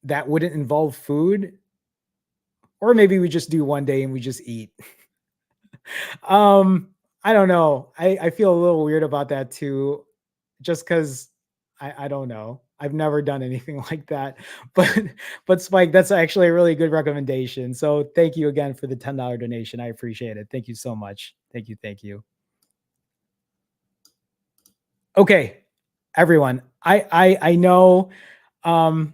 That wouldn't involve food. Or maybe we just do one day and we just eat. Um, I don't know. I feel a little weird about that too, just because I don't know. I've never done anything like that. But Spike, that's actually a really good recommendation. So thank you again for the $10 donation. I appreciate it. Thank you so much. Thank you. Thank you. Okay, everyone. I know um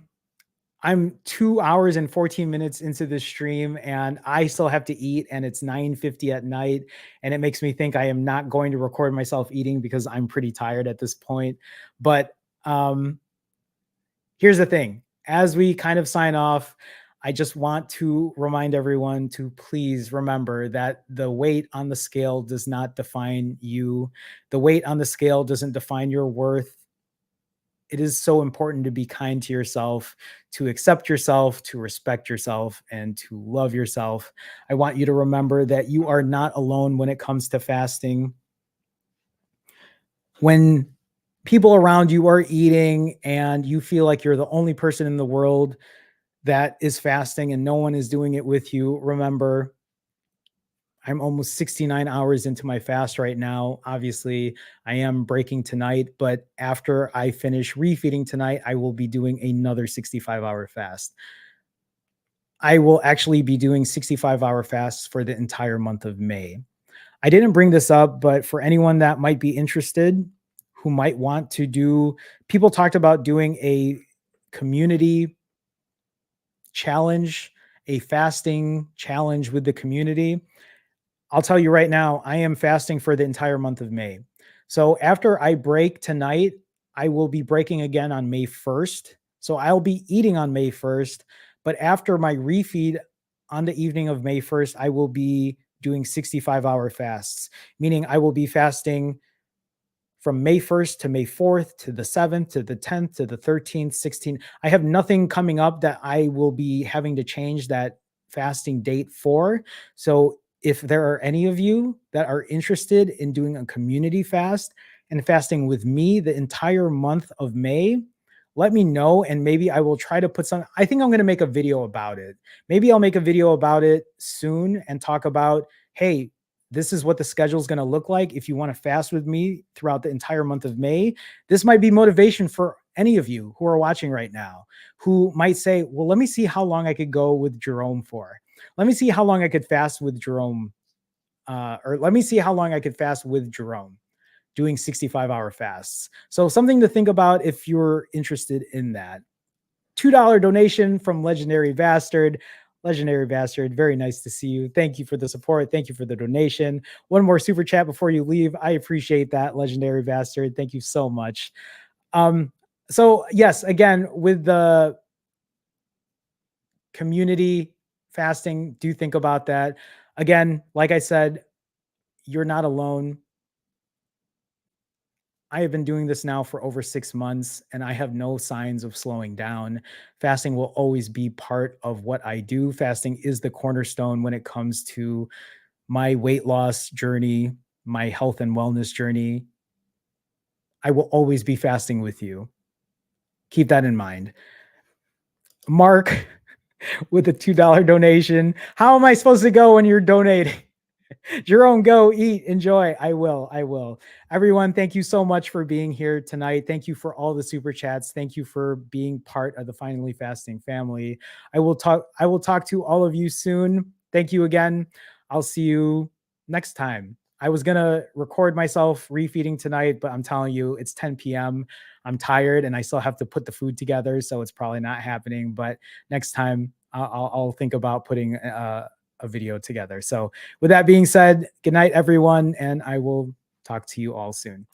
I'm 2 hours and 14 minutes into this stream and I still have to eat and it's 9:50 at night and it makes me think I am not going to record myself eating because I'm pretty tired at this point. But um here's the thing. As we kind of sign off, I just want to remind everyone to please remember that the weight on the scale does not define you. The weight on the scale doesn't define your worth. It is so important to be kind to yourself, to accept yourself, to respect yourself, and to love yourself. I want you to remember that you are not alone when it comes to fasting. When people around you are eating and you feel like you're the only person in the world that is fasting and no one is doing it with you, remember, I'm almost 69 hours into my fast right now. Obviously, I am breaking tonight, but after I finish refeeding tonight, I will be doing another 65-hour fast. I will actually be doing 65-hour fasts for the entire month of May. I didn't bring this up, but for anyone that might be interested, who might want to do, people talked about doing a community challenge, a fasting challenge with the community. I'll tell you right now, I am fasting for the entire month of May. So after I break tonight, I will be breaking again on May 1st. So I'll be eating on May 1st. But after my refeed on the evening of May 1st, I will be doing 65-hour fasts, meaning I will be fasting from May 1st to May 4th to the 7th to the 10th to the 13th, 16th. I have nothing coming up that I will be having to change that fasting date for. So if there are any of you that are interested in doing a community fast and fasting with me the entire month of May, let me know and maybe I will try to put some. I think I'm going to make a video about it. Maybe I'll make a video about it soon and talk about, hey, this is what the schedule is going to look like if you want to fast with me throughout the entire month of May. This might be motivation for any of you who are watching right now who might say, well, let me see how long I could go with Jerome for. Let me see how long I could fast with Jerome. Or let me see how long I could fast with Jerome doing 65-hour fasts. So something to think about if you're interested in that. $2 donation from Legendary Bastard. Legendary Bastard, very nice to see you. Thank you for the support. Thank you for the donation. One more super chat before you leave. I appreciate that, Legendary Bastard. Thank you so much. So yes, again, with the community fasting, do think about that. Again, like I said, you're not alone. I have been doing this now for over 6 months and I have no signs of slowing down. Fasting will always be part of what I do. Fasting is the cornerstone when it comes to my weight loss journey, my health and wellness journey. I will always be fasting with you. Keep that in mind. Mark with a $2 donation. How am I supposed to go when you're donating? Jerome, go eat, enjoy. I will. I will. Everyone, thank you so much for being here tonight. Thank you for all the super chats. Thank you for being part of the Finally Fasting family. I will talk to all of you soon. Thank you again. I'll see you next time. I was going to record myself refeeding tonight, but I'm telling you, it's 10 p.m. I'm tired and I still have to put the food together, so it's probably not happening. But next time, I'll think about putting a video together. So with that being said, good night, everyone, and I will talk to you all soon.